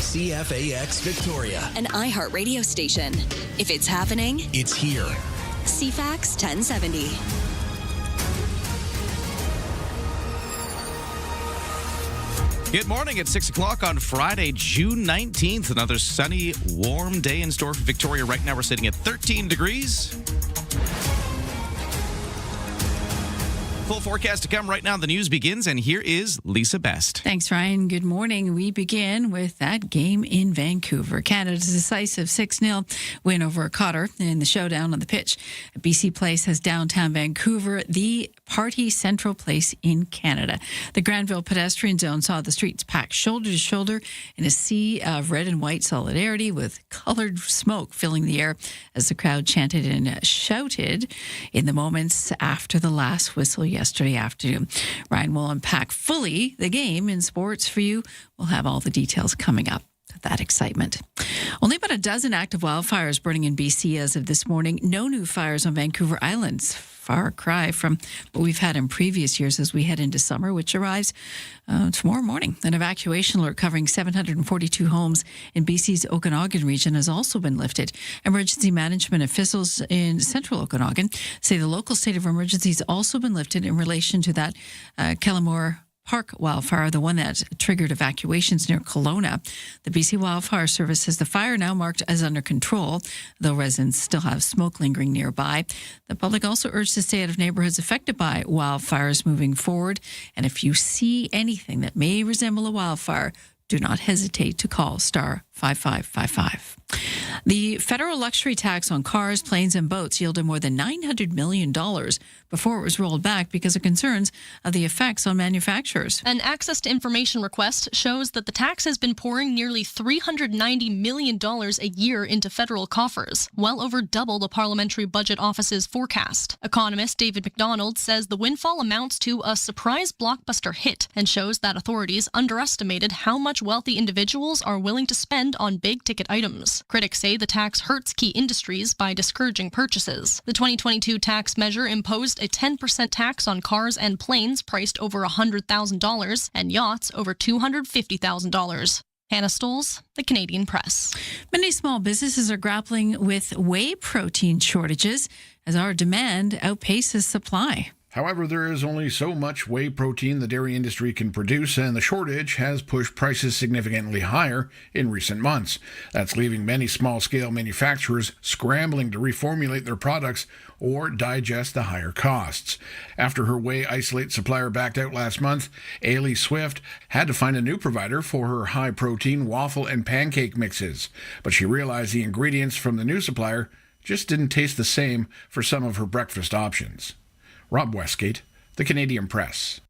CFAX Victoria, an iHeart radio station. If it's happening, it's here. CFAX 1070. Good morning at 6 o'clock on Friday, June 19th. Another sunny, warm day in store for Victoria. Right now we're sitting at 13 degrees. Full forecast to come right now. The news begins, and here is Lisa Best. Thanks, Ryan. Good morning. We begin with that game in Vancouver. Canada's decisive 6-0 win over Cotter in the showdown on the pitch at BC Place has downtown Vancouver, the party central place in Canada. The Granville pedestrian zone saw the streets packed shoulder to shoulder in a sea of red and white solidarity, with colored smoke filling the air as the crowd chanted and shouted in the moments after the last whistle yesterday afternoon. Ryan will unpack fully the game in sports for you. We'll have all the details coming up. That excitement. Only about a dozen active wildfires burning in BC as of this morning. No new fires on Vancouver Island. Far cry from what we've had in previous years as we head into summer, which arrives tomorrow morning. An evacuation alert covering 742 homes in BC's Okanagan region has also been lifted. Emergency management officials in central Okanagan say the local state of emergency has also been lifted in relation to that Kellamore Park wildfire, the one that triggered evacuations near Kelowna. The BC Wildfire Service says the fire now marked as under control, though residents still have smoke lingering nearby. The public also urged to stay out of neighborhoods affected by wildfires moving forward. And if you see anything that may resemble a wildfire, do not hesitate to call star 5555. The federal luxury tax on cars, planes, and boats yielded more than $900 million before it was rolled back because of concerns of the effects on manufacturers. An access to information request shows that the tax has been pouring nearly $390 million a year into federal coffers, well over double the Parliamentary Budget Office's forecast. Economist David McDonald says the windfall amounts to a surprise blockbuster hit and shows that authorities underestimated how much wealthy individuals are willing to spend on big-ticket items. Critics say the tax hurts key industries by discouraging purchases. The 2022 tax measure imposed a 10% tax on cars and planes priced over $100,000 and yachts over $250,000. Hannah Stoles, The Canadian Press. Many small businesses are grappling with whey protein shortages as our demand outpaces supply. However, there is only so much whey protein the dairy industry can produce, and the shortage has pushed prices significantly higher in recent months. That's leaving many small-scale manufacturers scrambling to reformulate their products or digest the higher costs. After her whey isolate supplier backed out last month, Ailey Swift had to find a new provider for her high-protein waffle and pancake mixes. But she realized the ingredients from the new supplier just didn't taste the same for some of her breakfast options. Rob Westgate, The Canadian Press.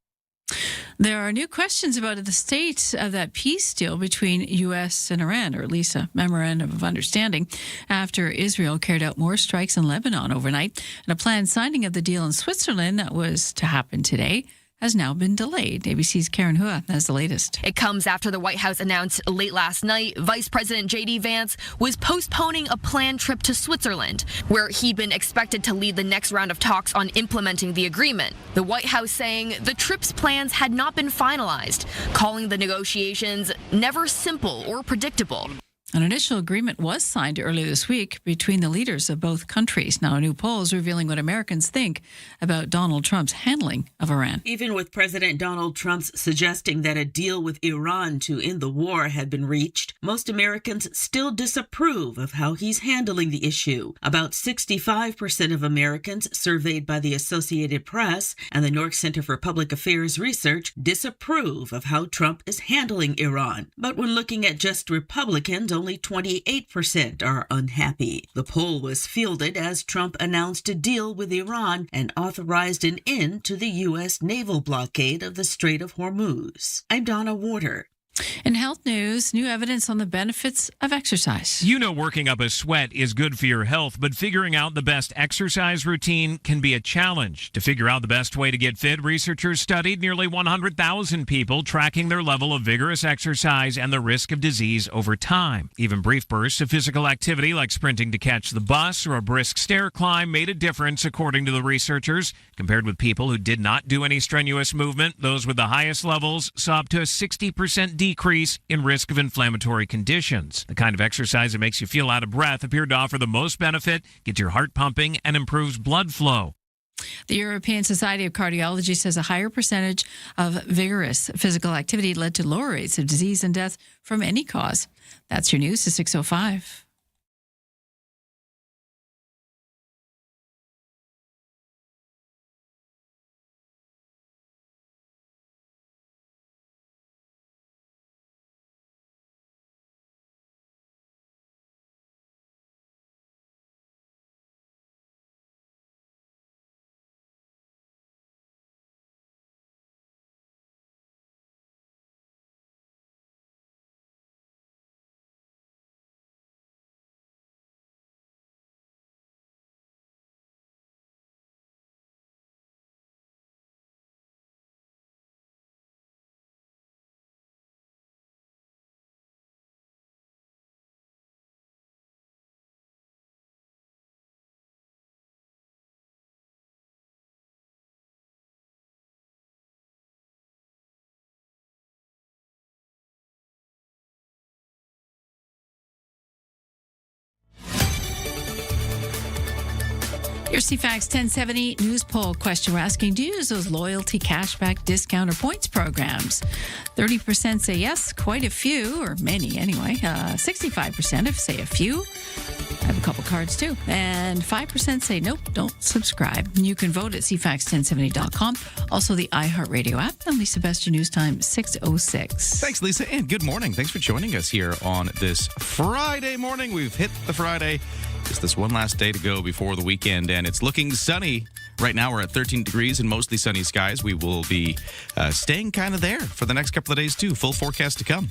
There are new questions about the state of that peace deal between U.S. and Iran, or at least a memorandum of understanding, after Israel carried out more strikes in Lebanon overnight. And a planned signing of the deal in Switzerland that was to happen today has now been delayed. ABC's Karen Hua has the latest. It comes after the White House announced late last night Vice President J.D. Vance was postponing a planned trip to Switzerland, where he'd been expected to lead the next round of talks on implementing the agreement. The White House saying the trip's plans had not been finalized, calling the negotiations never simple or predictable. An initial agreement was signed earlier this week between the leaders of both countries. Now, a new poll is revealing what Americans think about Donald Trump's handling of Iran. Even with President Donald Trump's suggesting that a deal with Iran to end the war had been reached, most Americans still disapprove of how he's handling the issue. About 65% of Americans surveyed by the Associated Press and the New York Center for Public Affairs Research disapprove of how Trump is handling Iran. But when looking at just Republicans, only 28% are unhappy. The poll was fielded as Trump announced a deal with Iran and authorized an end to the U.S. naval blockade of the Strait of Hormuz. I'm Donna Warder. In health news, new evidence on the benefits of exercise. You know working up a sweat is good for your health, but figuring out the best exercise routine can be a challenge. To figure out the best way to get fit, researchers studied nearly 100,000 people, tracking their level of vigorous exercise and the risk of disease over time. Even brief bursts of physical activity like sprinting to catch the bus or a brisk stair climb made a difference, according to the researchers. Compared with people who did not do any strenuous movement, those with the highest levels saw up to a 60% decrease decrease in risk of inflammatory conditions. The kind of exercise that makes you feel out of breath appeared to offer the most benefit, gets your heart pumping, and improves blood flow. The European Society of Cardiology says a higher percentage of vigorous physical activity led to lower rates of disease and death from any cause. That's your news to 6:05. Your CFAX 1070 news poll question. We're asking, do you use those loyalty, cashback, discount, or points programs? 30% say yes, quite a few, or many anyway. 65% if say a few. I have a couple cards too. And 5% say nope, don't subscribe. You can vote at CFAX1070.com. Also the iHeartRadio app. And Lisa Best, your news time, 6:06. Thanks, Lisa, and good morning. Thanks for joining us here on this Friday morning. We've hit the Friday. Just this one last day to go before the weekend, and it's looking sunny. Right now we're at 13 degrees and mostly sunny skies. We will be staying kind of there for the next couple of days, too. Full forecast to come.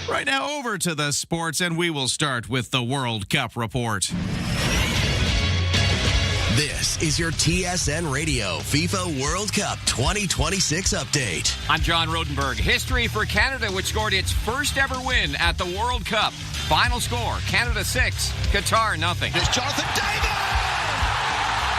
Right now, over to the sports, and we will start with the World Cup report. This is your TSN Radio FIFA World Cup 2026 update. I'm John Rodenberg. History for Canada, which scored its first ever win at the World Cup. Final score, Canada 6, Qatar 0. There's Jonathan David!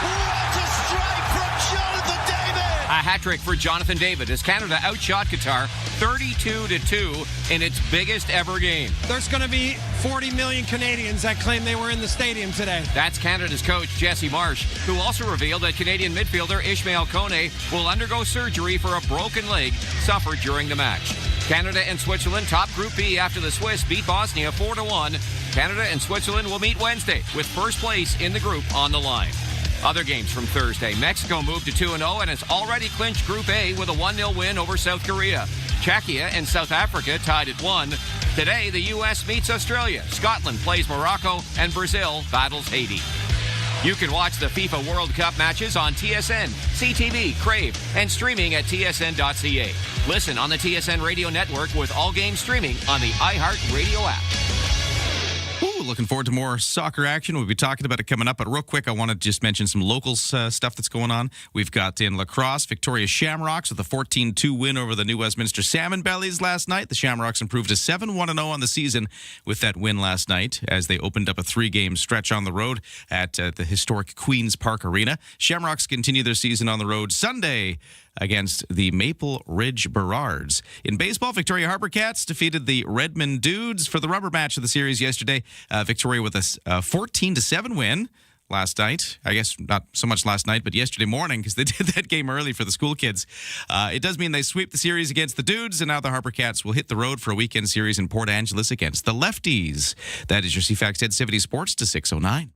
What a strike from Jonathan David! A hat-trick for Jonathan David as Canada outshot Qatar 32-2 in its biggest ever game. There's going to be 40 million Canadians that claim they were in the stadium today. That's Canada's coach, Jesse Marsh, who also revealed that Canadian midfielder Ishmael Kone will undergo surgery for a broken leg suffered during the match. Canada and Switzerland top Group B after the Swiss beat Bosnia 4-1. Canada and Switzerland will meet Wednesday with first place in the group on the line. Other games from Thursday. Mexico moved to 2-0 and has already clinched Group A with a 1-0 win over South Korea. Czechia and South Africa tied at 1. Today, the U.S. meets Australia. Scotland plays Morocco, and Brazil battles Haiti. You can watch the FIFA World Cup matches on TSN, CTV, Crave, and streaming at tsn.ca. Listen on the TSN Radio Network with all games streaming on the iHeartRadio app. Ooh, looking forward to more soccer action. We'll be talking about it coming up, but real quick, I want to just mention some local stuff that's going on. We've got in lacrosse, Victoria Shamrocks with a 14-2 win over the New Westminster Salmon Bellies last night. The Shamrocks improved to 7-1-0 on the season with that win last night as they opened up a 3-game stretch on the road at the historic Queen's Park Arena. Shamrocks continue their season on the road Sunday against the Maple Ridge Burrards. In baseball, Victoria Harbour Cats defeated the Redmond Dudes for the rubber match of the series yesterday. Victoria with a 14-7 win last night. I guess not so much last night, but yesterday morning because they did that game early for the school kids. It does mean they sweep the series against the Dudes, and now the Harbour Cats will hit the road for a weekend series in Port Angeles against the Lefties. That is your CFAX 1070 Sports to 6:09.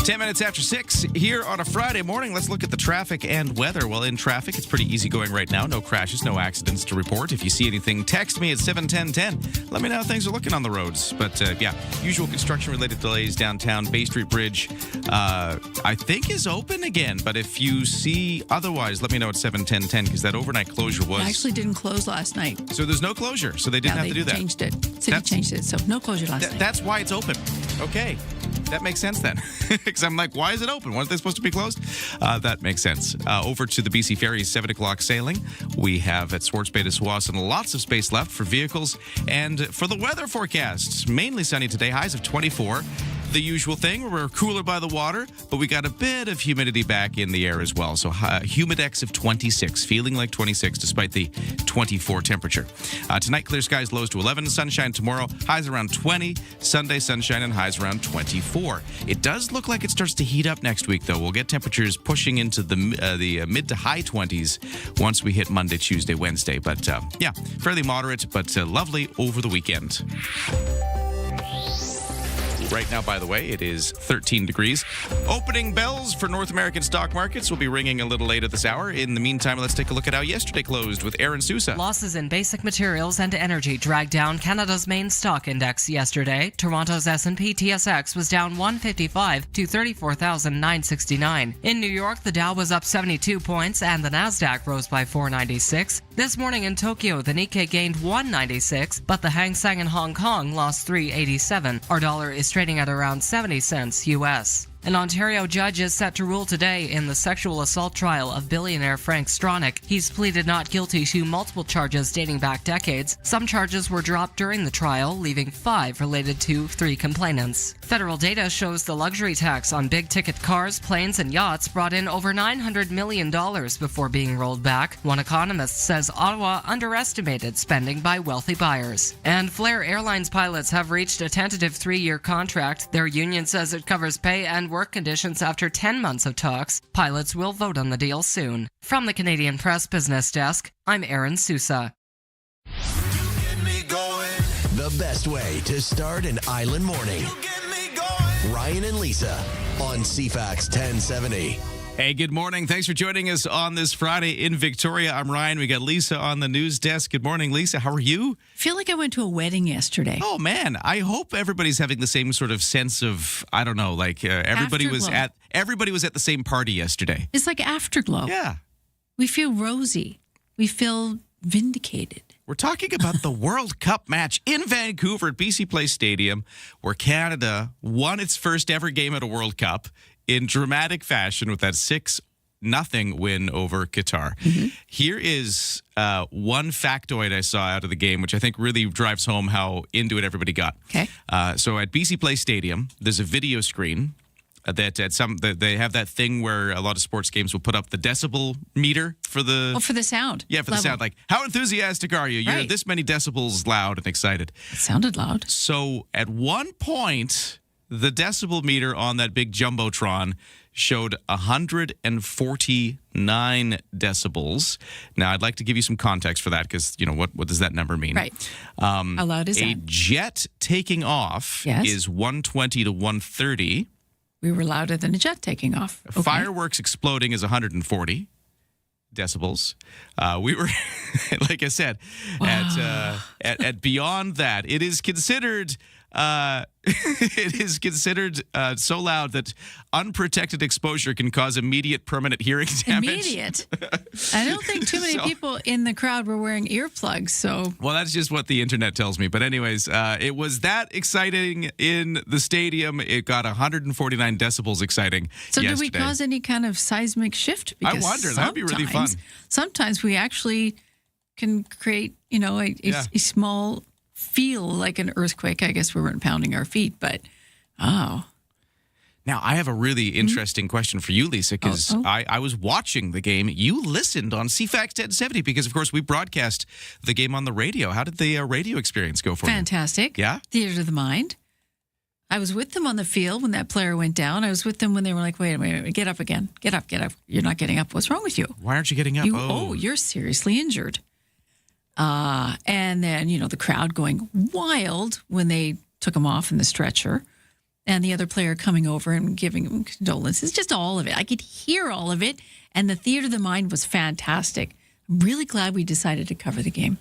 10 minutes after 6 here on a Friday morning. Let's look at the traffic and weather. Well, in traffic, it's pretty easy going right now. No crashes, no accidents to report. If you see anything, text me at 71010. Let me know how things are looking on the roads. But usual construction-related delays downtown. Bay Street Bridge, I think, is open again. But if you see otherwise, let me know at 71010 because that overnight closure was... It actually didn't close last night. So there's no closure. So they didn't have to do that. They changed it. City changed it. So no closure last night. That's why it's open. Okay. That makes sense then. Because I'm like, why is it open? Weren't they supposed to be closed? That makes sense. Over to the BC Ferries 7 o'clock sailing. We have at Swartz Bay to Tsawwassen lots of space left for vehicles. And for the weather forecasts, mainly sunny today, highs of 24. The usual thing, we're cooler by the water, but we got a bit of humidity back in the air as well. So humidex of 26, feeling like 26 despite the 24 temperature. Tonight, clear skies, lows to 11. Sunshine tomorrow, highs around 20. Sunday, sunshine and highs around 24. It does look like it starts to heat up next week, though. We'll get temperatures pushing into the mid to high 20s once we hit Monday, Tuesday, Wednesday. But fairly moderate, but lovely over the weekend. Right now, by the way, it is 13 degrees. Opening bells for North American stock markets will be ringing a little later this hour. In the meantime, let's take a look at how yesterday closed with Aaron Sousa. Losses in basic materials and energy dragged down Canada's main stock index yesterday. Toronto's S&P TSX was down 155 to 34,969. In New York, the Dow was up 72 points and the Nasdaq rose by 496. This morning in Tokyo, the Nikkei gained 196, but the Hang Seng in Hong Kong lost 387. Our dollar is trading at around 70 cents US. An Ontario judge is set to rule today in the sexual assault trial of billionaire Frank Stronach. He's pleaded not guilty to multiple charges dating back decades. Some charges were dropped during the trial, leaving 5 related to 3 complainants. Federal data shows the luxury tax on big-ticket cars, planes, and yachts brought in over $900 million before being rolled back. One economist says Ottawa underestimated spending by wealthy buyers. And Flair Airlines pilots have reached a tentative 3-year contract. Their union says it covers pay and work conditions after 10 months of talks. Pilots will vote on the deal soon. From the Canadian Press Business Desk, I'm Aaron Sousa. The best way to start an island morning. Ryan and Lisa on CFAX 1070. Hey, good morning. Thanks for joining us on this Friday in Victoria. I'm Ryan. We got Lisa on the news desk. Good morning, Lisa. How are you? I feel like I went to a wedding yesterday. Oh, man. I hope everybody's having the same sort of sense of, I don't know, like everybody was at the same party yesterday. It's like afterglow. Yeah. We feel rosy. We feel vindicated. We're talking about the World Cup match in Vancouver at BC Place Stadium, where Canada won its first ever game at a World Cup in dramatic fashion with that 6-0 win over Qatar. Mm-hmm. Here is one factoid I saw out of the game, which I think really drives home how into it everybody got. Okay. So at BC Place Stadium, there's a video screen that they have that thing where a lot of sports games will put up the decibel meter for the for the sound. Yeah, for the sound. Like, how enthusiastic are you? You're right. This many decibels loud and excited. It sounded loud. So at one point, the decibel meter on that big jumbotron showed 149 decibels. Now, I'd like to give you some context for that because, what does that number mean? Right. How loud is that? A jet taking off is 120 to 130. We were louder than a jet taking off. Okay. Fireworks exploding is 140 decibels. We were, like I said, at beyond that, it is considered so loud that unprotected exposure can cause immediate permanent hearing damage. Immediate? I don't think too many people in the crowd were wearing earplugs, so... Well, that's just what the internet tells me. But anyways, it was that exciting in the stadium. It got 149 decibels exciting So yesterday. did we cause any kind of seismic shift? I wonder. That would be really fun. Sometimes we actually can create, a small... feel like an earthquake. I guess we weren't pounding our feet, but Now, I have a really interesting question for you, Lisa, because I was watching the game. You listened on CFAX 1070 because, of course, we broadcast the game on the radio. How did the radio experience go for you? Fantastic. Yeah? Theater of the mind. I was with them on the field when that player went down. I was with them when they were like, wait a minute, get up again. Get up. You're not getting up. What's wrong with you? Why aren't you getting up? You're seriously injured. And then, the crowd going wild when they took him off in the stretcher. and the other player coming over and giving him condolences. Just all of it. I could hear all of it, and the theater of the mind was fantastic. I'm really glad we decided to cover the game.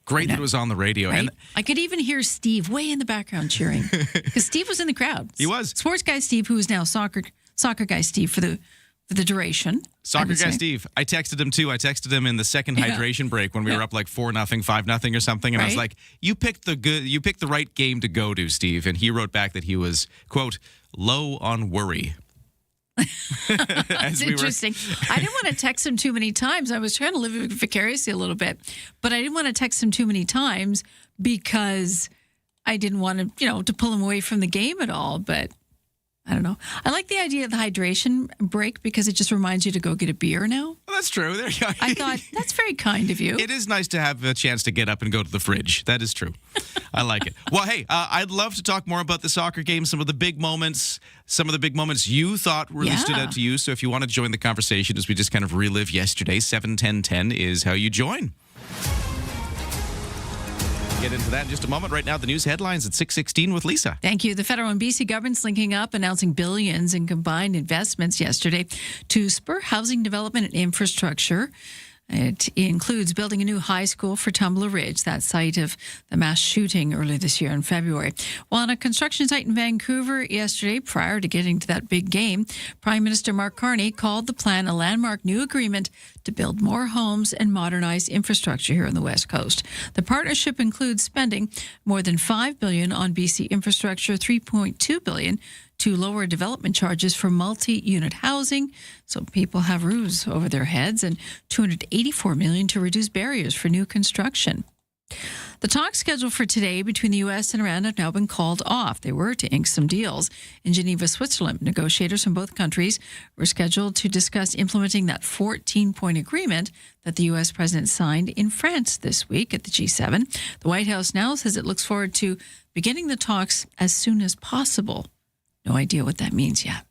Great that it was on the radio. Right? And I could even hear Steve way in the background cheering because Steve was in the crowd. He was. Sports guy Steve, who is now soccer guy Steve for the duration. Soccer guy Steve. I texted him too. I texted him in the second hydration break when we were up like 4-0, 5-0 or something, and I was like, "You picked the right game to go to, Steve." And he wrote back that he was, quote, low on worry. That's interesting. I didn't want to text him too many times. I was trying to live vicariously a little bit, but I didn't want to text him too many times because I didn't want to, to pull him away from the game at all. But I don't know. I like the idea of the hydration break because it just reminds you to go get a beer now. Well, that's true. There you go. I thought, that's very kind of you. It is nice to have a chance to get up and go to the fridge. That is true. I like it. Well, hey, I'd love to talk more about the soccer game, some of the big moments you thought really stood out to you. So if you want to join the conversation as we just kind of relive yesterday, 71010 is how you join. Get into that in just a moment. Right now, the news headlines at 6:16 with Lisa. Thank you. The federal and BC governments linking up, announcing billions in combined investments yesterday to spur housing development and infrastructure. It includes building a new high school for Tumbler Ridge, that site of the mass shooting earlier this year in February. While on a construction site in Vancouver yesterday, prior to getting to that big game, Prime Minister Mark Carney called the plan a landmark new agreement to build more homes and modernize infrastructure here on the West Coast. The partnership includes spending more than $5 billion on BC infrastructure, $3.2 billion to lower development charges for multi-unit housing, so people have roofs over their heads, and $284 million to reduce barriers for new construction. The talks scheduled for today between the U.S. and Iran have now been called off. They were to ink some deals in Geneva, Switzerland. Negotiators from both countries were scheduled to discuss implementing that 14-point agreement that the U.S. president signed in France this week at the G7. The White House now says it looks forward to beginning the talks as soon as possible. No idea what that means yet.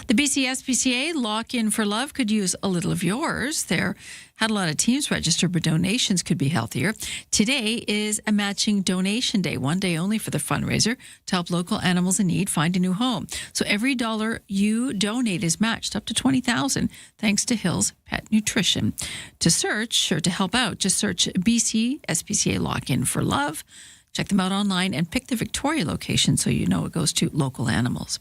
The BC SPCA Lock-In for Love could use a little of yours. There had a lot of teams register, but donations could be healthier. Today is a matching donation day, one day only for the fundraiser to help local animals in need find a new home. So every dollar you donate is matched up to $20,000 thanks to Hills Pet Nutrition. To search or to help out, just search BC SPCA Lock-In for Love. Check them out online and pick the Victoria location so you know it goes to local animals.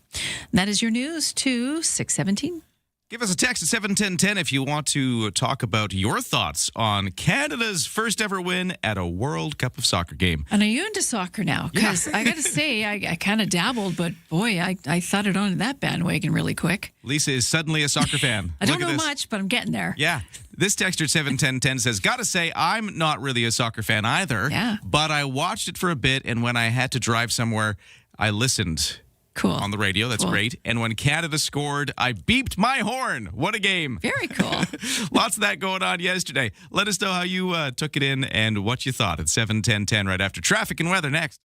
And that is your news to 617. Give us a text at 71010 if you want to talk about your thoughts on Canada's first ever win at a World Cup of Soccer game. And are you into soccer now? Because I got to say, I kind of dabbled, but boy, I thought it on that bandwagon really quick. Lisa is suddenly a soccer fan. I don't know much, but I'm getting there. Yeah. This texter at 71010 says, gotta say, I'm not really a soccer fan either. Yeah. But I watched it for a bit, and when I had to drive somewhere, I listened. Cool. On the radio. That's great. And when Canada scored, I beeped my horn. What a game. Very cool. Lots of that going on yesterday. Let us know how you took it in and what you thought at 71010 right after traffic and weather next.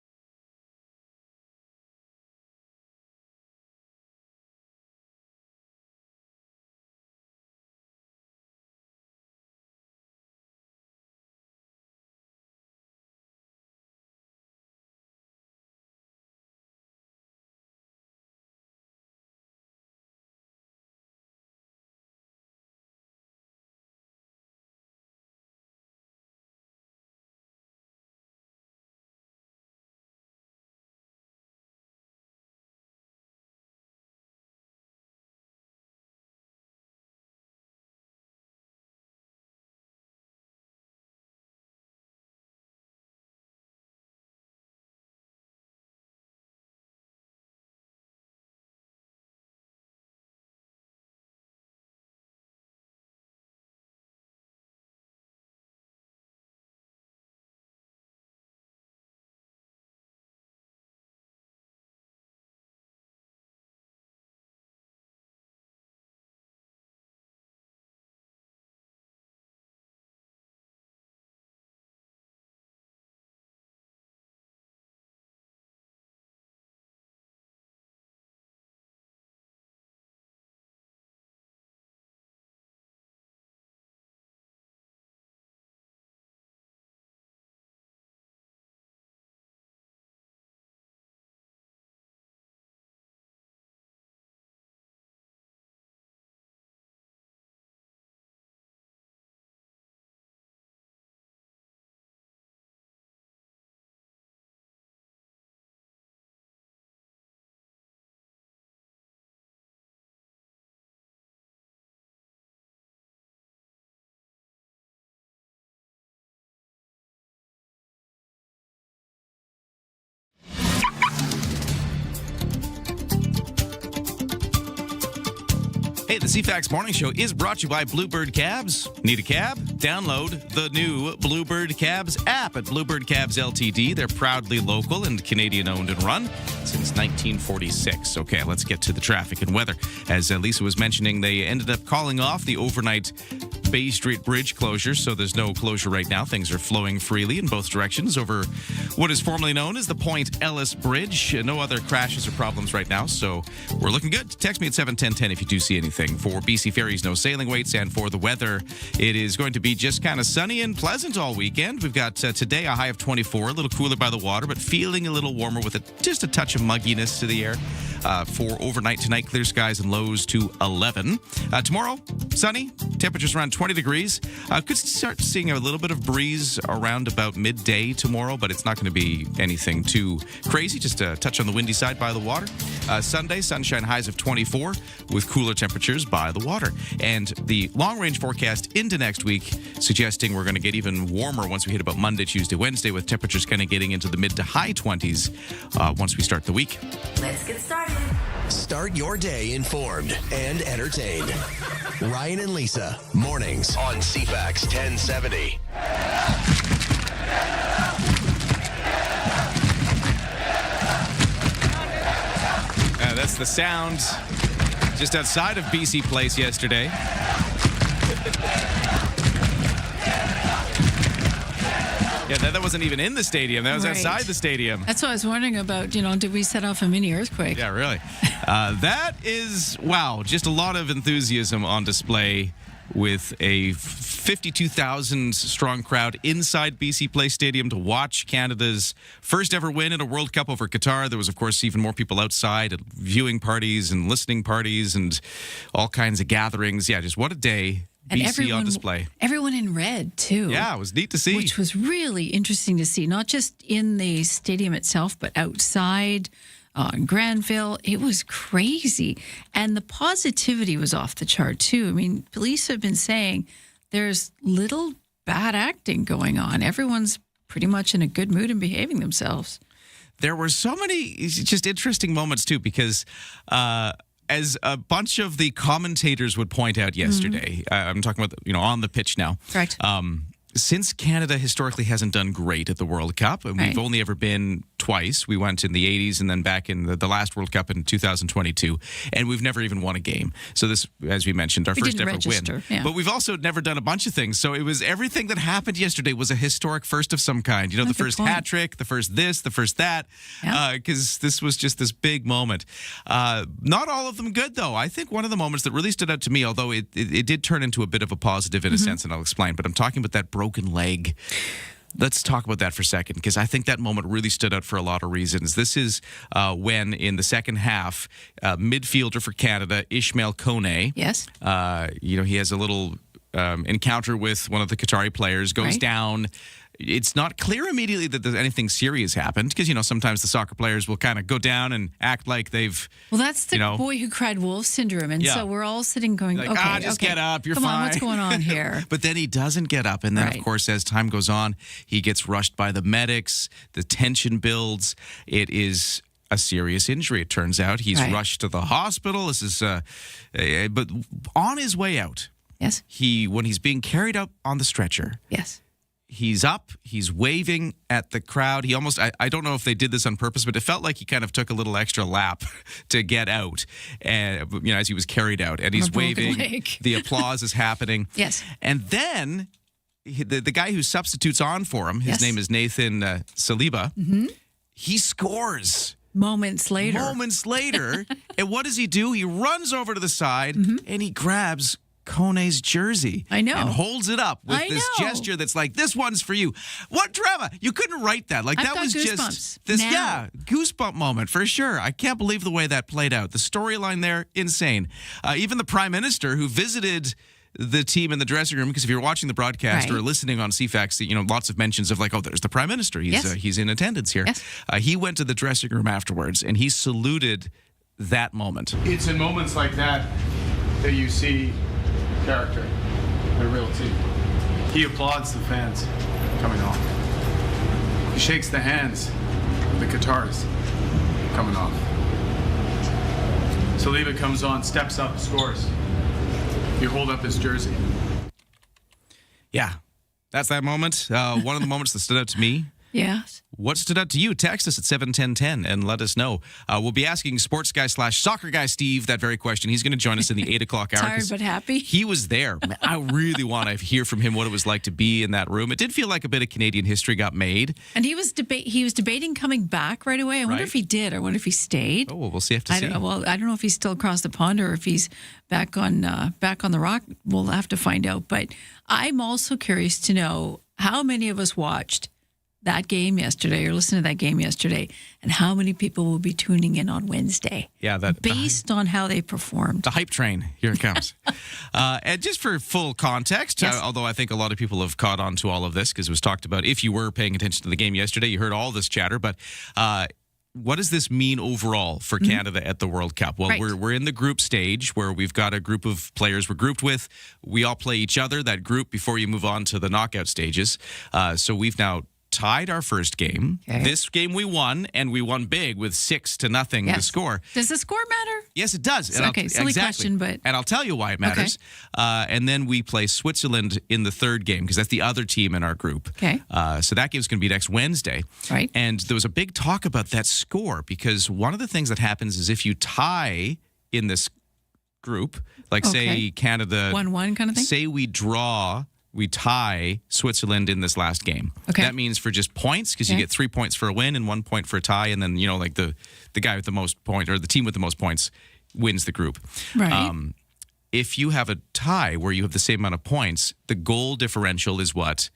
Hey, the CFAX Morning Show is brought to you by Bluebird Cabs. Need a cab? Download the new Bluebird Cabs app at Bluebird Cabs Ltd. They're proudly local and Canadian-owned and run since 1946. Okay, let's get to the traffic and weather. As Lisa was mentioning, they ended up calling off the overnight Bay Street Bridge closure, so there's no closure right now. Things are flowing freely in both directions over what is formerly known as the Point Ellis Bridge. No other crashes or problems right now, so we're looking good. Text me at 71010 if you do see anything. For BC Ferries, no sailing waits, and for the weather, it is going to be just kind of sunny and pleasant all weekend. We've got today a high of 24, a little cooler by the water, but feeling a little warmer with just a touch of mugginess to the air. For overnight tonight, clear skies and lows to 11. Tomorrow, sunny, temperatures around 20 degrees. Could start seeing a little bit of breeze around about midday tomorrow, but it's not going to be anything too crazy, just a touch on the windy side by the water. Sunday, sunshine, highs of 24 with cooler temperatures by the water. And the long-range forecast into next week suggesting we're going to get even warmer once we hit about Monday, Tuesday, Wednesday, with temperatures kind of getting into the mid to high 20s once we start the week. Let's get started. Start your day informed and entertained. Ryan and Lisa, mornings on CFAX 1070. That's the sound just outside of BC Place yesterday. Yeah, that wasn't even in the stadium. That was outside the stadium. That's what I was wondering about. Did we set off a mini earthquake? Yeah, really. That is, wow, just a lot of enthusiasm on display with a 52,000 strong crowd inside BC Place Stadium to watch Canada's first ever win in a World Cup over Qatar. There was, of course, even more people outside at viewing parties and listening parties and all kinds of gatherings. Yeah, just what a day. And BC on display. Everyone in red, too. Yeah, it was neat to see. Which was really interesting to see, not just in the stadium itself, but outside in Granville. It was crazy. And the positivity was off the chart, too. I mean, police have been saying there's little bad acting going on. Everyone's pretty much in a good mood and behaving themselves. There were so many just interesting moments, too, because as a bunch of the commentators would point out yesterday, I'm talking about, on the pitch now. Correct. Since Canada historically hasn't done great at the World Cup, and we've only ever been twice. We went in the 80s and then back in the last World Cup in 2022, and we've never even won a game. So this, as we mentioned, our first ever win. Yeah. But we've also never done a bunch of things. So it was everything that happened yesterday was a historic first of some kind. The first hat trick, the first this, the first that, because this was just this big moment. Not all of them good, though. I think one of the moments that really stood out to me, although it did turn into a bit of a positive in a sense, and I'll explain, but I'm talking about that broken leg. Let's talk about that for a second, because I think that moment really stood out for a lot of reasons. This is when, in the second half, midfielder for Canada, Ishmael Kone. Yes. He has a little encounter with one of the Qatari players, goes down. It's not clear immediately that there's anything serious happened, because, sometimes the soccer players will kind of go down and act like they've... Well, that's the boy who cried wolf syndrome. And so we're all sitting going, like, just get up, you're fine. fine. Come on, what's going on here? But then he doesn't get up. And then, of course, as time goes on, he gets rushed by the medics. The tension builds. It is a serious injury, it turns out. He's rushed to the hospital. This is... but on his way out... Yes. When he's being carried up on the stretcher... Yes. He's up, he's waving at the crowd. He almost, I don't know if they did this on purpose, but it felt like he kind of took a little extra lap to get out, and as he was carried out. And he's waving. The applause is happening. Yes. And then the guy who substitutes on for him, his name is Nathan Saliba, he scores. Moments later. And what does he do? He runs over to the side and he grabs Kone's jersey. I know. And holds it up with this gesture that's like, this one's for you. What drama? You couldn't write that. Like, that was just this, goosebump moment for sure. I can't believe the way that played out. The storyline there, insane. Even the Prime Minister who visited the team in the dressing room, because if you're watching the broadcast or listening on CFAX, lots of mentions of like, oh, there's the Prime Minister. He's in attendance here. Yes. He went to the dressing room afterwards and he saluted that moment. It's in moments like that that you see character, the real team. He applauds the fans coming off. He shakes the hands of the Qataris coming off. Saliba comes on, steps up, scores. You hold up his jersey. Yeah, that's that moment. One of the moments that stood out to me. Yes. What stood out to you? Text us at 71010 and let us know. We'll be asking sports guy / soccer guy Steve that very question. He's going to join us in the 8 o'clock hour. Tired but happy. He was there. I really want to hear from him what it was like to be in that room. It did feel like a bit of Canadian history got made. And he was debating coming back right away. I wonder if he did. I wonder if he stayed. Oh, well, we'll see. Have to see. I don't know if he's still across the pond or if he's back on the rock. We'll have to find out. But I'm also curious to know how many of us watched that game yesterday or listened to that game yesterday, and how many people will be tuning in on Wednesday. Yeah, based on how they performed. The hype train, here it comes. And just for full context, Yes. although I think a lot of people have caught on to all of this because it was talked about. If you were paying attention to the game yesterday, you heard all this chatter. But what does this mean overall for Canada at the World Cup? Well, Right. we're in the group stage where we've got a group of players we're grouped with. We all play each other, that group, before you move on to the knockout stages. So we've now tied our first game. Okay. This game we won, and we won big with 6-0 the score. Does the score matter? Yes, it does. So, okay, silly question, but... And I'll tell you why it matters. And then we play Switzerland in the third game, because that's the other team in our group. Okay. So that game's going to be next Wednesday. Right. And there was a big talk about that score, because one of the things that happens is if you tie in this group, like say Canada... 1-1 kind of thing? Say we tie Switzerland in this last game. Okay. That means for just points, because you get 3 points for a win and 1 point for a tie, and then, like the guy with the most points, or the team with the most points, wins the group. Right. If you have a tie where you have the same amount of points, the goal differential is what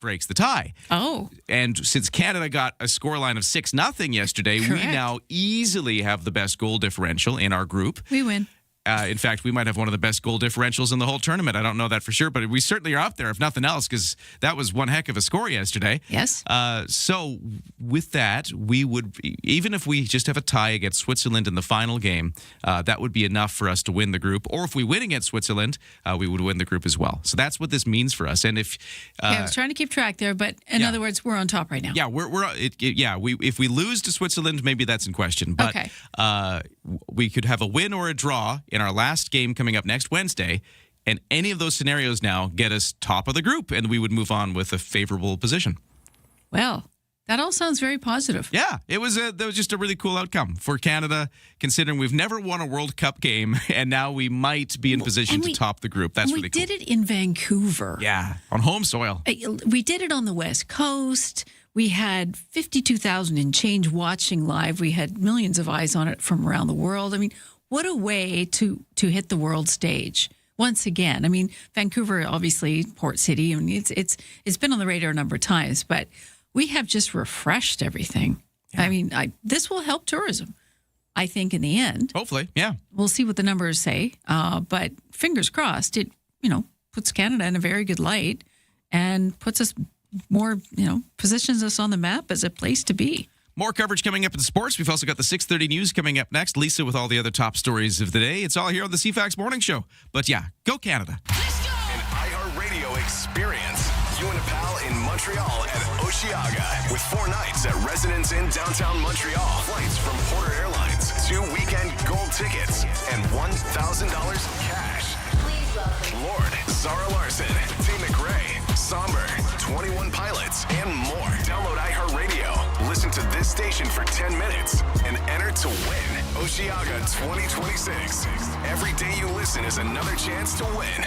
breaks the tie. Oh. And since Canada got a scoreline of 6-0 yesterday, Correct. we now easily have the best goal differential in our group. We win. In fact, we might have one of the best goal differentials in the whole tournament. I don't know that for sure, but we certainly are up there, if nothing else, because that was one heck of a score yesterday. Yes. So with that, we would, even if we just have a tie against Switzerland in the final game, that would be enough for us to win the group. Or if we win against Switzerland, we would win the group as well. So that's what this means for us. And if I was trying to keep track there, but in other words, we're on top right now. yeah, if we lose to Switzerland, maybe that's in question. But we could have a win or a draw in our last game coming up next Wednesday, and any of those scenarios now get us top of the group, and we would move on with a favorable position. Well, that all sounds very positive. Yeah, that was just a really cool outcome for Canada, considering we've never won a World Cup game, and now we might be in position to top the group. That's really cool. We did it in Vancouver. Yeah, on home soil. We did it on the West Coast. We had 52,000 and change watching live. We had millions of eyes on it from around the world. I mean, what a way to hit the world stage once again. I mean, Vancouver, obviously, port city. I mean, it's been on the radar a number of times, but we have just refreshed everything. Yeah. I mean, this will help tourism, I think, in the end. Hopefully, yeah. We'll see what the numbers say, but fingers crossed. It puts Canada in a very good light and puts us more, positions us on the map as a place to be. More coverage coming up in sports. We've also got the 6:30 news coming up next. Lisa with all the other top stories of the day. It's all here on the CFAX Morning Show. But yeah, go Canada. An iHeartRadio experience. You and a pal in Montreal at Osheaga with 4 nights at Residence Inn downtown Montreal. Flights from Porter Airlines, 2 weekend gold tickets, and $1,000 cash. Please welcome Lord, Zara Larson, T. McRae, Somber, 21 Pilots, and more. Download iHeartRadio. Listen to this station for 10 minutes and enter to win Osheaga 2026. Every day you listen is another chance to win.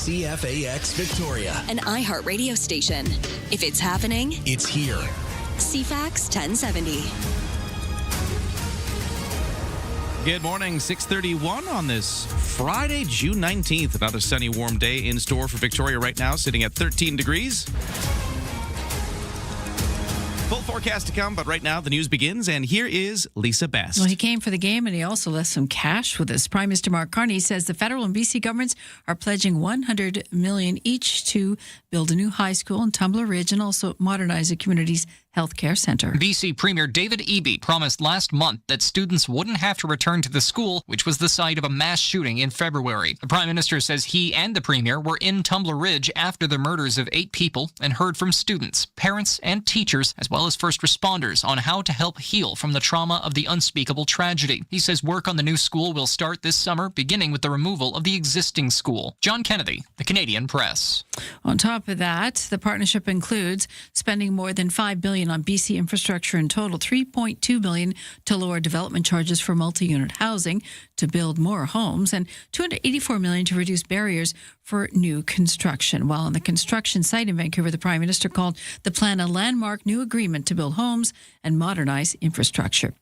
CFAX Victoria. An iHeart radio station. If it's happening, It's here. CFAX 1070. Good morning, 6:31 on this Friday, June 19th. Another sunny, warm day in store for Victoria right now, sitting at 13 degrees. Full forecast to come, but right now the news begins, and here is Lisa Best. Well, he came for the game, and he also left some cash with us. Prime Minister Mark Carney says the federal and BC governments are pledging $100 million each to build a new high school in Tumbler Ridge and also modernize the community's healthcare centre. BC Premier David Eby promised last month that students wouldn't have to return to the school, which was the site of a mass shooting in February. The Prime Minister says he and the Premier were in Tumbler Ridge after the murders of 8 people and heard from students, parents, and teachers, as well as first responders, on how to help heal from the trauma of the unspeakable tragedy. He says work on the new school will start this summer, beginning with the removal of the existing school. John Kennedy, the Canadian Press. On top of that, the partnership includes spending more than $5 billion on BC infrastructure in total, $3.2 billion to lower development charges for multi-unit housing, to build more homes, and $284 million to reduce barriers for new construction. While on the construction site in Vancouver, the Prime Minister called the plan a landmark new agreement to build homes and modernize infrastructure.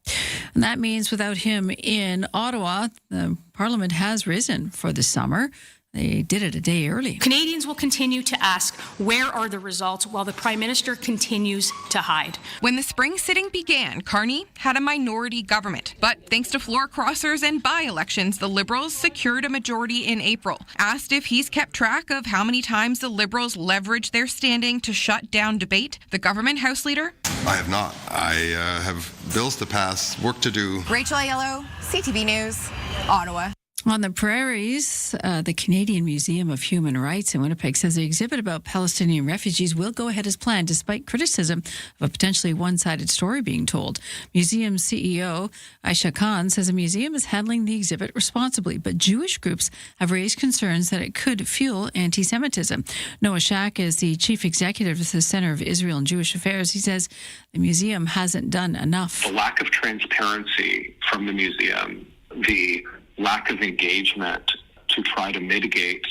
And that means without him in Ottawa, the Parliament has risen for the summer. They did it a day early. Canadians will continue to ask, where are the results, while the Prime Minister continues to hide. When the spring sitting began, Carney had a minority government. But thanks to floor crossers and by-elections, the Liberals secured a majority in April. Asked if he's kept track of how many times the Liberals leveraged their standing to shut down debate, the government House Leader. I have not. I have bills to pass, work to do. Rachel Aiello, CTV News, Ottawa. On the prairies, the Canadian Museum of Human Rights in Winnipeg says the exhibit about Palestinian refugees will go ahead as planned, despite criticism of a potentially one-sided story being told. Museum CEO Aisha Khan says the museum is handling the exhibit responsibly, but Jewish groups have raised concerns that it could fuel anti-Semitism. Noah Shack is the chief executive of the Center of Israel and Jewish Affairs. He says the museum hasn't done enough. The lack of transparency from the museum, the lack of engagement to try to mitigate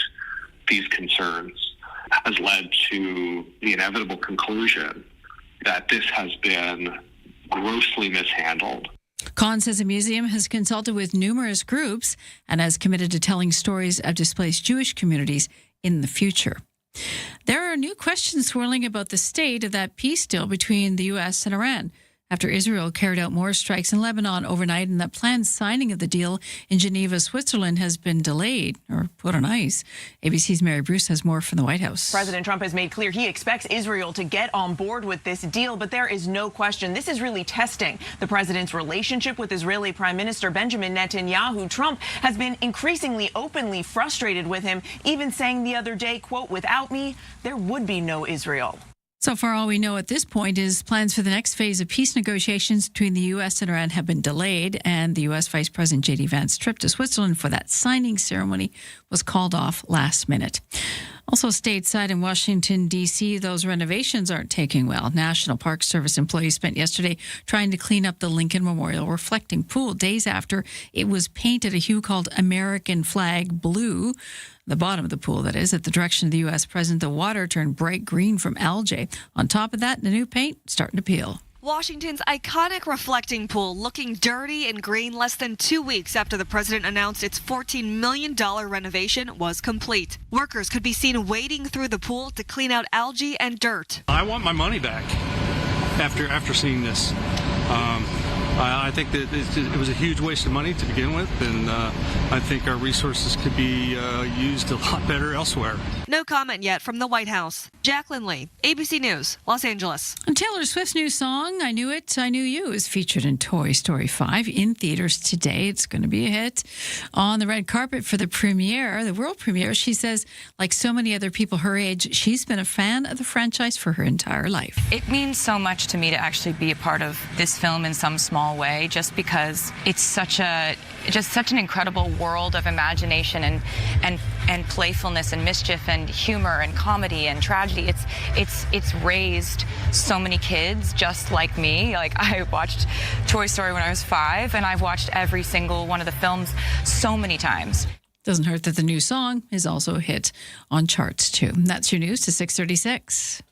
these concerns has led to the inevitable conclusion that this has been grossly mishandled. Khan says the museum has consulted with numerous groups and has committed to telling stories of displaced Jewish communities in the future. There are new questions swirling about the state of that peace deal between the U.S. and Iran, after Israel carried out more strikes in Lebanon overnight, and the planned signing of the deal in Geneva, Switzerland, has been delayed or put on ice. ABC's Mary Bruce has more from the White House. President Trump has made clear he expects Israel to get on board with this deal, but there is no question this is really testing the president's relationship with Israeli Prime Minister Benjamin Netanyahu. Trump has been increasingly openly frustrated with him, even saying the other day, quote, "Without me, there would be no Israel." So far, all we know at this point is plans for the next phase of peace negotiations between the U.S. and Iran have been delayed, and the U.S. Vice President J.D. Vance's trip to Switzerland for that signing ceremony was called off last minute. Also stateside in Washington, D.C., those renovations aren't taking well. National Park Service employees spent yesterday trying to clean up the Lincoln Memorial Reflecting Pool days after it was painted a hue called American Flag Blue. The bottom of the pool, that is, at the direction of the U.S. President. The water turned bright green from algae. On top of that, the new paint starting to peel. Washington's iconic reflecting pool looking dirty and green less than 2 weeks after the president announced its $14 million renovation was complete. Workers could be seen wading through the pool to clean out algae and dirt. I want my money back after seeing this. I think that it was a huge waste of money to begin with, and I think our resources could be used a lot better elsewhere. No comment yet from the White House. Jacqueline Lee, ABC News, Los Angeles. And Taylor Swift's new song, I Knew It, I Knew You, is featured in Toy Story 5 in theaters today. It's going to be a hit. On the red carpet for the premiere, the world premiere, she says, like so many other people her age, she's been a fan of the franchise for her entire life. It means so much to me to actually be a part of this film in some small way, just because it's such an incredible world of imagination and playfulness and mischief and humor and comedy and tragedy. It's raised so many kids just like me. Like, I watched Toy Story when I was 5, and I've watched every single one of the films so many times. Doesn't hurt that the new song is also a hit on charts, too. And that's your news to 6:36.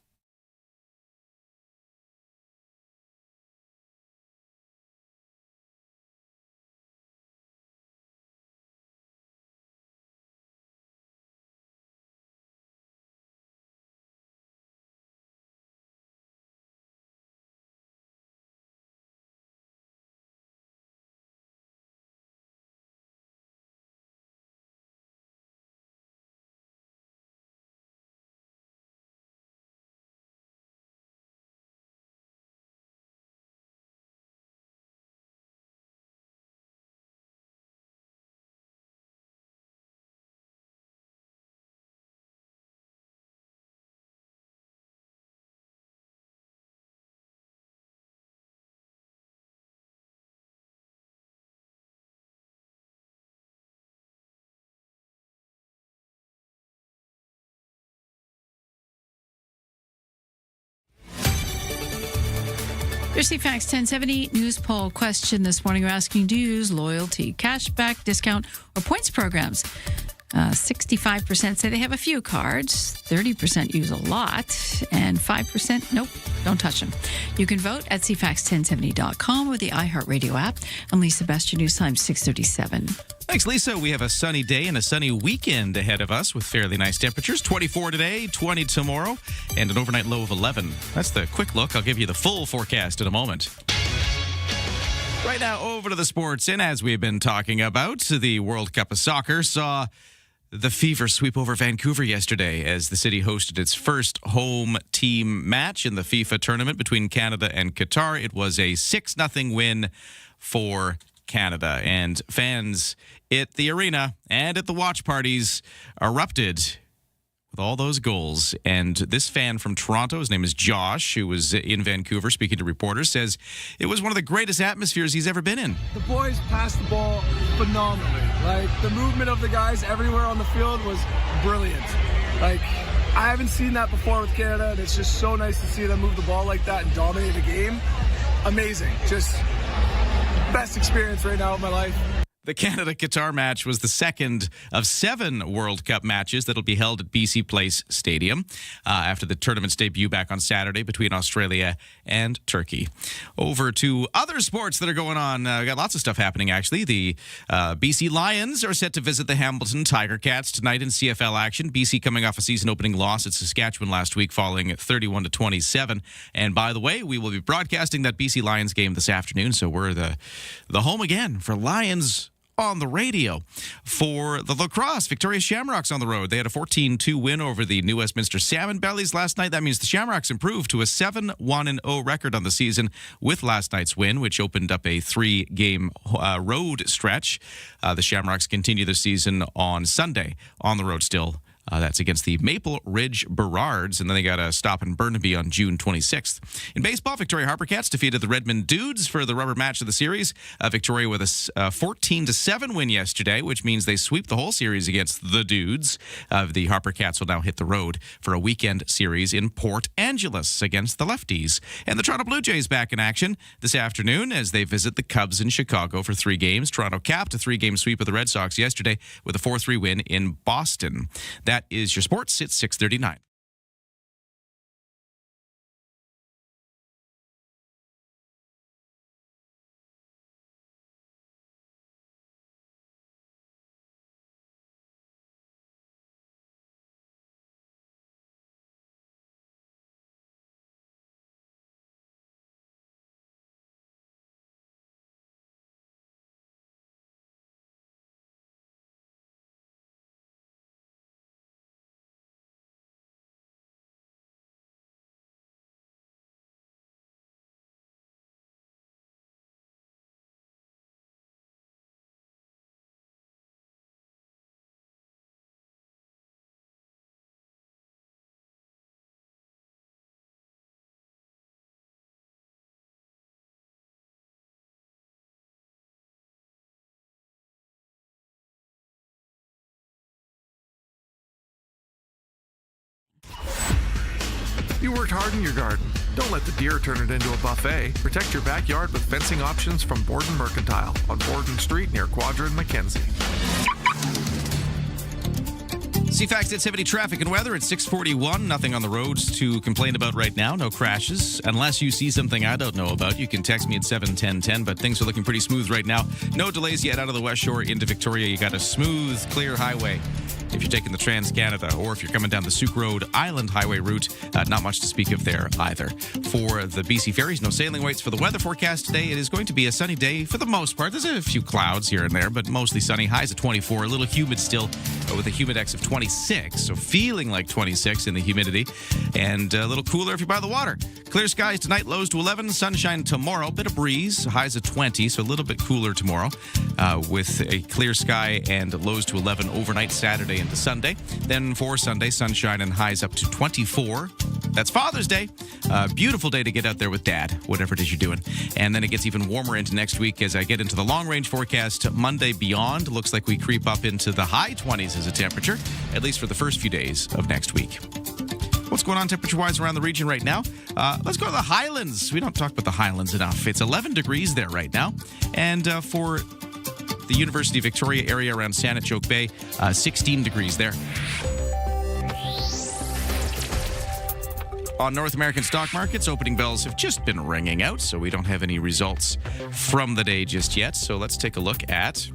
Your CFAX 1070 news poll question this morning. We're asking, do you use loyalty, cashback, discount, or points programs? 65% say they have a few cards, 30% use a lot, and 5% nope, don't touch them. You can vote at CFAX1070.com or the iHeartRadio app. I'm Lisa Best, your news time 6:37. Thanks, Lisa. We have a sunny day and a sunny weekend ahead of us with fairly nice temperatures. 24 today, 20 tomorrow, and an overnight low of 11. That's the quick look. I'll give you the full forecast in a moment. Right now, over to the sports. And as we've been talking about, the World Cup of Soccer saw the Fever sweep over Vancouver yesterday as the city hosted its first home team match in the FIFA tournament between Canada and Qatar. It was a 6-0 win for Canada, and fans at the arena and at the watch parties erupted with all those goals. And this fan from Toronto, his name is Josh, who was in Vancouver speaking to reporters, says it was one of the greatest atmospheres he's ever been in. The boys passed the ball phenomenally. Like, the movement of the guys everywhere on the field was brilliant. Like, I haven't seen that before with Canada, and it's just so nice to see them move the ball like that and dominate a game. Amazing. Just best experience right now of my life. The Canada-Qatar match was the second of 7 World Cup matches that'll be held at BC Place Stadium after the tournament's debut back on Saturday between Australia and Turkey. Over to other sports that are going on. We got lots of stuff happening, actually. The BC Lions are set to visit the Hamilton Tiger Cats tonight in CFL action. BC coming off a season-opening loss at Saskatchewan last week, falling 31-27. And by the way, we will be broadcasting that BC Lions game this afternoon, so we're the home again for Lions on the radio. For the lacrosse, Victoria Shamrocks on the road. They had a 14-2 win over the New Westminster Salmon Bellies last night. That means the Shamrocks improved to a 7-1-0 record on the season with last night's win, which opened up a 3-game road stretch. The Shamrocks continue their season on Sunday on the road still. That's against the Maple Ridge Burrards, and then they got a stop in Burnaby on June 26th. In baseball, Victoria Harper-Cats defeated the Redmond Dudes for the rubber match of the series. Victoria with a 14-7 win yesterday, which means they sweep the whole series against the Dudes. The Harper-Cats will now hit the road for a weekend series in Port Angeles against the Lefties. And the Toronto Blue Jays back in action this afternoon as they visit the Cubs in Chicago for 3 games. Toronto capped a 3-game sweep of the Red Sox yesterday with a 4-3 win in Boston. That is your sports. It's 6:39. You worked hard in your garden. Don't let the deer turn it into a buffet. Protect your backyard with fencing options from Borden Mercantile on Borden Street near Quadra and Mackenzie. CFAX at 70 traffic and weather at 6:41. Nothing on the roads to complain about right now. No crashes. Unless you see something I don't know about, you can text me at 71010. But things are looking pretty smooth right now. No delays yet out of the West Shore into Victoria. You got a smooth, clear highway. If you're taking the Trans-Canada or if you're coming down the Souk Road Island Highway route, not much to speak of there either. For the BC Ferries, no sailing waits for the weather forecast today. It is going to be a sunny day for the most part. There's a few clouds here and there, but mostly sunny. Highs at 24, a little humid still with a humidex of 26, so feeling like 26 in the humidity, and a little cooler if you're by the water. Clear skies tonight, lows to 11, sunshine tomorrow, bit of breeze, highs at 20, so a little bit cooler tomorrow with a clear sky and lows to 11 overnight Saturday into Sunday. Then for Sunday, sunshine and highs up to 24. That's Father's Day. Beautiful day to get out there with Dad, whatever it is you're doing. And then it gets even warmer into next week as I get into the long-range forecast. Monday beyond, looks like we creep up into the high 20s as a temperature, at least for the first few days of next week. What's going on temperature-wise around the region right now? Let's go to the Highlands. We don't talk about the Highlands enough. It's 11 degrees there right now. And for the University of Victoria area around Saanich Bay, 16 degrees there. On North American stock markets, opening bells have just been ringing out, so we don't have any results from the day just yet. So let's take a look at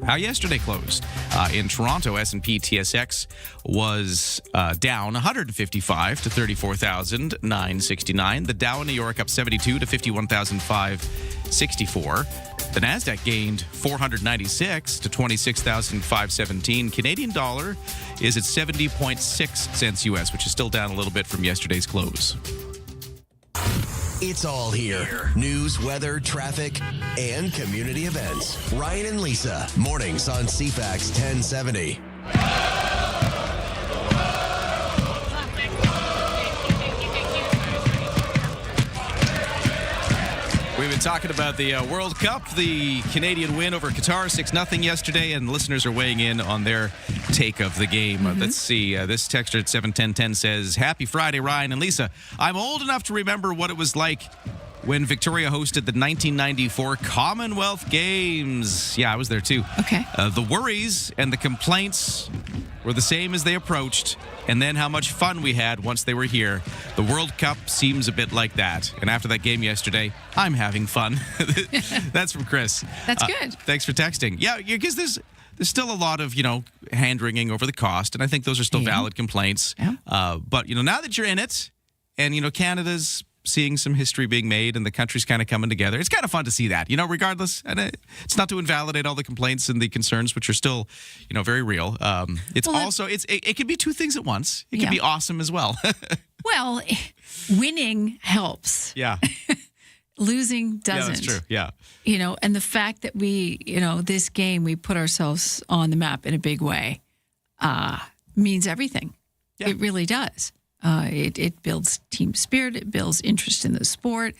how yesterday closed. In Toronto, S&P TSX was down 155 to 34,969. The Dow in New York up 72 to 51,564. The Nasdaq gained 496 to 26,517. Canadian dollar is at 70.6 cents US, which is still down a little bit from yesterday's close. It's all here. News, weather, traffic, and community events. Ryan and Lisa, mornings on CFAX 1070. We've been talking about the World Cup, the Canadian win over Qatar 6-0 yesterday, and listeners are weighing in on their take of the game. Let's see. This texter at 71010 says, "Happy Friday, Ryan and Lisa. I'm old enough to remember what it was like when Victoria hosted the 1994 Commonwealth Games." Yeah, I was there too. Okay. The worries and the complaints were the same as they approached, and then how much fun we had once they were here. The World Cup seems a bit like that. And after that game yesterday, I'm having fun. That's from Chris. That's good. Thanks for texting. Yeah, because there's still a lot of, hand-wringing over the cost, and I think those are still valid complaints. Yeah. But, now that you're in it, and, Canada's seeing some history being made and the country's kind of coming together. It's kind of fun to see that, regardless. And it's not to invalidate all the complaints and the concerns, which are still, very real. It can be two things at once. It can be awesome as well. Well, winning helps. Yeah. Losing doesn't. Yeah, that's true. Yeah. And the fact that we, this game, we put ourselves on the map in a big way means everything. Yeah. It really does. It builds team spirit. It builds interest in the sport.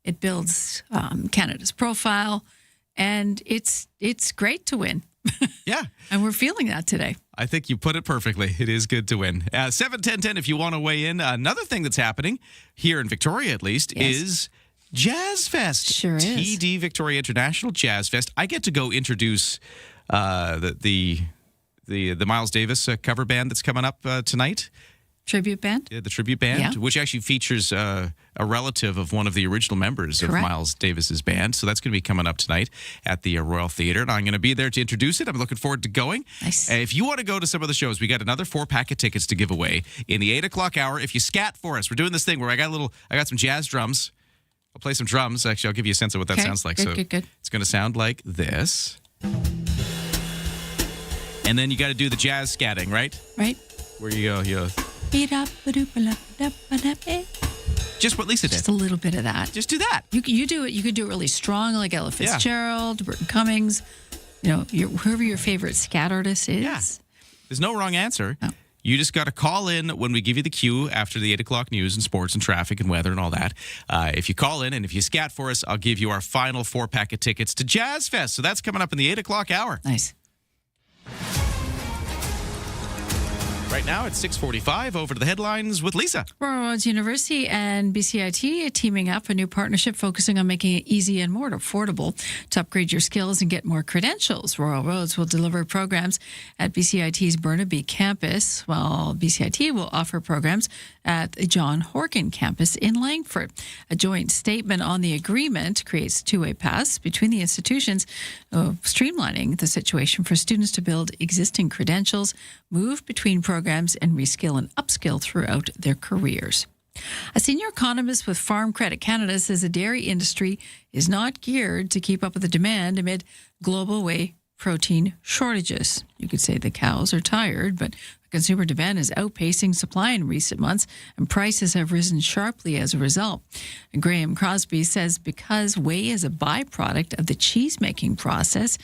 It builds Canada's profile, and it's great to win. Yeah, and we're feeling that today. I think you put it perfectly. It is good to win. 7-10-10 if you want to weigh in. Another thing that's happening here in Victoria, at least, is Jazz Fest. Sure is. TD Victoria International Jazz Fest. I get to go introduce the Miles Davis cover band that's coming up tonight. Tribute band? Yeah, the tribute band, which actually features a relative of one of the original members of Miles Davis's band. So that's going to be coming up tonight at the Royal Theatre, and I'm going to be there to introduce it. I'm looking forward to going. Nice. If you want to go to some of the shows, we got another 4-pack of tickets to give away in the 8 o'clock hour. If you scat for us, we're doing this thing where I got some jazz drums. I'll play some drums. Actually, I'll give you a sense of what that sounds like. Good. It's going to sound like this. And then you got to do the jazz scatting, right? Right. Where you go, just what Lisa did. Just a little bit of that. Just do that. You do it. You could do it really strong, like Ella Fitzgerald, Burton Cummings. Whoever your favorite scat artist is. Yeah. There's no wrong answer. No. You just got to call in when we give you the cue after the 8 o'clock news and sports and traffic and weather and all that. If you call in and if you scat for us, I'll give you our final 4-pack of tickets to Jazz Fest. So that's coming up in the 8 o'clock hour. Nice. Right now, it's 6:45. Over to the headlines with Lisa. Royal Roads University and BCIT are teaming up a new partnership focusing on making it easy and more affordable to upgrade your skills and get more credentials. Royal Roads will deliver programs at BCIT's Burnaby campus, while BCIT will offer programs at the John Horgan campus in Langford. A joint statement on the agreement creates two-way paths between the institutions, streamlining the situation for students to build existing credentials, move between programs, and reskill and upskill throughout their careers. A senior economist with Farm Credit Canada says the dairy industry is not geared to keep up with the demand amid global whey protein shortages. You could say the cows are tired, but consumer demand is outpacing supply in recent months, and prices have risen sharply as a result. Graham Crosby says because whey is a byproduct of the cheese-making process,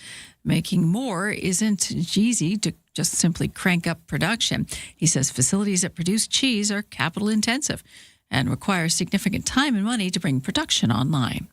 making more isn't easy to just simply crank up production. He says facilities that produce cheese are capital intensive and require significant time and money to bring production online.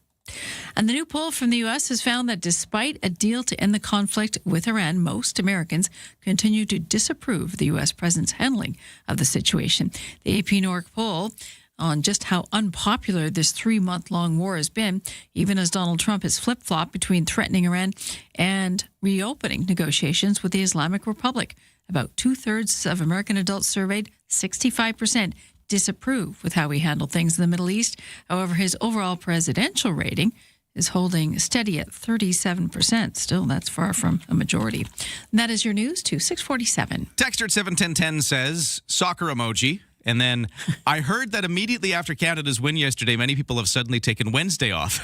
And the new poll from the U.S. has found that despite a deal to end the conflict with Iran, most Americans continue to disapprove of the U.S. president's handling of the situation. The AP NORC poll on just how unpopular this 3-month-long war has been, even as Donald Trump has flip-flopped between threatening Iran and reopening negotiations with the Islamic Republic. About 2/3 of American adults surveyed, 65%, disapprove with how he handled things in the Middle East. However, his overall presidential rating is holding steady at 37%. Still, that's far from a majority. And that is your news to 647. Texter at 71010 says, soccer emoji. And then I heard that immediately after Canada's win yesterday, many people have suddenly taken Wednesday off.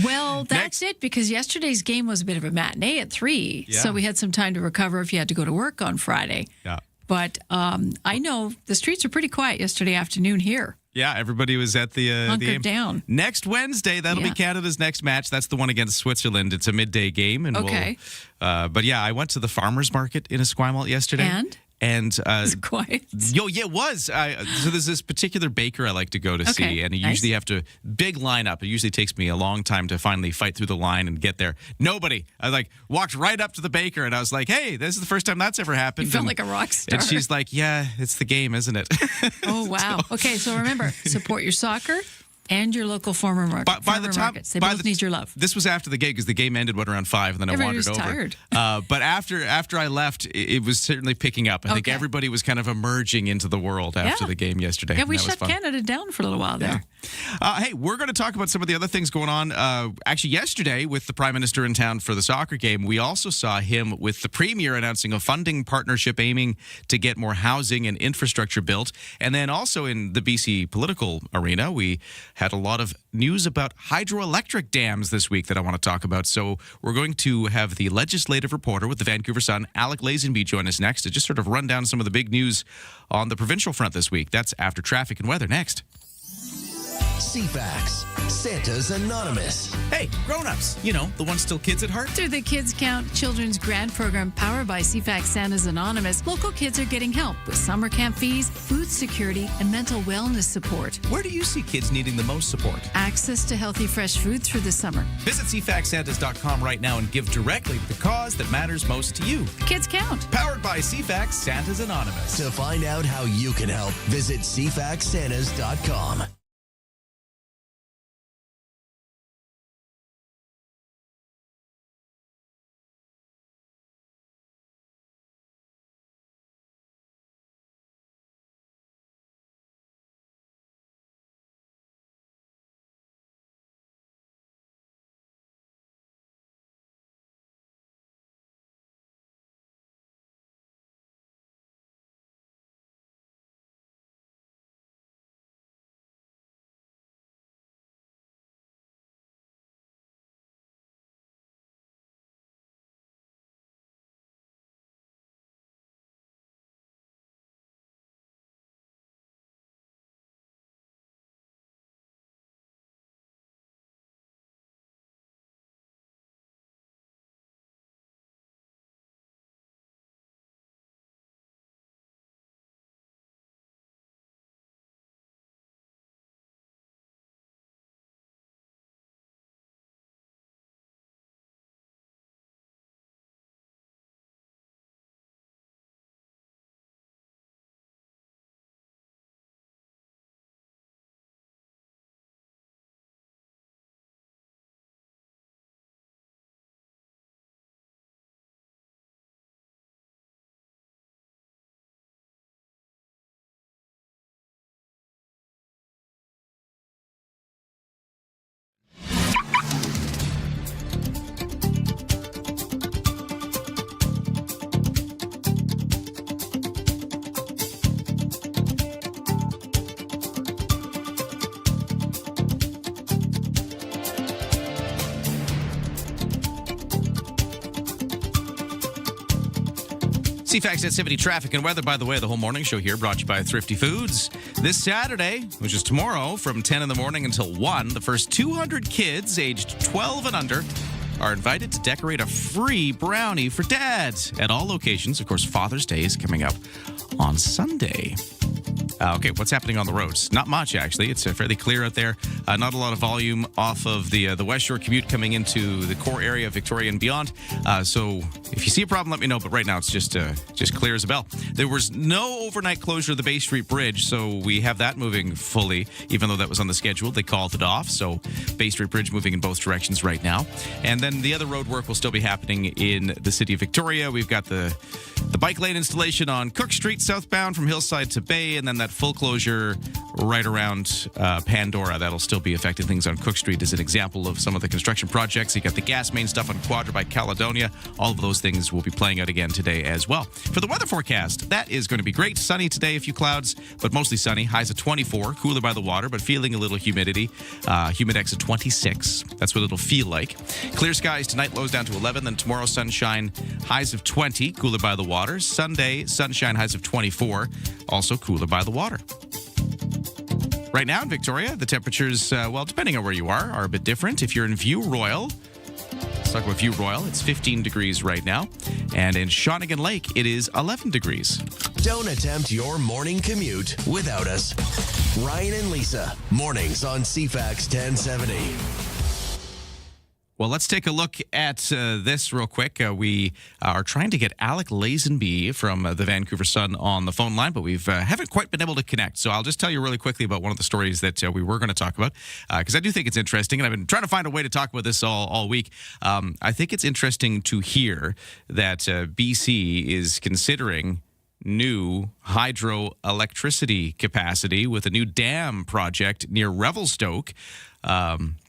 Well, that's it, because yesterday's game was a bit of a matinee at 3. Yeah. So we had some time to recover if you had to go to work on Friday. Yeah. But I know the streets are pretty quiet yesterday afternoon here. Yeah, everybody was at the Hunkered game. down. Next Wednesday, that'll be Canada's next match. That's the one against Switzerland. It's a midday game. And okay. But yeah, I went to the farmer's market in Esquimalt yesterday. And it's quiet. It was. So there's this particular baker I like to go to see, and you usually have to big lineup. It usually takes me a long time to finally fight through the line and get there. Nobody. I walked right up to the baker, and I was like, "Hey, this is the first time that's ever happened." You felt like a rock star. And she's like, "Yeah, it's the game, isn't it?" Oh wow. Okay, so remember, support your soccer and your local farmer market. By the time, markets. They both need your love. This was after the game because the game ended around 5, and then Everybody I wandered was over. tired. But after I left, it was certainly picking up. I think everybody was kind of emerging into the world after the game yesterday. Yeah, we and that was shut fun. Canada down for a little while there. Hey, we're going to talk about some of the other things going on. Actually, yesterday with the Prime Minister in town for the soccer game, we also saw him with the Premier announcing a funding partnership aiming to get more housing and infrastructure built. And then also in the BC political arena, we had a lot of news about hydroelectric dams this week that I want to talk about. So we're going to have the legislative reporter with the Vancouver Sun, Alec Lazenby, join us next to just sort of run down some of the big news on the provincial front this week. That's after traffic and weather next. CFAX, Santa's Anonymous. Hey, grown-ups, you know, the ones still kids at heart. Through the Kids Count Children's Grant Program powered by CFAX Santa's Anonymous, local kids are getting help with summer camp fees, food security, and mental wellness support. Where do you see kids needing the most support? Access to healthy, fresh food through the summer. Visit CFAXSantas.com right now and give directly to the cause that matters most to you. Kids Count. Powered by CFAX Santa's Anonymous. To find out how you can help, visit CFAXSantas.com. CFAX at 70 traffic and weather. By the way, the whole morning show here brought to you by Thrifty Foods. This Saturday, which is tomorrow, from 10 in the morning until 1, the first 200 kids aged 12 and under are invited to decorate a free brownie for dads at all locations. Of course, Father's Day is coming up on Sunday. Okay, what's happening on the roads? Not much, actually. It's fairly clear out there. Not a lot of volume off of the West Shore commute coming into the core area of Victoria and beyond. So if you see a problem, let me know. But right now, it's just clear as a bell. There was no overnight closure of the Bay Street Bridge, so we have that moving fully. Even though that was on the schedule, they called it off. So Bay Street Bridge moving in both directions right now. And then the other road work will still be happening in the city of Victoria. We've got the bike lane installation on Cook Street southbound from Hillside to Bay, and then that full closure right around Pandora. That'll still be affecting things on Cook Street as an example of some of the construction projects. You got the gas main stuff on Quadra by Caledonia. All of those things will be playing out again today as well. For the weather forecast, that is going to be great. Sunny today, a few clouds, but mostly sunny. Highs of 24, cooler by the water, but feeling a little humidity. Humidex of 26. That's what it'll feel like. Clear skies tonight, lows down to 11. Then tomorrow, sunshine, highs of 20, cooler by the water. Sunday, sunshine, highs of 24, also cooler by the water. Right now in Victoria, the temperatures, well, depending on where you are a bit different. If you're in View Royal, let's talk about View Royal. It's 15 degrees right now. And in Shawnigan Lake, it is 11 degrees. Don't attempt your morning commute without us. Ryan and Lisa, mornings on CFAX 1070. Well, let's take a look at this real quick. We are trying to get Alec Lazenby from the Vancouver Sun on the phone line, but we haven't quite been able to connect. So I'll just tell you really quickly about one of the stories that we were going to talk about, because I do think it's interesting, and I've been trying to find a way to talk about this all week. I think it's interesting to hear that BC is considering new hydroelectricity capacity with a new dam project near Revelstoke,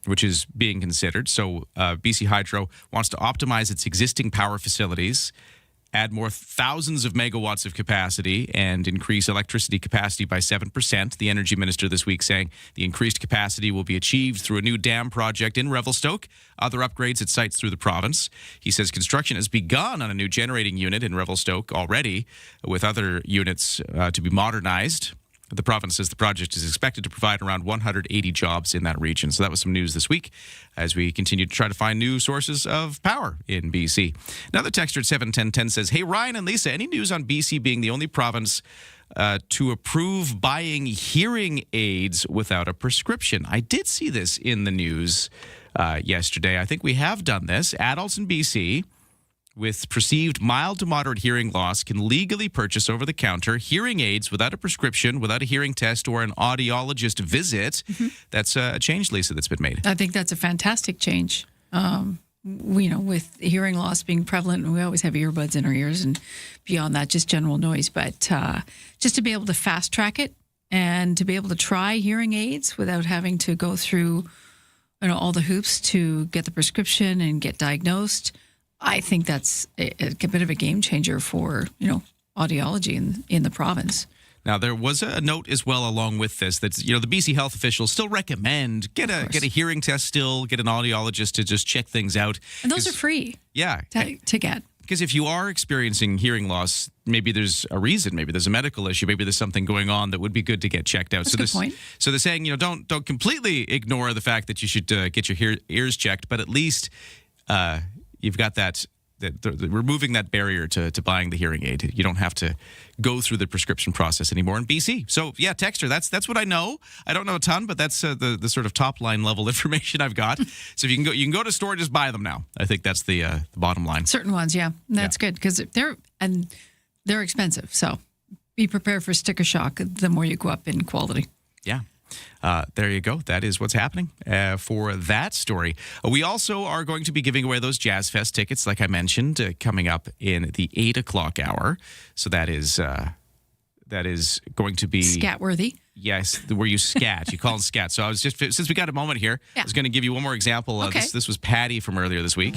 which is being considered. So BC Hydro wants to optimize its existing power facilities, add more thousands of megawatts of capacity, and increase electricity capacity by 7%. The energy minister this week saying the increased capacity will be achieved through a new dam project in Revelstoke, other upgrades at sites through the province. He says construction has begun on a new generating unit in Revelstoke already, with other units to be modernized. The province says the project is expected to provide around 180 jobs in that region. So that was some news this week as we continue to try to find new sources of power in BC. Another texter at 71010 says, "Hey, Ryan and Lisa, any news on BC being the only province to approve buying hearing aids without a prescription?" I did see this in the news yesterday. I think we have done this. Adults in BC with perceived mild to moderate hearing loss can legally purchase over-the-counter hearing aids without a prescription, without a hearing test or an audiologist visit. Mm-hmm. That's a change, Lisa, that's been made. I think that's a fantastic change. With hearing loss being prevalent, we always have earbuds in our ears, and beyond that, just general noise. But just to be able to fast track it and to be able to try hearing aids without having to go through all the hoops to get the prescription and get diagnosed, I think that's a bit of a game changer for, audiology in the province. Now, there was a note as well along with this that, the BC health officials still recommend get a hearing test still, get an audiologist to just check things out. And those are free. Yeah. To get. Because if you are experiencing hearing loss, maybe there's a reason, maybe there's a medical issue, maybe there's something going on that would be good to get checked out. That's a good point. So they're saying, don't completely ignore the fact that you should get your ears checked, but at least you've got that removing that barrier to buying the hearing aid. You don't have to go through the prescription process anymore in BC. So yeah, texter, that's what I know. I don't know a ton, but that's the sort of top line level information I've got. So if you can go to store, just buy them now. I think that's the bottom line. Certain ones, yeah, that's good because they're expensive. So be prepared for sticker shock the more you go up in quality. Yeah. There you go. That is what's happening for that story. We also are going to be giving away those Jazz Fest tickets, like I mentioned, coming up in the 8 o'clock hour. So that is going to be scat-worthy. Yes, where you scat. You call it scat. So I was just, since we got a moment here, I was going to give you one more example. Okay. This was Patty from earlier this week.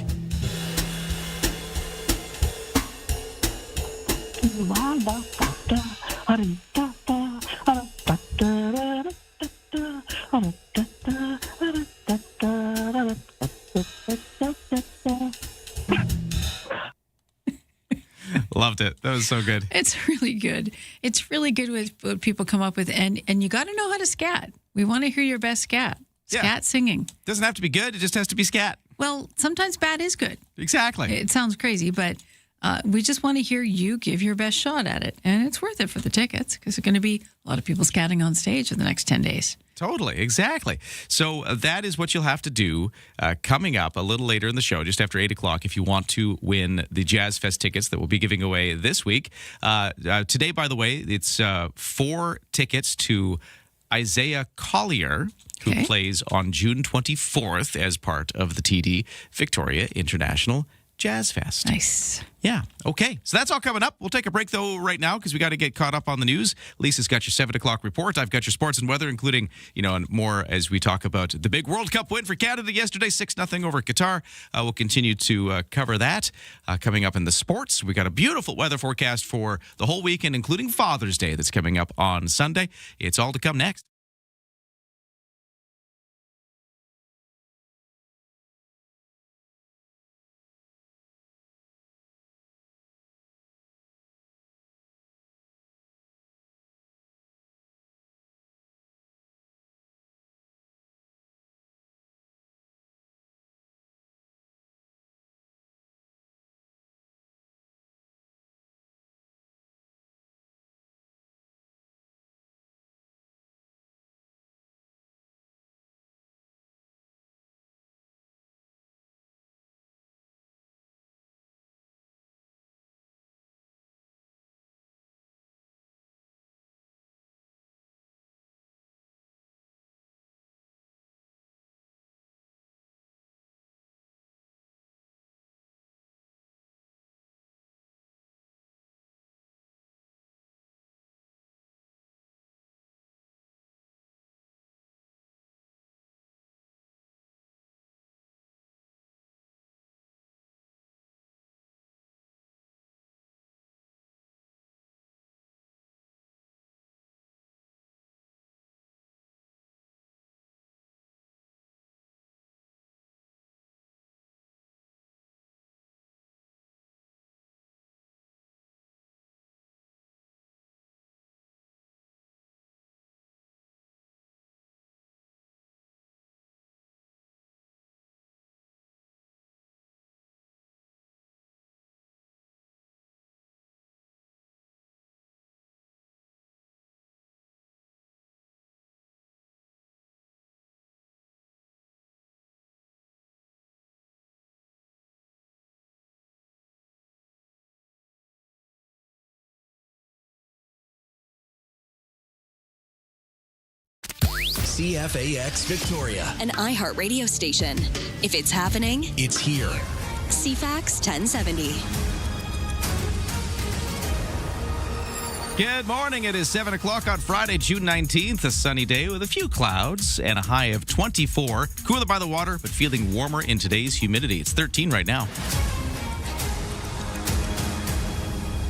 Love loved it. That was so good. It's really good. It's really good with what people come up with. And you got to know how to scat. We want to hear your best scat. Scat singing. Doesn't have to be good. It just has to be scat. Well, sometimes bad is good. Exactly. It sounds crazy, but we just want to hear you give your best shot at it. And it's worth it for the tickets because there's going to be a lot of people scatting on stage for the next 10 days. Totally. Exactly. So that is what you'll have to do coming up a little later in the show, just after 8 o'clock, if you want to win the Jazz Fest tickets that we'll be giving away this week. Today, by the way, it's 4 tickets to Isaiah Collier, who plays on June 24th as part of the TD Victoria International Jazz Fest. Nice. Yeah. Okay. So that's all coming up. We'll take a break, though, right now because we got to get caught up on the news. Lisa's got your 7 o'clock report. I've got your sports and weather, including, and more as we talk about the big World Cup win for Canada yesterday, 6-0 over Qatar. We'll continue to cover that. Coming up in the sports, we got a beautiful weather forecast for the whole weekend, including Father's Day that's coming up on Sunday. It's all to come next. CFAX Victoria. An iHeart radio station. If it's happening, it's here. CFAX 1070. Good morning. It is 7 o'clock on Friday, June 19th, a sunny day with a few clouds and a high of 24. Cooler by the water, but feeling warmer in today's humidity. It's 13 right now.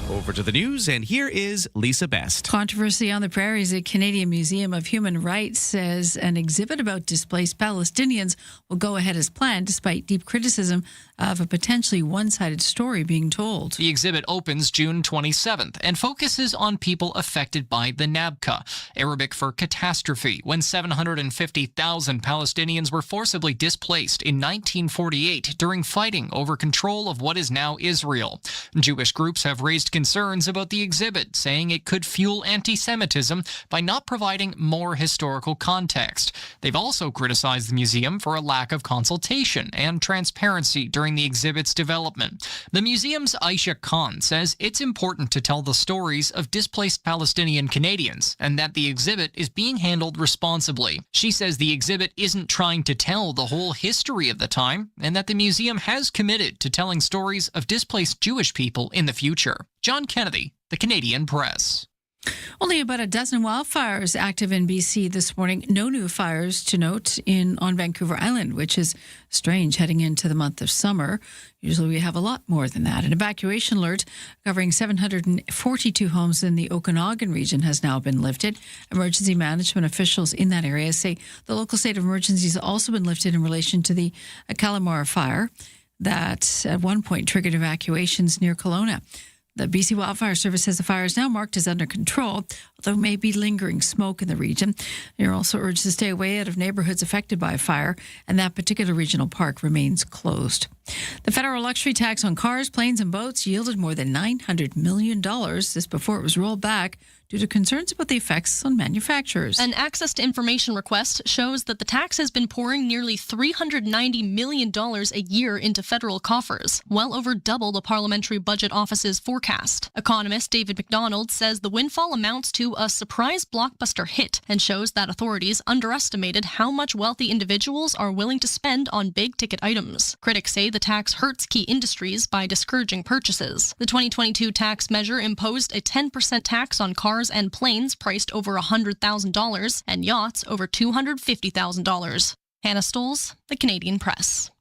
Over to the news, and here is Lisa Best. Controversy on the prairies. The Canadian Museum of Human Rights says an exhibit about displaced Palestinians will go ahead as planned, despite deep criticism of a potentially one-sided story being told. The exhibit opens June 27th and focuses on people affected by the Nabka, Arabic for catastrophe, when 750,000 Palestinians were forcibly displaced in 1948 during fighting over control of what is now Israel. Jewish groups have raised concerns about the exhibit, saying it could fuel anti-Semitism by not providing more historical context. They've also criticized the museum for a lack of consultation and transparency during the exhibit's development. The museum's Aisha Khan says it's important to tell the stories of displaced Palestinian Canadians and that the exhibit is being handled responsibly. She says the exhibit isn't trying to tell the whole history of the time and that the museum has committed to telling stories of displaced Jewish people in the future. John Kennedy, The Canadian Press. Only about a dozen wildfires active in BC this morning. No new fires to note on Vancouver Island, which is strange heading into the month of summer. Usually we have a lot more than that. An evacuation alert covering 742 homes in the Okanagan region has now been lifted. Emergency management officials in that area say the local state of emergency has also been lifted in relation to the Calamara fire that at one point triggered evacuations near Kelowna. The BC Wildfire Service says the fire is now marked as under control, although may be lingering smoke in the region. You're also urged to stay away out of neighborhoods affected by a fire, and that particular regional park remains closed. The federal luxury tax on cars, planes, and boats yielded more than $900 million. This before it was rolled back due to concerns about the effects on manufacturers. An access to information request shows that the tax has been pouring nearly $390 million a year into federal coffers, well over double the Parliamentary Budget Office's forecast. Economist David McDonald says the windfall amounts to a surprise blockbuster hit and shows that authorities underestimated how much wealthy individuals are willing to spend on big-ticket items. Critics say the tax hurts key industries by discouraging purchases. The 2022 tax measure imposed a 10% tax on cars and planes priced over $100,000 and yachts over $250,000. Hannah Stoles, The Canadian Press.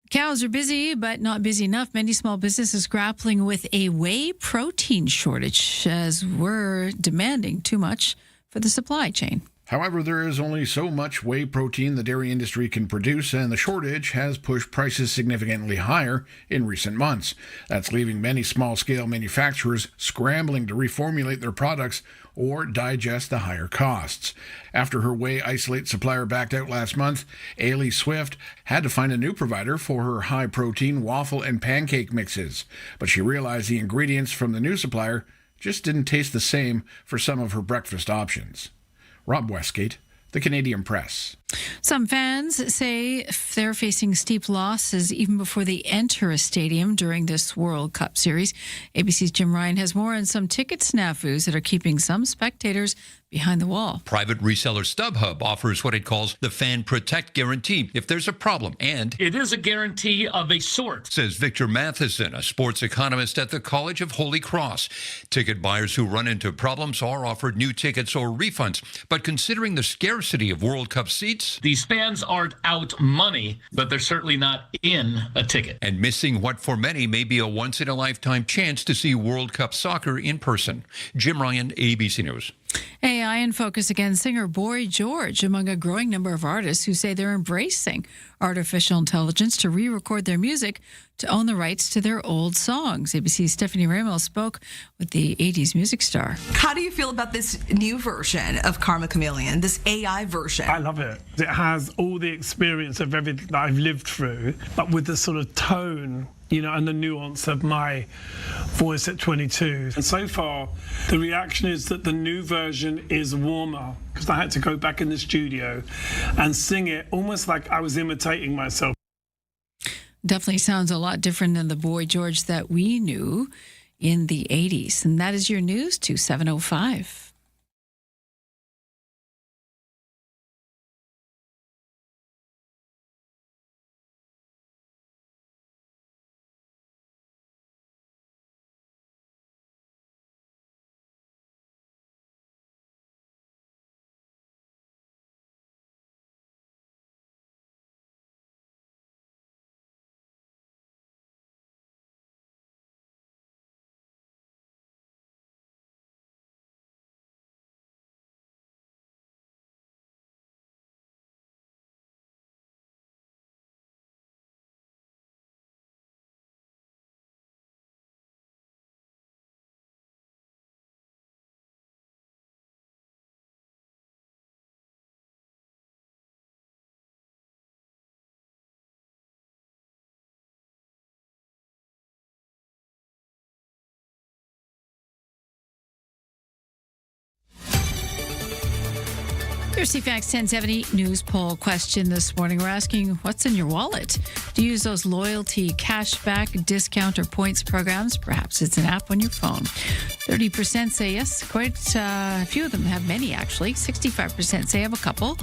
Cows are busy, but not busy enough. Many small businesses grappling with a whey protein shortage as we're demanding too much for the supply chain. However, there is only so much whey protein the dairy industry can produce, and the shortage has pushed prices significantly higher in recent months. That's leaving many small-scale manufacturers scrambling to reformulate their products or digest the higher costs. After her whey isolate supplier backed out last month, Ailey Swift had to find a new provider for her high-protein waffle and pancake mixes. But she realized the ingredients from the new supplier just didn't taste the same for some of her breakfast options. Rob Westgate, The Canadian Press. Some fans say they're facing steep losses even before they enter a stadium during this World Cup series. ABC's Jim Ryan has more on some ticket snafus that are keeping some spectators behind the wall. Private reseller StubHub offers what it calls the Fan Protect Guarantee if there's a problem. And it is a guarantee of a sort, says Victor Matheson, a sports economist at the College of Holy Cross. Ticket buyers who run into problems are offered new tickets or refunds. But considering the scarcity of World Cup seats, these fans aren't out money, but they're certainly not in a ticket. And missing what for many may be a once-in-a-lifetime chance to see World Cup soccer in person. Jim Ryan, ABC News. AI in focus again, singer Boy George among a growing number of artists who say they're embracing artificial intelligence to re-record their music to own the rights to their old songs. ABC's Stephanie Ramos spoke with the 80s music star. How do you feel about this new version of Karma Chameleon, this AI version? I love it. It has all the experience of everything that I've lived through, but with the sort of tone, and the nuance of my voice at 22. And so far, the reaction is that the new version is warmer, because I had to go back in the studio and sing it almost like I was imitating myself. Definitely sounds a lot different than the Boy George that we knew in the 80s. And that is your news to 7:05. Your CFAX 1070 news poll question this morning. We're asking, what's in your wallet? Do you use those loyalty, cashback, discount, or points programs? Perhaps it's an app on your phone. 30% say yes. Quite a few of them have many, actually. 65% say have a couple.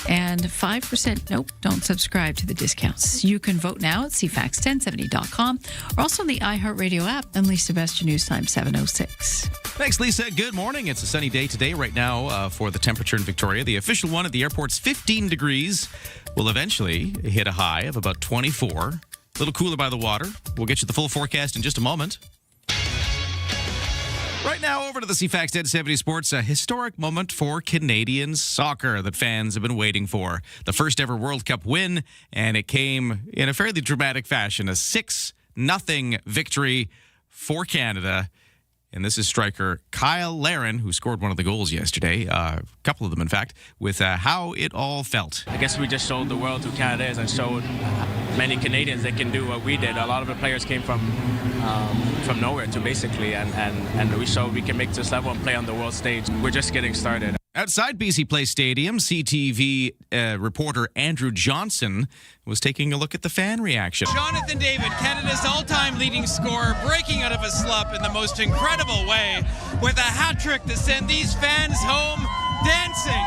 And 5%, nope, don't subscribe to the discounts. You can vote now at CFAX1070.com or also on the iHeartRadio app. And Lisa Best, your news time, 7:06. Thanks, Lisa. Good morning. It's a sunny day today right now for the temperature in Victoria. The official one at the airport's 15 degrees. Will eventually hit a high of about 24. A little cooler by the water. We'll get you the full forecast in just a moment. Right now, over to the CFAX 1070 Sports, a historic moment for Canadian soccer that fans have been waiting for. The first ever World Cup win, and it came in a fairly dramatic fashion, a 6-0 6-0 victory for Canada. And this is striker Kyle Larin, who scored one of the goals yesterday, a couple of them, in fact, with how it all felt. I guess we just showed the world who Canada is and showed many Canadians they can do what we did. A lot of the players came from nowhere to basically, and we showed we can make this level and play on the world stage. We're just getting started. Outside BC Place Stadium, CTV reporter Andrew Johnson was taking a look at the fan reaction. Jonathan David, Canada's all-time leading scorer, breaking out of a slump in the most incredible way with a hat trick to send these fans home dancing.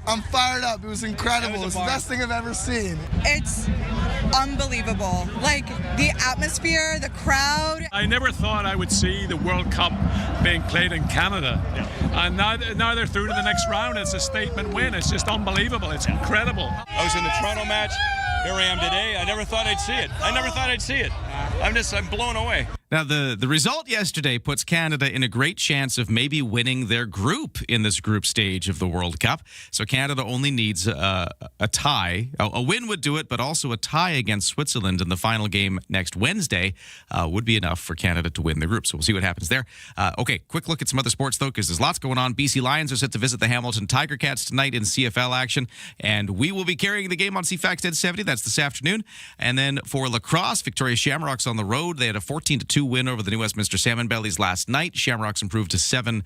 I'm fired up. It was incredible. It was the best thing I've ever seen. It's unbelievable. Like, the atmosphere, the crowd. I never thought I would see the World Cup being played in Canada. And now they're through to the next round. It's a statement win. It's just unbelievable. It's incredible. I was in the Toronto match. Here I am today. I never thought I'd see it. I'm blown away. Now, the result yesterday puts Canada in a great chance of maybe winning their group in this group stage of the World Cup. So Canada only needs a tie. A win would do it, but also a tie against Switzerland in the final game next Wednesday would be enough for Canada to win the group. So we'll see what happens there. Okay, quick look at some other sports, though, because there's lots going on. BC Lions are set to visit the Hamilton Tiger Cats tonight in CFL action, and we will be carrying the game on CFAX 1070. That's this afternoon. And then for lacrosse, Victoria Shamrocks on the road. They had a 14-2 win over the New Westminster Salmon Bellies last night. Shamrocks improved to 7-1-0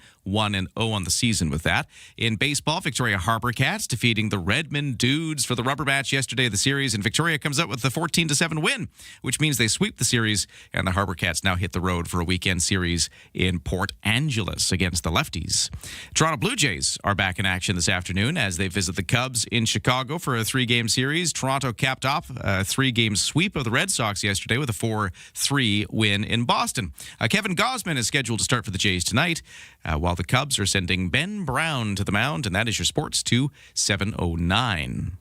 on the season with that. In baseball, Victoria Harbour Cats defeating the Redmond Dudes for the rubber match yesterday of the series, and Victoria comes out with the 14-7 win, which means they sweep the series, and the Harbour Cats now hit the road for a weekend series in Port Angeles against the Lefties. Toronto Blue Jays are back in action this afternoon as they visit the Cubs in Chicago for a 3-game series. Toronto capped off a 3-game sweep of the Red Sox yesterday with a 4-3 win in Boston. Kevin Gausman is scheduled to start for the Jays tonight, while the Cubs are sending Ben Brown to the mound, and that is your sports to 7:09.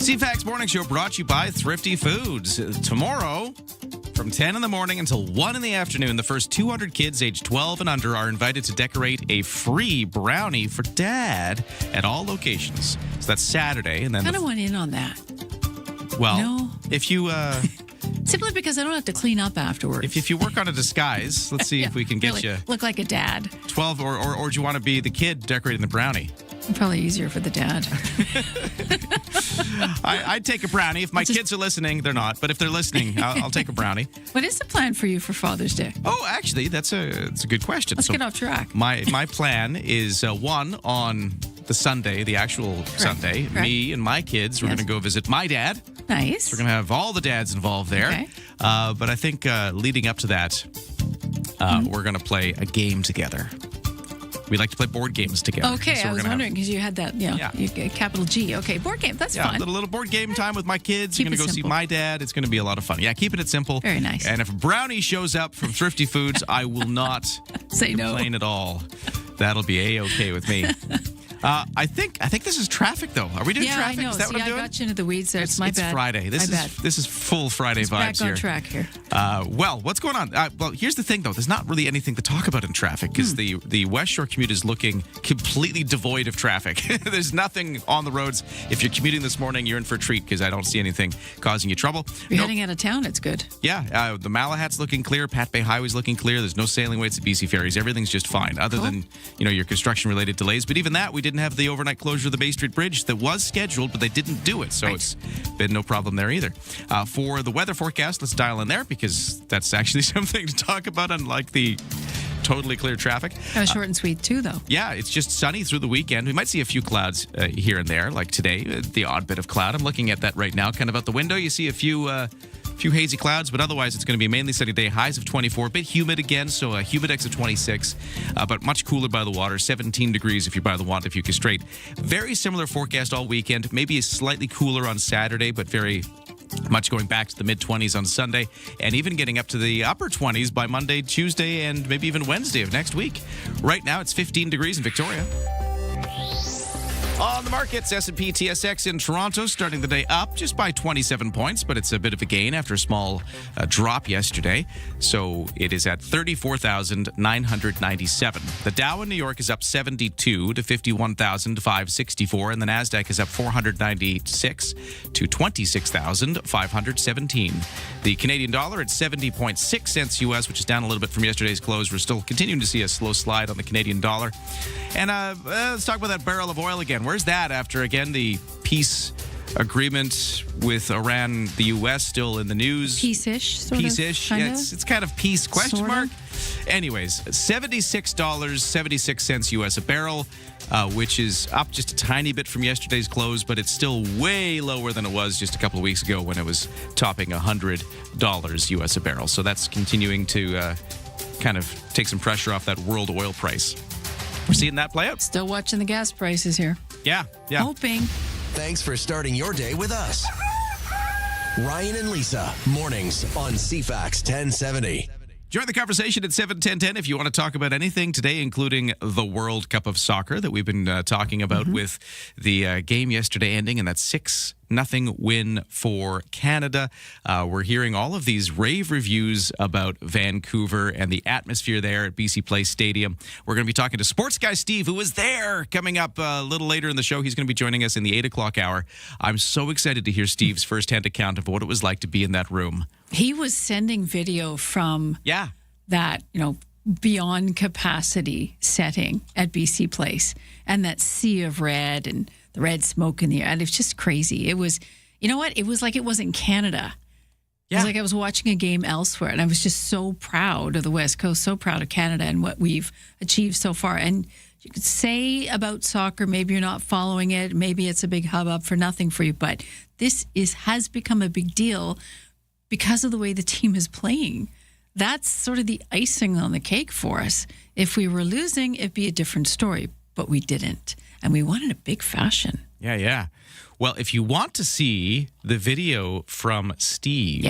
CFAX Morning Show brought to you by Thrifty Foods. Tomorrow, from 10 in the morning until 1 in the afternoon, the first 200 kids aged 12 and under are invited to decorate a free brownie for Dad at all locations. So that's Saturday. And then I kind of went in on that. Well, no. If you... Simply because I don't have to clean up afterwards. If you work on a disguise, let's see if we can get really you... Look like a dad. 12, or do you want to be the kid decorating the brownie? Probably easier for the dad. I'd take a brownie. If my kids are listening, they're not. But if they're listening, I'll take a brownie. What is the plan for you for Father's Day? Oh, actually, that's a good question. Let's get off track. My plan is one on the Sunday, the actual Sunday. Correct. Me and my kids, we're going to go visit my dad. Nice. We're going to have all the dads involved there. Okay. But I think leading up to that, we're going to play a game together. We like to play board games together. Okay, so I was wondering because you had that, capital G. Okay, board game. That's fun. A little board game time with my kids. Keep We're going to go see my dad. It's going to be a lot of fun. Yeah, keeping it simple. Very nice. And if a brownie shows up from Thrifty Foods, I will not say no. complain at all. That'll be A-okay with me. I think this is traffic, though. Are we doing traffic? I know. Is that what I'm doing? I got you into the weeds there. It's my bad. It's Friday. This is full Friday vibes back on track here. Well, what's going on? Well, here's the thing, though. There's not really anything to talk about in traffic because the West Shore commute is looking completely devoid of traffic. There's nothing on the roads. If you're commuting this morning, you're in for a treat because I don't see anything causing you trouble. You're heading out of town. It's good. Yeah. The Malahat's looking clear. Pat Bay Highway's looking clear. There's no sailing waits at BC Ferries. Everything's just fine other than, your construction-related delays. But even that, we didn't didn't have the overnight closure of the Bay Street Bridge that was scheduled, but they didn't do it. So it's been no problem there either. For the weather forecast, let's dial in there because that's actually something to talk about, unlike the totally clear traffic. Short and sweet, too, though. Yeah, it's just sunny through the weekend. We might see a few clouds here and there, like today, the odd bit of cloud. I'm looking at that right now, kind of out the window. You see a few hazy clouds, but otherwise it's going to be a mainly sunny day. Highs of 24, a bit humid again, so a humidex of 26, but much cooler by the water, 17 degrees if you're by the Wantafuka Strait. Very similar forecast all weekend, maybe slightly cooler on Saturday, but very much going back to the mid-20s on Sunday, and even getting up to the upper 20s by Monday, Tuesday, and maybe even Wednesday of next week. Right now, it's 15 degrees in Victoria. On the markets, S&P TSX in Toronto starting the day up just by 27 points, but it's a bit of a gain after a small drop yesterday. So it is at 34,997. The Dow in New York is up 72 to 51,564, and the Nasdaq is up 496 to 26,517. The Canadian dollar at 70.6 cents US, which is down a little bit from yesterday's close. We're still continuing to see a slow slide on the Canadian dollar. And let's talk about that barrel of oil again. Where's that after, again, the peace agreement with Iran, the U.S. still in the news? Peace-ish, sort of. Peace-ish. Yeah, it's kind of peace question mark. Anyways, $76.76 U.S. a barrel, which is up just a tiny bit from yesterday's close, but it's still way lower than it was just a couple of weeks ago when it was topping $100 U.S. a barrel. So that's continuing to kind of take some pressure off that world oil price. We're seeing that play out. Still watching the gas prices here. Yeah. Hoping. Thanks for starting your day with us. Ryan and Lisa, mornings on CFAX 1070. Join the conversation at 7-10-10 if you want to talk about anything today, including the World Cup of Soccer that we've been talking about with the game yesterday ending and that 6-0 win for Canada. We're hearing all of these rave reviews about Vancouver and the atmosphere there at BC Place Stadium. We're going to be talking to sports guy Steve, who was there, coming up a little later in the show. He's going to be joining us in the 8 o'clock hour. I'm so excited to hear Steve's firsthand account of what it was like to be in that room. He was sending video from that, beyond capacity setting at BC Place and that sea of red and the red smoke in the air. And it was just crazy. It was, you know what? It was like it wasn't Canada. It was like I was watching a game elsewhere. And I was just so proud of the West Coast, so proud of Canada and what we've achieved so far. And you could say about soccer, maybe you're not following it. Maybe it's a big hubbub for nothing for you. But this has become a big deal because of the way the team is playing. That's sort of the icing on the cake for us. If we were losing, it'd be a different story, but we didn't. And we won in a big fashion. Yeah. Well, if you want to see the video from Steve,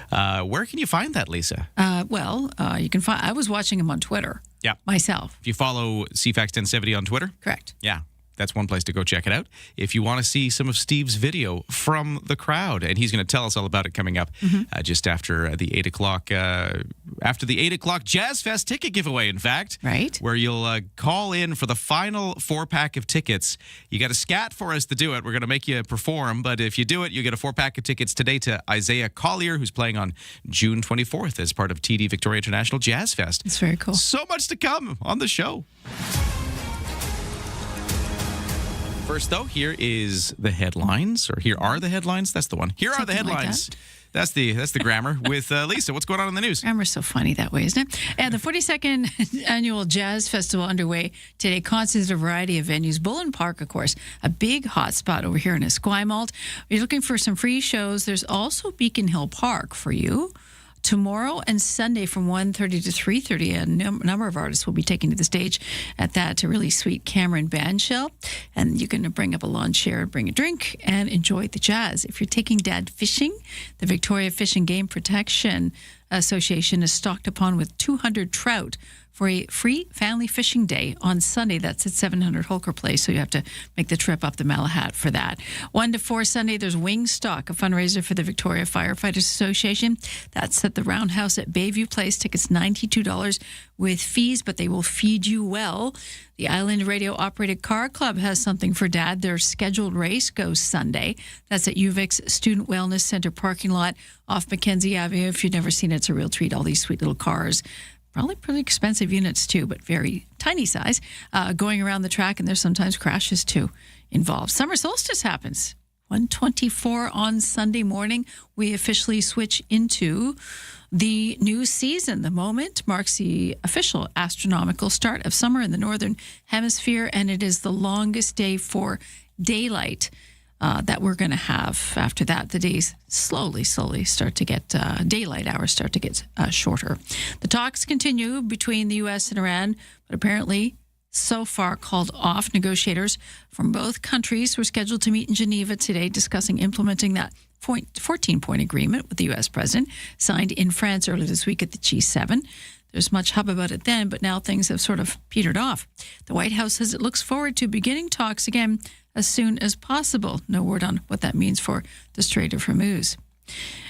where can you find that, Lisa? You can find. I was watching him on Twitter. Myself. If you follow CFAX 1070 on Twitter? Correct. Yeah. That's one place to go check it out. If you want to see some of Steve's video from the crowd, and he's going to tell us all about it coming up just after the 8 o'clock Jazz Fest ticket giveaway, in fact. Right. Where you'll call in for the final 4-pack of tickets. You got to scat for us to do it. We're going to make you perform, but if you do it, you get a 4-pack of tickets today to Isaiah Collier, who's playing on June 24th as part of TD Victoria International Jazz Fest. It's very cool. So much to come on the show. First, though, here is the headlines, or here are the headlines. That's the one. Here are the headlines. That's the grammar with Lisa. What's going on in the news? Grammar's so funny that way, isn't it? And the 42nd Annual Jazz Festival underway today. Concerts at a variety of venues. Bullen Park, of course, a big hot spot over here in Esquimalt. If you're looking for some free shows, there's also Beacon Hill Park for you. Tomorrow and Sunday from 1:30 to 3:30, a number of artists will be taken to the stage at that really sweet Cameron Band Shell. And you can bring up a lawn chair, bring a drink, and enjoy the jazz. If you're taking Dad fishing, the Victoria Fish and Game Protection Association is stocked upon with 200 trout for a free family fishing day on Sunday. That's at 700 Holker Place, so you have to make the trip up the Malahat for that. 1 to 4 Sunday, there's Wingstock, a fundraiser for the Victoria Firefighters Association. That's at the Roundhouse at Bayview Place. Tickets $92 with fees, but they will feed you well. The Island Radio-operated car club has something for Dad. Their scheduled race goes Sunday. That's at UVic's Student Wellness Center parking lot off Mackenzie Avenue. If you've never seen it, it's a real treat. All these sweet little cars probably pretty expensive units too, but very tiny size, going around the track, and there's sometimes crashes too involved. Summer solstice happens 1:24 on Sunday morning. We officially switch into the new season. The moment marks the official astronomical start of summer in the northern hemisphere, and it is the longest day for daylight that we're going to have. After that, the days slowly start to get, daylight hours start to get shorter. The talks continue between the U.S. and Iran, but apparently so far called off. Negotiators from both countries were scheduled to meet in Geneva today discussing implementing that 14-point agreement with the U.S. president, signed in France earlier this week at the G7. There's much hub about it then, but now things have sort of petered off. The White House says it looks forward to beginning talks again as soon as possible. No word on what that means for the Strait of Hormuz.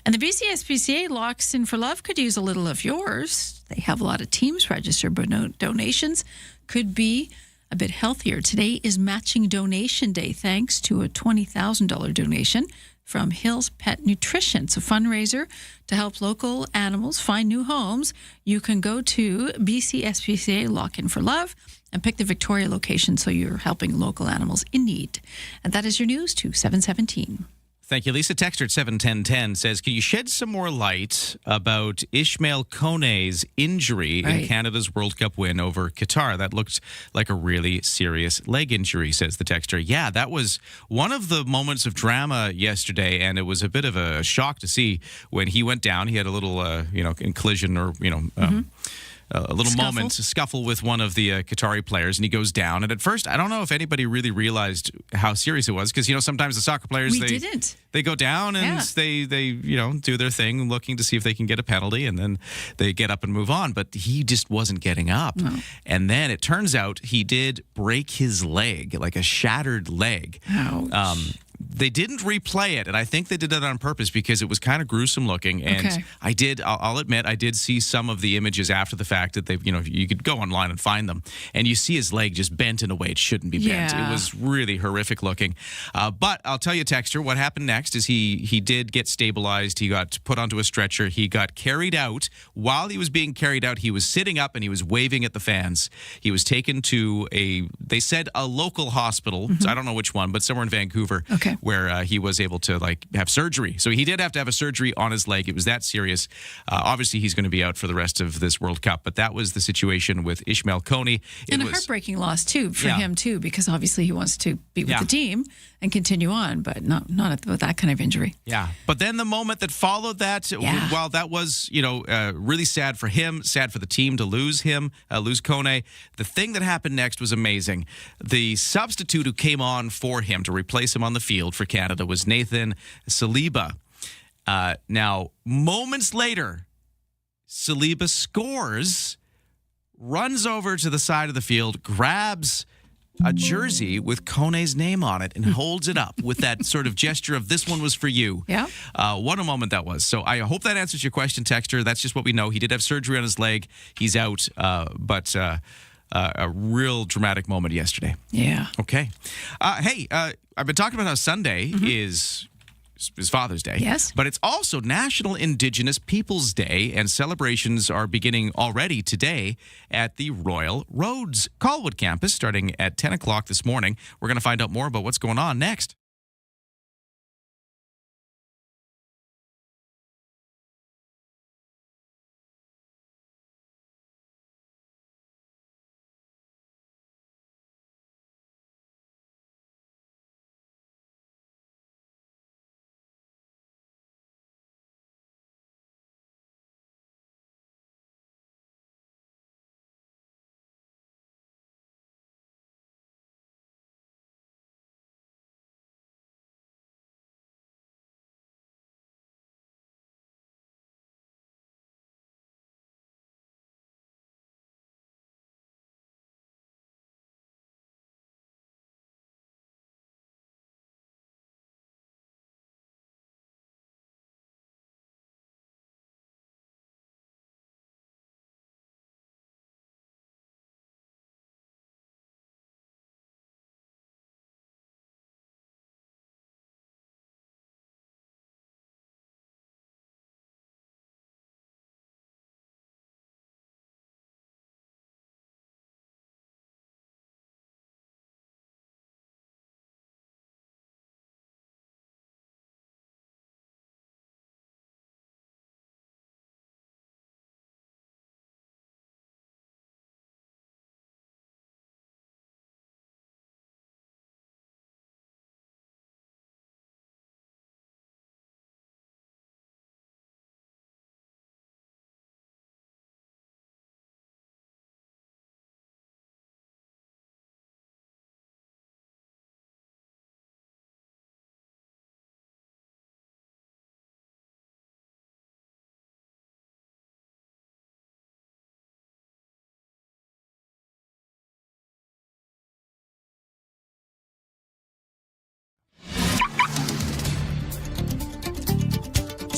And the BC SPCA Locks in for Love could use a little of yours. They have a lot of teams registered, but no donations could be a bit healthier. Today is Matching Donation Day, thanks to a $20,000 donation from Hills Pet Nutrition. It's a fundraiser to help local animals find new homes. You can go to BC SPCA Lock in for Love and pick the Victoria location so you're helping local animals in need. And that is your news to 717. Thank you, Lisa. Texter at 71010 says, can you shed some more light about Ishmael Kone's injury in Canada's World Cup win over Qatar? That looked like a really serious leg injury, says the texter. Yeah, that was one of the moments of drama yesterday, and it was a bit of a shock to see when he went down. He had a little, collision or, a little scuffle with one of the Qatari players, and he goes down. And at first, I don't know if anybody really realized how serious it was, because sometimes the soccer players they go down and they do their thing, looking to see if they can get a penalty, and then they get up and move on. But he just wasn't getting up, and then it turns out he did break his leg, like a shattered leg. Ouch. They didn't replay it, and I think they did that on purpose because it was kind of gruesome looking. And I'll admit, I did see some of the images after the fact that you could go online and find them, and you see his leg just bent in a way it shouldn't be bent. It was really horrific looking. But I'll tell you, Texter, what happened next is he did get stabilized. He got put onto a stretcher. He got carried out. While he was being carried out, he was sitting up and he was waving at the fans. He was taken to they said a local hospital. So I don't know which one, but somewhere in Vancouver. Where he was able to have surgery. So he did have to have a surgery on his leg. It was that serious. Obviously, he's going to be out for the rest of this World Cup. But that was the situation with Ishmael Kone. And a heartbreaking loss, too, for him, too, because obviously he wants to be with the team and continue on, but not with that kind of injury. Yeah. But then the moment that followed that, while that was, really sad for him, sad for the team to lose him, lose Kone, the thing that happened next was amazing. The substitute who came on for him to replace him on the field for Canada was Nathan Saliba. Now, moments later, Saliba scores, runs over to the side of the field, grabs a jersey with Kone's name on it and holds it up with that sort of gesture of this one was for you. Yeah. What a moment that was. So I hope that answers your question, Texter. That's just what we know. He did have surgery on his leg. He's out, but a real dramatic moment yesterday. Yeah. Okay. Hey, I've been talking about how Sunday is Father's Day. Yes. But it's also National Indigenous Peoples Day, and celebrations are beginning already today at the Royal Roads Colwood campus, starting at 10 o'clock this morning. We're going to find out more about what's going on next.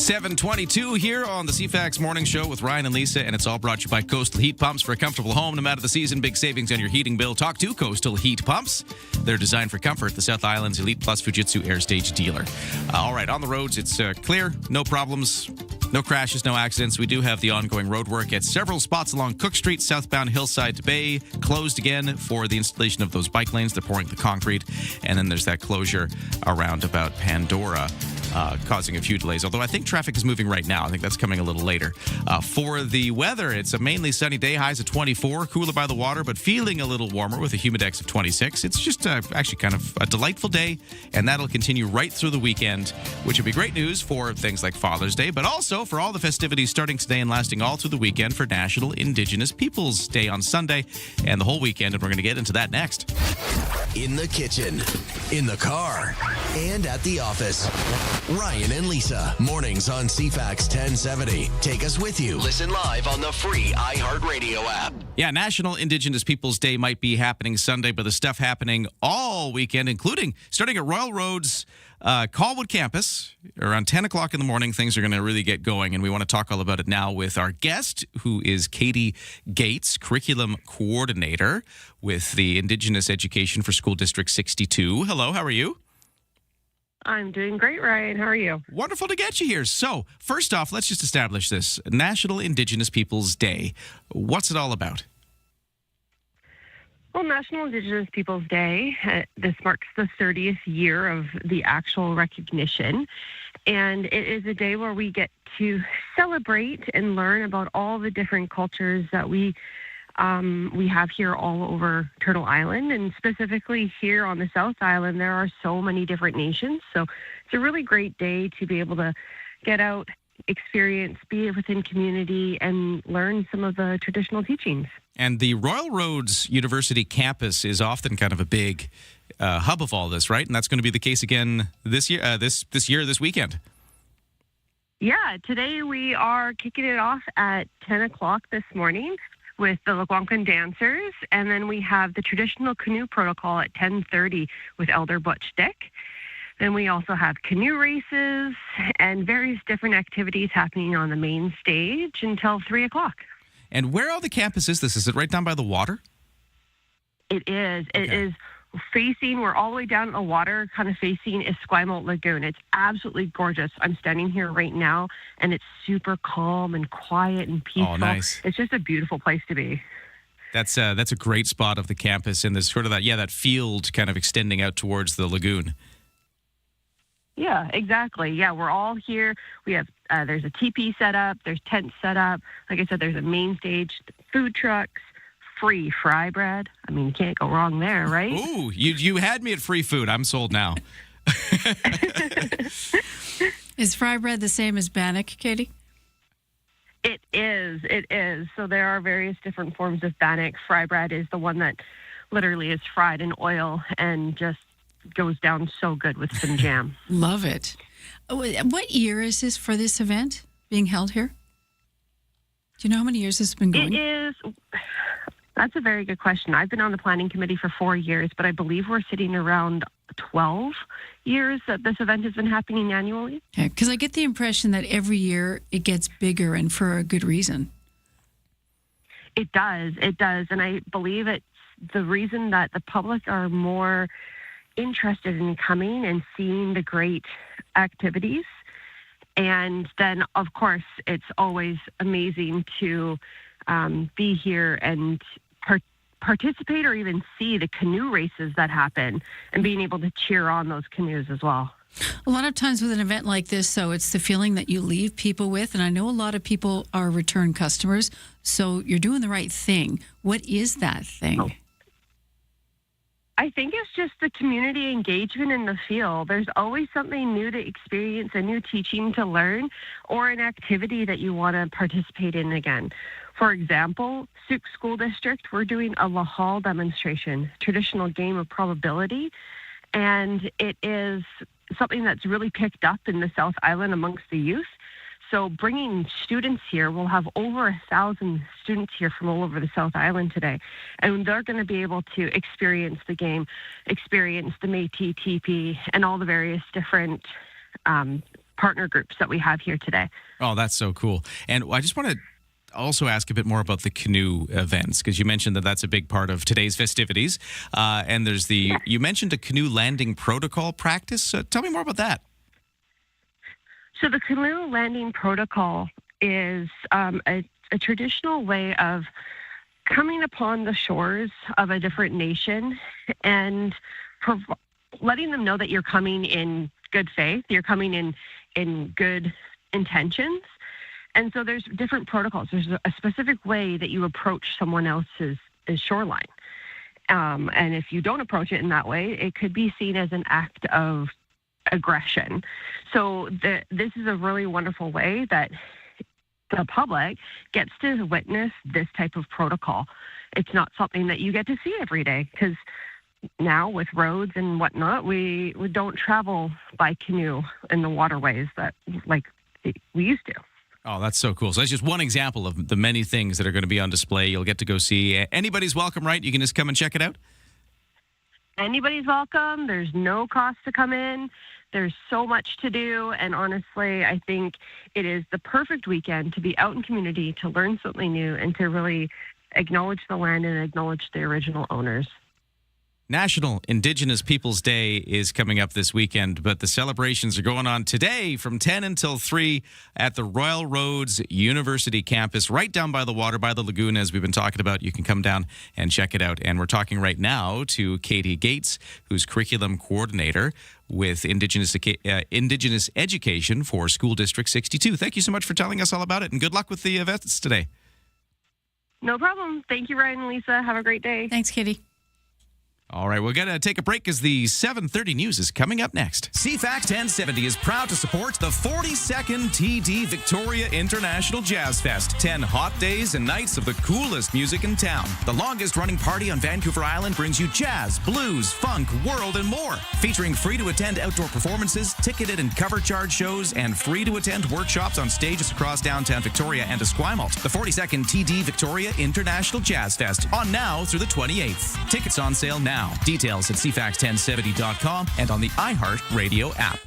7:22 here on the CFAX Morning Show with Ryan and Lisa, and it's all brought to you by Coastal Heat Pumps. For a comfortable home, no matter the season, big savings on your heating bill. Talk to Coastal Heat Pumps. They're designed for comfort. The South Island's Elite Plus Fujitsu Air Stage dealer. All right, on the roads, it's clear, no problems. No crashes, no accidents. We do have the ongoing road work at several spots along Cook Street, southbound Hillside to Bay, closed again for the installation of those bike lanes. They're pouring the concrete. And then there's that closure around about Pandora, causing a few delays. Although I think traffic is moving right now. I think that's coming a little later. For the weather, it's a mainly sunny day, highs of 24, cooler by the water, but feeling a little warmer with a humidex of 26. It's just actually kind of a delightful day, and that'll continue right through the weekend, which would be great news for things like Father's Day, but also for all the festivities starting today and lasting all through the weekend for National Indigenous Peoples Day on Sunday and the whole weekend, and we're going to get into that next. In the kitchen, in the car, and at the office. Ryan and Lisa, mornings on CFAX 1070. Take us with you. Listen live on the free iHeartRadio app. Yeah, National Indigenous Peoples Day might be happening Sunday, but the stuff happening all weekend, including starting at Royal Road's Colwood campus around 10 o'clock in the morning. Things are going to really get going, and we want to talk all about it now with our guest, who is Katie Gates, Curriculum Coordinator with the Indigenous Education for School District 62. Hello, how are you? I'm doing great, Ryan. How are you? Wonderful to get you here. So, first off, let's just establish this. National Indigenous Peoples Day. What's it all about? Well, National Indigenous Peoples Day, this marks the 30th year of the actual recognition. And it is a day where we get to celebrate and learn about all the different cultures that we have here all over Turtle Island, and specifically here on the South Island, there are so many different nations. So it's a really great day to be able to get out, experience, be within community, and learn some of the traditional teachings. And the Royal Roads University campus is often kind of a big hub of all this, right? And that's going to be the case again this year, this weekend. Yeah, today we are kicking it off at 10 o'clock this morning with the Algonquin dancers, and then we have the traditional canoe protocol at 10:30 with Elder Butch Dick. Then we also have canoe races and various different activities happening on the main stage until 3 o'clock. And where are the campuses? Is it right down by the water? It is. Okay. It is facing, we're all the way down in the water, kind of facing Esquimalt Lagoon. It's absolutely gorgeous. I'm standing here right now, and it's super calm and quiet and peaceful. Oh, nice. It's just a beautiful place to be. That's a great spot of the campus, and there's sort of that field kind of extending out towards the lagoon. Yeah, exactly. Yeah, we're all here. We have there's a teepee set up, there's tents set up. Like I said, there's a main stage, food trucks, free fry bread. I mean, you can't go wrong there, right? Ooh, you had me at free food. I'm sold now. Is fry bread the same as bannock, Katie? It is. It is. So there are various different forms of bannock. Fry bread is the one that literally is fried in oil and just goes down so good with some jam. Love it. What year is this for this event being held here? Do you know how many years this has been going? It is. That's a very good question. I've been on the planning committee for 4 years, but I believe we're sitting around 12 years that this event has been happening annually. Because I get the impression that every year it gets bigger, and for a good reason. It does. It does. And I believe it's the reason that the public are more interested in coming and seeing the great activities. And then, of course, it's always amazing to be here and participate or even see the canoe races that happen and being able to cheer on those canoes as well. A lot of times with an event like this, so it's the feeling that you leave people with, and I know a lot of people are return customers, so you're doing the right thing. What is that thing? Oh. I think it's just the community engagement in the field. There's always something new to experience, a new teaching to learn, or an activity that you want to participate in again. For example, Souk School District, we're doing a Lahal demonstration, traditional game of probability, and it is something that's really picked up in the South Island amongst the youth. So bringing students here, we'll have over 1,000 students here from all over the South Island today. And they're going to be able to experience the game, experience the Métis teepee, and all the various different partner groups that we have here today. Oh, that's so cool. And I just want to also ask a bit more about the canoe events, because you mentioned that that's a big part of today's festivities. And there's you mentioned a canoe landing protocol practice. Tell me more about that. So the canoe landing protocol is a traditional way of coming upon the shores of a different nation and letting them know that you're coming in good faith, you're coming in good intentions. And so there's different protocols. There's a specific way that you approach someone else's shoreline. And if you don't approach it in that way, it could be seen as an act of aggression. So this is a really wonderful way that the public gets to witness this type of protocol. It's not something that you get to see every day, because now with roads and whatnot, we don't travel by canoe in the waterways that like we used to. Oh, that's so cool. So that's just one example of the many things that are going to be on display. You'll get to go see. Anybody's welcome, right? You can just come and check it out? Anybody's welcome. There's no cost to come in. There's so much to do. And honestly, I think it is the perfect weekend to be out in community, to learn something new, and to really acknowledge the land and acknowledge the original owners. National Indigenous Peoples Day is coming up this weekend, but the celebrations are going on today from 10 until 3 at the Royal Roads University campus, right down by the water, by the lagoon, as we've been talking about. You can come down and check it out. And we're talking right now to Katie Gates, who's curriculum coordinator with Indigenous Education for School District 62. Thank you so much for telling us all about it, and good luck with the events today. No problem. Thank you, Ryan and Lisa. Have a great day. Thanks, Katie. All right, we're going to take a break as the 7:30 news is coming up next. CFAX 1070 is proud to support the 42nd TD Victoria International Jazz Fest. 10 hot days and nights of the coolest music in town. The longest-running party on Vancouver Island brings you jazz, blues, funk, world, and more. Featuring free-to-attend outdoor performances, ticketed and cover charge shows, and free-to-attend workshops on stages across downtown Victoria and Esquimalt. The 42nd TD Victoria International Jazz Fest, on now through the 28th. Tickets on sale now. Details at CFAX1070.com and on the iHeart Radio app.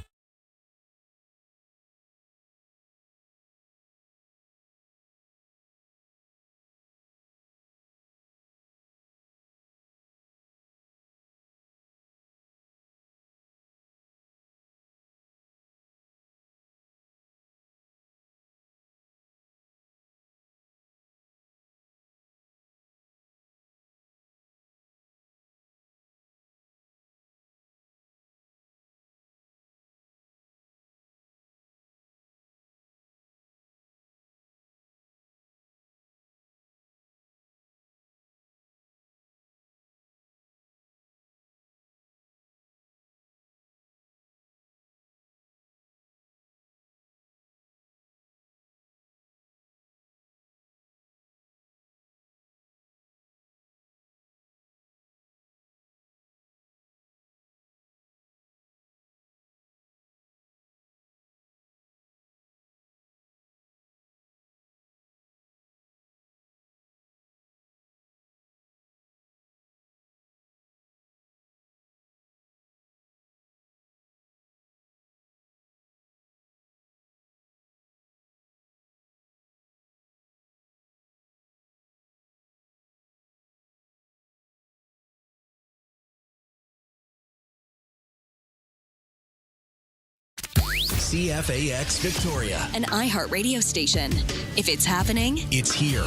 CFAX Victoria, An iHeart radio station. If it's happening, it's here.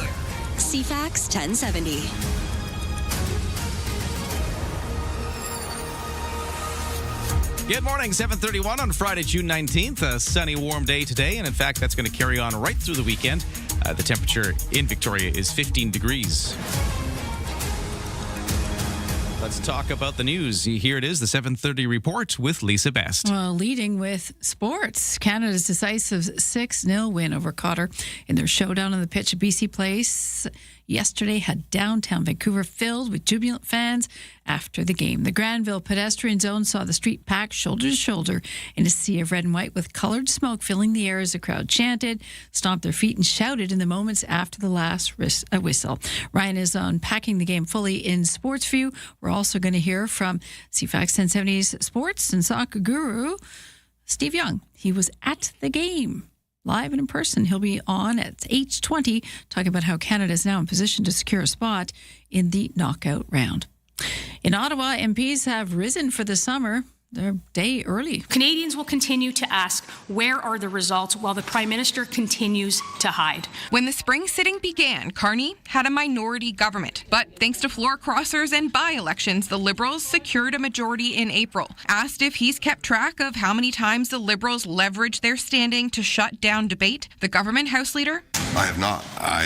CFAX 1070. Good morning, 7:31 on Friday, June 19th. A sunny, warm day today, and in fact, that's going to carry on right through the weekend. The temperature in Victoria is 15 degrees. Let's talk about the news. Here it is, the 7:30 report with Lisa Best. Well, leading with sports, Canada's decisive 6-0 win over Cotter in their showdown on the pitch at BC Place yesterday had downtown Vancouver filled with jubilant fans after the game. The Granville pedestrian zone saw the street packed shoulder to shoulder in a sea of red and white with colored smoke filling the air as the crowd chanted, stomped their feet, and shouted in the moments after the last whistle. Ryan is unpacking the game fully in Sports View. We're also going to hear from CFAX 1070's sports and soccer guru, Steve Young. He was at the game, live and in person. He'll be on at 8:20, talking about how Canada is now in position to secure a spot in the knockout round. In Ottawa, MPs have risen for the summer. They're a day early. Canadians will continue to ask, where are the results, while the Prime Minister continues to hide. When the spring sitting began, Carney had a minority government. But thanks to floor crossers and by-elections, the Liberals secured a majority in April. Asked if he's kept track of how many times the Liberals leveraged their standing to shut down debate, the government House Leader. I have not. I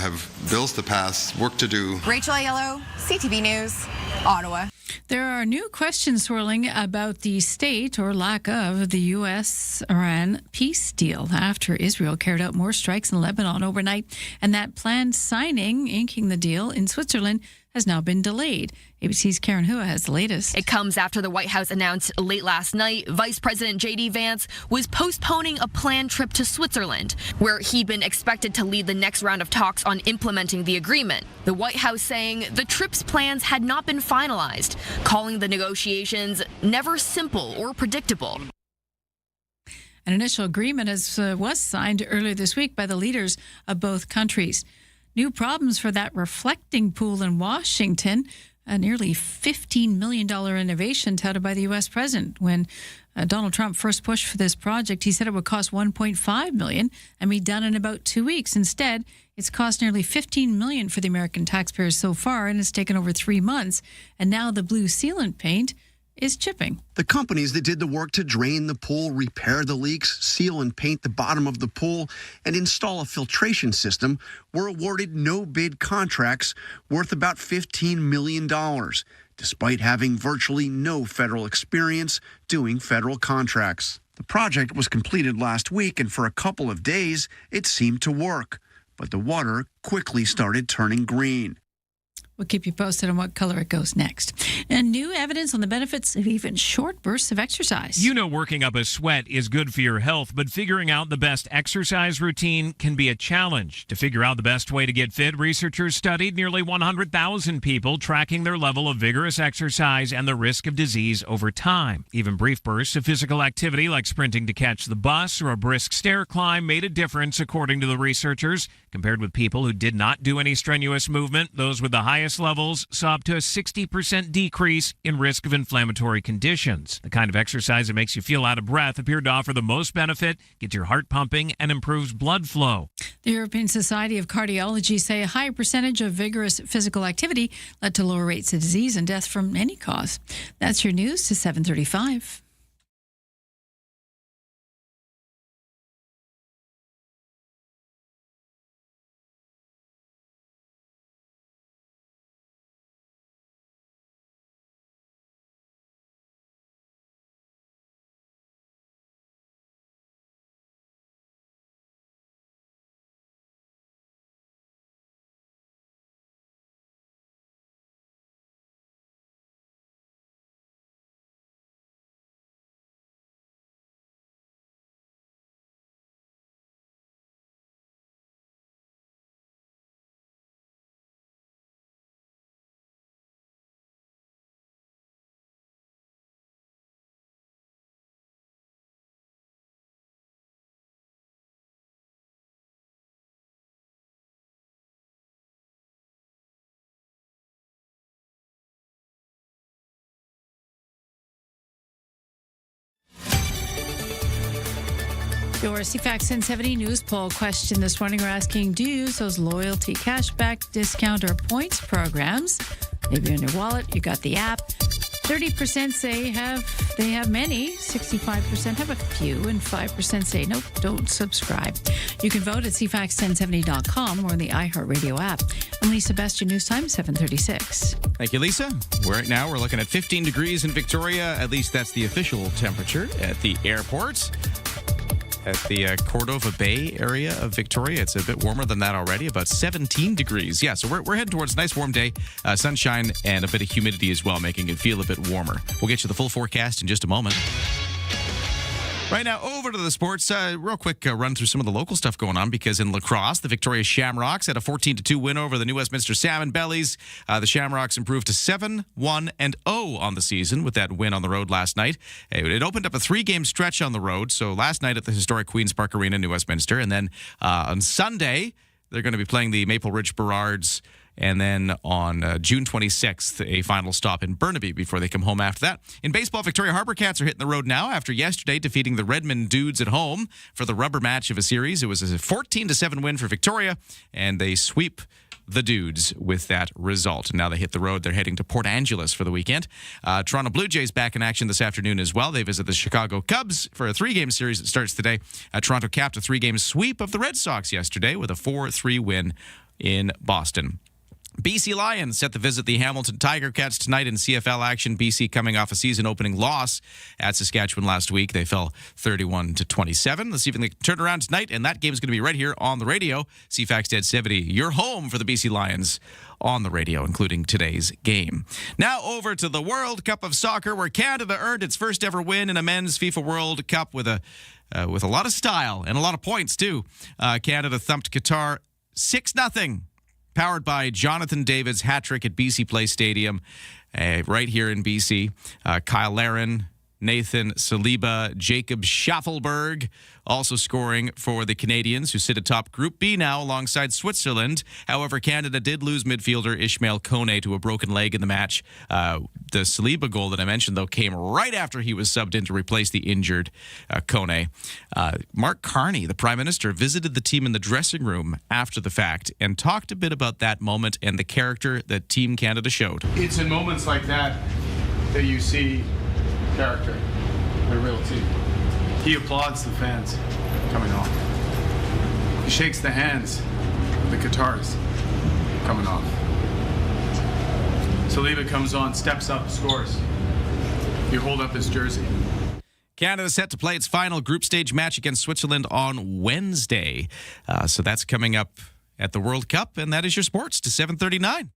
have bills to pass, work to do. Rachel Aiello, CTV News, Ottawa. There are new questions swirling about the state or lack of the U.S.-Iran peace deal after Israel carried out more strikes in Lebanon overnight, and that planned signing, inking the deal in Switzerland, has now been delayed. ABC's Karen Hua has the latest. It comes after the White House announced late last night Vice President J.D. Vance was postponing a planned trip to Switzerland, where he'd been expected to lead the next round of talks on implementing the agreement. The White House saying the trip's plans had not been finalized, calling the negotiations never simple or predictable. An initial agreement was signed earlier this week by the leaders of both countries. New problems for that reflecting pool in Washington, a nearly $15 million innovation touted by the U.S. president. When Donald Trump first pushed for this project, he said it would cost $1.5 million and be done in about 2 weeks. Instead, it's cost nearly $15 million for the American taxpayers so far, and it's taken over 3 months. And now the blue sealant paint is chipping. The companies that did the work to drain the pool, repair the leaks, seal and paint the bottom of the pool, and install a filtration system were awarded no-bid contracts worth about $15 million, despite having virtually no federal experience doing federal contracts. The project was completed last week, and for a couple of days, it seemed to work. But the water quickly started turning green. We'll keep you posted on what color it goes next. And new evidence on the benefits of even short bursts of exercise. You know, working up a sweat is good for your health, but figuring out the best exercise routine can be a challenge. To figure out the best way to get fit, researchers studied nearly 100,000 people, tracking their level of vigorous exercise and the risk of disease over time. Even brief bursts of physical activity like sprinting to catch the bus or a brisk stair climb made a difference, according to the researchers. Compared with people who did not do any strenuous movement, those with the highest levels saw up to a 60% decrease in risk of inflammatory conditions. The kind of exercise that makes you feel out of breath appeared to offer the most benefit, gets your heart pumping, and improves blood flow. The European Society of Cardiology say a higher percentage of vigorous physical activity led to lower rates of disease and death from any cause. That's your news to 7:35. Your CFAX 1070 news poll question this morning. We're asking, do you use those loyalty cashback, discount, or points programs? Maybe in your wallet, you got the app. 30% say they have many, 65% have a few, and 5% say nope, don't subscribe. You can vote at CFAX1070.com or on the iHeartRadio app. I'm Lisa Best, your news time, 7:36. Thank you, Lisa. Right now we're looking at 15 degrees in Victoria. At least that's the official temperature at the airport. At the Cordova Bay area of Victoria, it's a bit warmer than that already, about 17 degrees. Yeah, so we're heading towards a nice warm day, sunshine, and a bit of humidity as well, making it feel a bit warmer. We'll get you the full forecast in just a moment. Right now, over to the sports. Real quick run through some of the local stuff going on, because in lacrosse, the Victoria Shamrocks had a 14-2 win over the New Westminster Salmon Bellies. The Shamrocks improved to 7-1-0 on the season with that win on the road last night. It opened up a 3-game stretch on the road. So last night at the historic Queen's Park Arena in New Westminster, and then on Sunday, they're going to be playing the Maple Ridge Burrards. And then on June 26th, a final stop in Burnaby before they come home after that. In baseball, Victoria Harbour Cats are hitting the road now after yesterday defeating the Redmond Dudes at home for the rubber match of a series. It was a 14-7 win for Victoria, and they sweep the Dudes with that result. And now they hit the road. They're heading to Port Angeles for the weekend. Toronto Blue Jays back in action this afternoon as well. They visit the Chicago Cubs for a 3-game series that starts today. Toronto capped a 3-game sweep of the Red Sox yesterday with a 4-3 win in Boston. BC Lions set to visit the Hamilton Tiger Cats tonight in CFL action. BC coming off a season-opening loss at Saskatchewan last week. They fell 31-27. Let's see if they can turn around tonight, and that game is going to be right here on the radio. CFAX 1070, your home for the BC Lions on the radio, including today's game. Now over to the World Cup of Soccer, where Canada earned its first ever win in a men's FIFA World Cup with a lot of style and a lot of points, too. Canada thumped Qatar 6-0. Powered by Jonathan David's hat-trick at BC Place Stadium right here in BC. Kyle Larin, Nathan Saliba, Jacob Schaffelberg also scoring for the Canadians, who sit atop Group B now alongside Switzerland. However, Canada did lose midfielder Ishmael Kone to a broken leg in the match. The Saliba goal that I mentioned, though, came right after he was subbed in to replace the injured Kone. Mark Carney, the Prime Minister, visited the team in the dressing room after the fact and talked a bit about that moment and the character that Team Canada showed. It's in moments like that that you see character, a real team. He applauds the fans coming off. He shakes the hands of the Qataris coming off. Saliba comes on, steps up, scores. You hold up his jersey. Canada set to play its final group stage match against Switzerland on Wednesday. So that's coming up at the World Cup, and that is your sports to 7:39.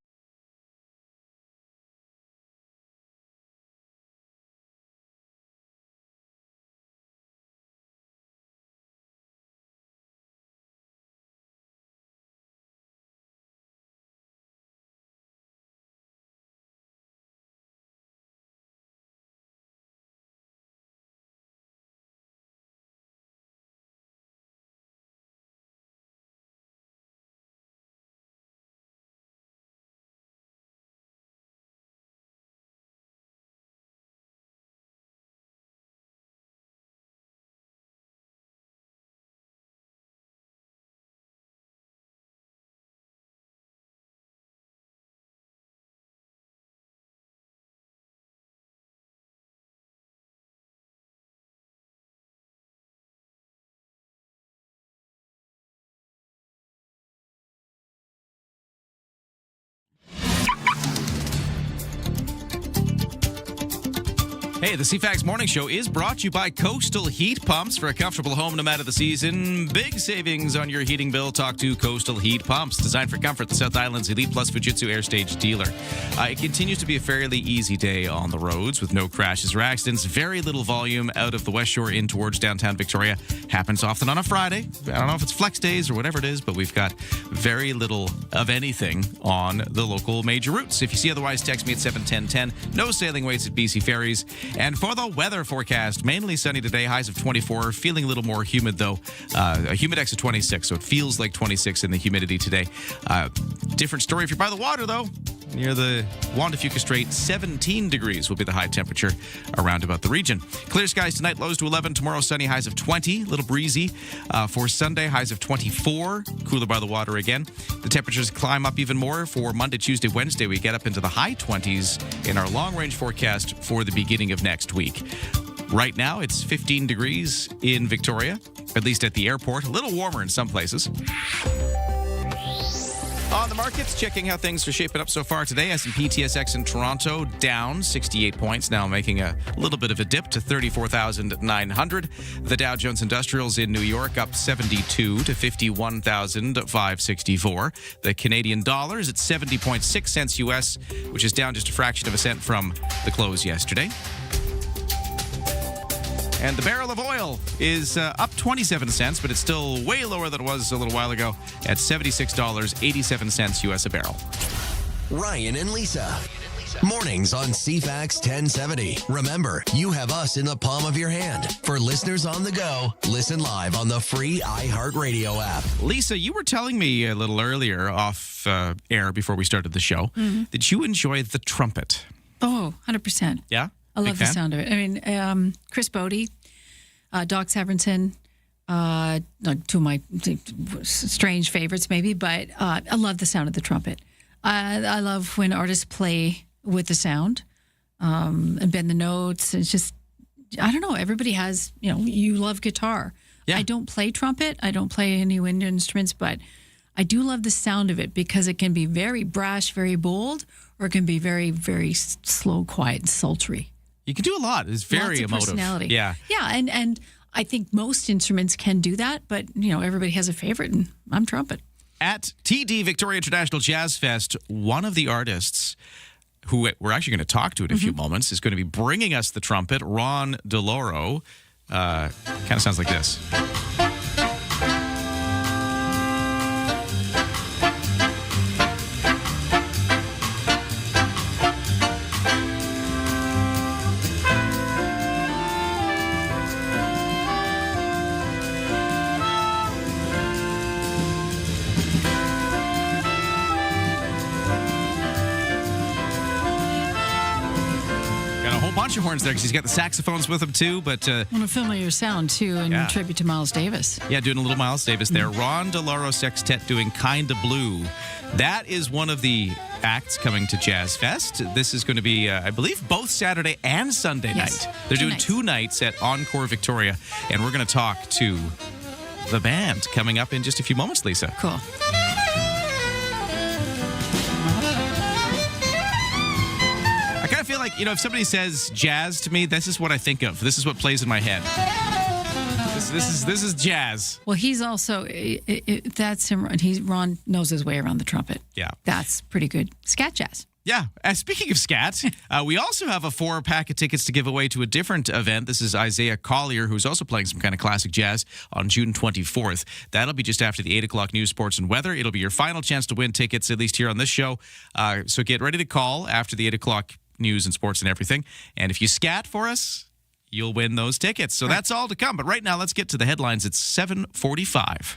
Hey, the CFAX Morning Show is brought to you by Coastal Heat Pumps. For a comfortable home no matter the season, big savings on your heating bill. Talk to Coastal Heat Pumps. Designed for comfort, the South Island's Elite Plus Fujitsu Air Stage dealer. It continues to be a fairly easy day on the roads with no crashes or accidents. Very little volume out of the West Shore in towards downtown Victoria. Happens often on a Friday. I don't know if it's flex days or whatever it is, but we've got very little of anything on the local major routes. If you see otherwise, text me at 71010. No sailing waits at BC Ferries. And for the weather forecast, mainly sunny today, highs of 24, feeling a little more humid though. A humidex of 26, so it feels like 26 in the humidity today. Different story if you're by the water though. Near the Juan de Fuca Strait, 17 degrees will be the high temperature around about the region. Clear skies tonight, lows to 11. Tomorrow, sunny, highs of 20. A little breezy. For Sunday, highs of 24. Cooler by the water again. The temperatures climb up even more for Monday, Tuesday, Wednesday. We get up into the high 20s in our long-range forecast for the beginning of next week. Right now, it's 15 degrees in Victoria, at least at the airport. A little warmer in some places. On the markets, checking how things are shaping up so far today. S&P TSX in Toronto down 68 points, now making a little bit of a dip to 34,900. The Dow Jones Industrials in New York up 72 to 51,564. The Canadian dollar is at 70.6 cents US, which is down just a fraction of a cent from the close yesterday. And the barrel of oil is up 27 cents, but it's still way lower than it was a little while ago at $76.87 US a barrel. Ryan and Lisa. Mornings on CFAX 1070. Remember, you have us in the palm of your hand. For listeners on the go, listen live on the free iHeartRadio app. Lisa, you were telling me a little earlier off air before we started the show that you enjoy the trumpet. Oh, 100%. Yeah? I love the sound of it. I mean, Chris Bodie, Doc Severinsen, two of my strange favorites maybe, but I love the sound of the trumpet. I love when artists play with the sound and bend the notes. It's just, I don't know, everybody has, you love guitar. Yeah. I don't play trumpet. I don't play any wind instruments, but I do love the sound of it because it can be very brash, very bold, or it can be very, very slow, quiet, and sultry. You can do a lot. It's very emotive. Personality. Yeah. Yeah, and I think most instruments can do that, but, everybody has a favorite, and I'm trumpet. At TD Victoria International Jazz Fest, one of the artists who we're actually going to talk to in a few moments is going to be bringing us the trumpet, Ron DeLoro. Kind of sounds like this. Bunch of horns there because he's got the saxophones with him too, but and a familiar sound too in tribute to Miles Davis. Yeah, doing a little Miles Davis there. Ron DeLoro Sextet doing Kinda Blue. That is one of the acts coming to Jazz Fest. This is going to be, I believe, both Saturday and Sunday night. They're doing 2 nights at Encore Victoria, and we're going to talk to the band coming up in just a few moments, Lisa. Cool. I kind of feel like, if somebody says jazz to me, this is what I think of. This is what plays in my head. This is jazz. Well, he's also, that's him. Ron knows his way around the trumpet. Yeah. That's pretty good. Scat jazz. Yeah. Speaking of scat, we also have a 4-pack of tickets to give away to a different event. This is Isaiah Collier, who's also playing some kind of classic jazz on June 24th. That'll be just after the 8 o'clock news, sports, and weather. It'll be your final chance to win tickets, at least here on this show. So get ready to call after the 8 o'clock news and sports and everything. And if you scat for us, you'll win those tickets. So that's all to come. But right now, let's get to the headlines. It's 7:45.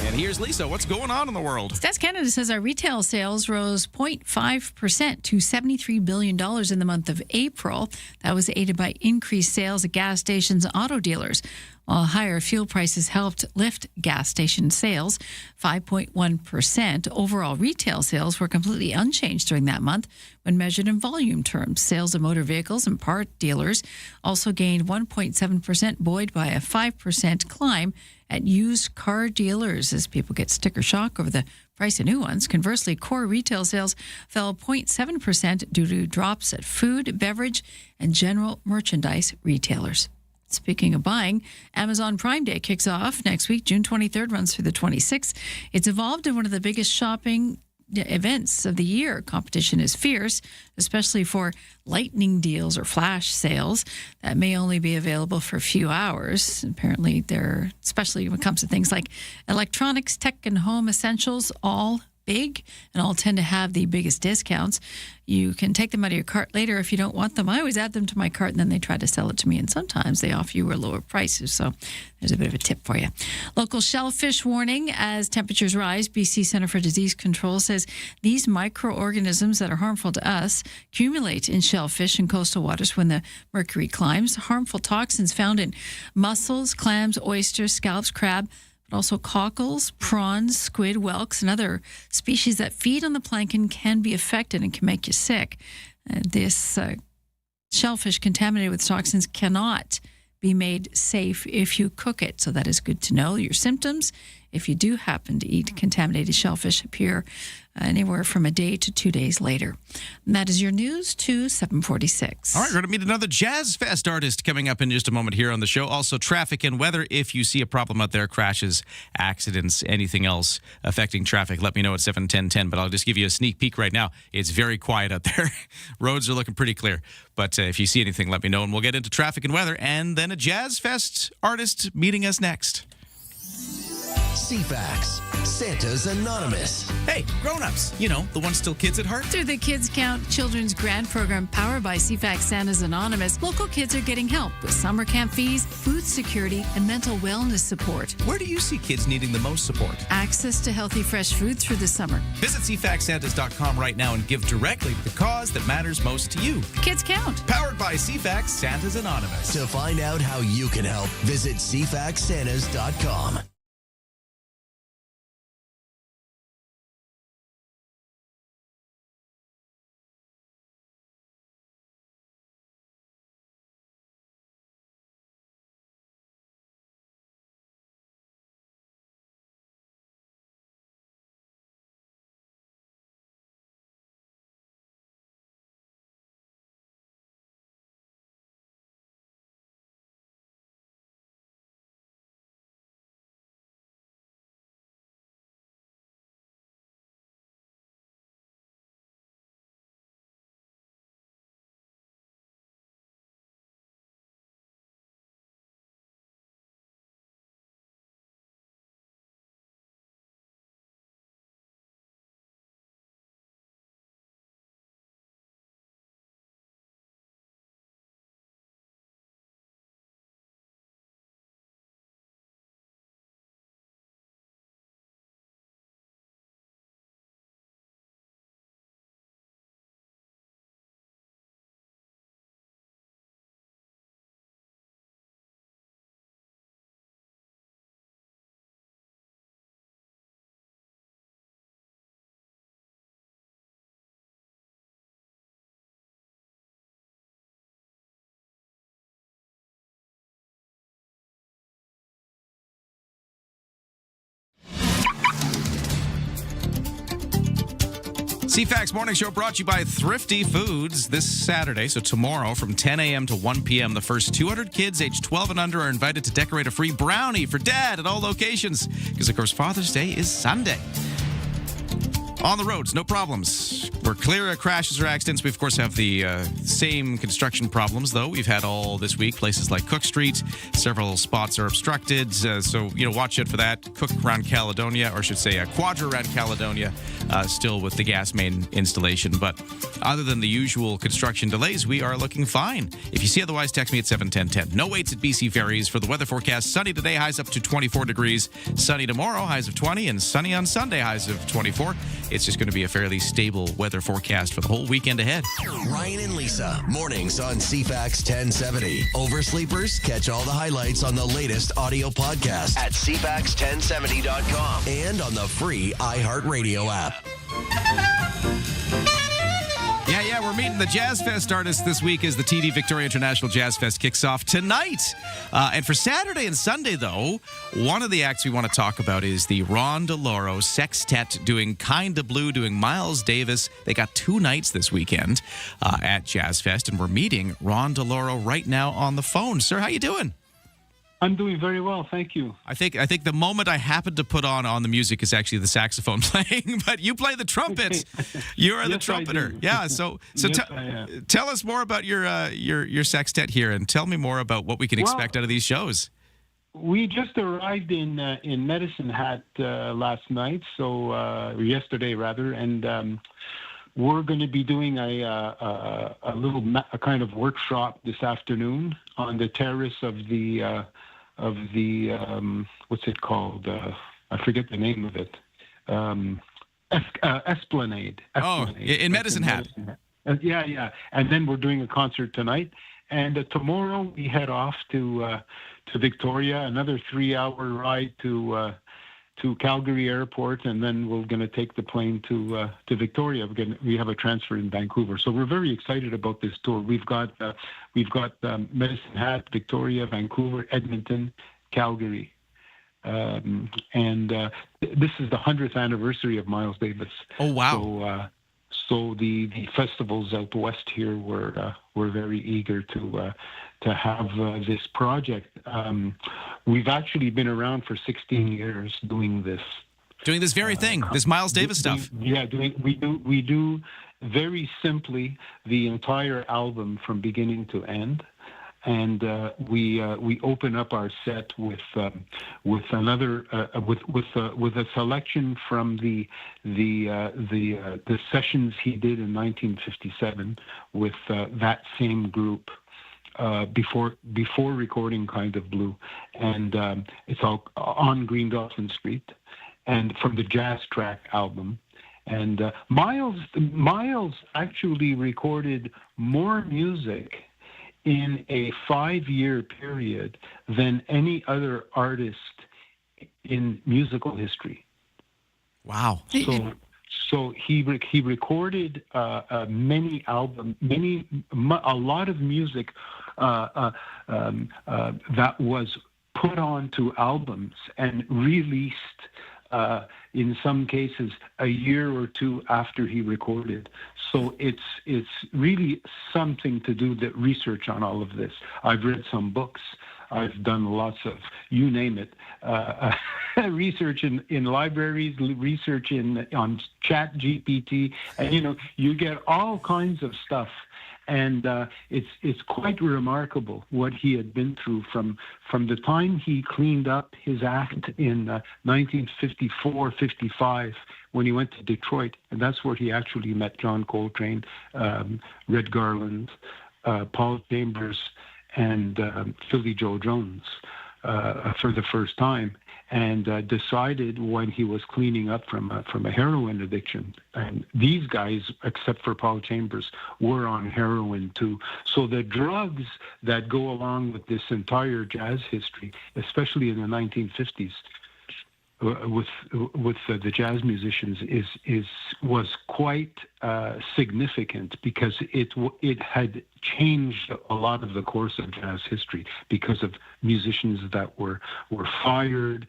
And here's Lisa. What's going on in the world? Stats Canada says our retail sales rose 0.5% to $73 billion in the month of April. That was aided by increased sales at gas stations and auto dealers, while higher fuel prices helped lift gas station sales 5.1%. Overall retail sales were completely unchanged during that month when measured in volume terms. Sales of motor vehicles and part dealers also gained 1.7%, buoyed by a 5% climb at used car dealers as people get sticker shock over the price of new ones. Conversely, core retail sales fell 0.7% due to drops at food, beverage, and general merchandise retailers. Speaking of buying, Amazon Prime Day kicks off next week. June 23rd runs through the 26th. It's evolved into one of the biggest shopping events of the year. Competition is fierce, especially for lightning deals or flash sales that may only be available for a few hours. Apparently, they're, especially when it comes to things like electronics, tech, and home essentials, all big and all tend to have the biggest discounts. You can take them out of your cart later if you don't want them. I always add them to my cart and then they try to sell it to me, and sometimes they offer you lower prices. So there's a bit of a tip for you. Local shellfish warning as temperatures rise. BC Centre for Disease Control says these microorganisms that are harmful to us accumulate in shellfish and coastal waters when the mercury climbs. Harmful toxins found in mussels, clams, oysters, scallops, crab, but also cockles, prawns, squid, whelks, and other species that feed on the plankton can be affected and can make you sick. This shellfish contaminated with toxins cannot be made safe if you cook it. So that is good to know. Your symptoms, if you do happen to eat contaminated shellfish, appear anywhere from a day to 2 days later. And that is your news to 746. All right, we're going to meet another Jazz Fest artist coming up in just a moment here on the show. Also, traffic and weather. If you see a problem out there, crashes, accidents, anything else affecting traffic, let me know at 71010. But I'll just give you a sneak peek right now. It's very quiet out there. Roads are looking pretty clear. But if you see anything, let me know, and we'll get into traffic and weather. And then a Jazz Fest artist meeting us next. CFAX, Santa's Anonymous. Hey, grown-ups, you know, the ones still kids at heart. Through the Kids Count Children's Grant Program powered by CFAX Santa's Anonymous, local kids are getting help with summer camp fees, food security, and mental wellness support. Where do you see kids needing the most support? Access to healthy, fresh food through the summer. Visit CFAXSantas.com right now and give directly to the cause that matters most to you. Kids Count. Powered by CFAX Santa's Anonymous. To find out how you can help, visit CFAXSantas.com. CFAX Morning Show brought to you by Thrifty Foods this Saturday. So tomorrow from 10 a.m. to 1 p.m., the first 200 kids aged 12 and under are invited to decorate a free brownie for Dad at all locations. Because, of course, Father's Day is Sunday. On the roads, no problems. We're clear of crashes or accidents. We, of course, have the same construction problems, though. We've had all this week. Places like Cook Street, several spots are obstructed. So, watch out for that. Cook around Caledonia, or I should say Quadra around Caledonia, still with the gas main installation. But other than the usual construction delays, we are looking fine. If you see otherwise, text me at 71010. No waits at BC Ferries. For the weather forecast, sunny today, highs up to 24 degrees. Sunny tomorrow, highs of 20. And sunny on Sunday, highs of 24. It's just going to be a fairly stable weather forecast for the whole weekend ahead. Ryan and Lisa, mornings on CFAX 1070. Oversleepers, catch all the highlights on the latest audio podcast at CFAX1070.com and on the free iHeartRadio app. Yeah, we're meeting the Jazz Fest artists this week as the TD Victoria International Jazz Fest kicks off tonight. And for Saturday and Sunday, though, one of the acts we want to talk about is the Ron DeLauro Sextet doing Kinda Blue, doing Miles Davis. They got 2 nights this weekend at Jazz Fest, and we're meeting Ron DeLauro right now on the phone. Sir, how you doing? I'm doing very well, thank you. I think the moment I happened to put on the music is actually the saxophone playing, but you play the trumpet. You are the trumpeter. Yeah. So yes, tell us more about your sextet here, and tell me more about what we can expect out of these shows. We just arrived in Medicine Hat last night, so yesterday rather, and we're going to be doing a kind of workshop this afternoon on the terrace of the what's it called? I forget the name of it. Esplanade. In Medicine Hat. Yeah. And then we're doing a concert tonight. And tomorrow we head off to Victoria, another 3-hour ride to Calgary Airport, and then we're going to take the plane to Victoria. We have a transfer in Vancouver, so we're very excited about this tour. We've got Medicine Hat, Victoria, Vancouver, Edmonton, Calgary. This is the 100th anniversary of Miles Davis. Oh, wow. So the festivals out west here were very eager to have this project. We've actually been around for 16 years doing this. Doing this very thing, this Miles Davis stuff. We do very simply the entire album from beginning to end. And we open up our set with a selection from the sessions he did in 1957 with that same group before recording Kind of Blue, and it's all on Green Dolphin Street, and from the Jazz Track album. And Miles actually recorded more music in a 5-year period than any other artist in musical history. Wow. So he recorded many albums, a lot of music that was put onto albums and released in some cases a year or two after he recorded. So it's really something to do the research on all of this. I've read some books. I've done lots of, you name it, research in libraries, research on Chat GPT, and you get all kinds of stuff. And it's quite remarkable what he had been through from the time he cleaned up his act in 1954-55 when he went to Detroit, and that's where he actually met John Coltrane, Red Garland, Paul Chambers, and Philly Joe Jones for the first time, and decided when he was cleaning up from a heroin addiction. And these guys, except for Paul Chambers, were on heroin too. So the drugs that go along with this entire jazz history, especially in the 1950s, with the jazz musicians, was quite significant, because it had changed a lot of the course of jazz history, because of musicians that were fired,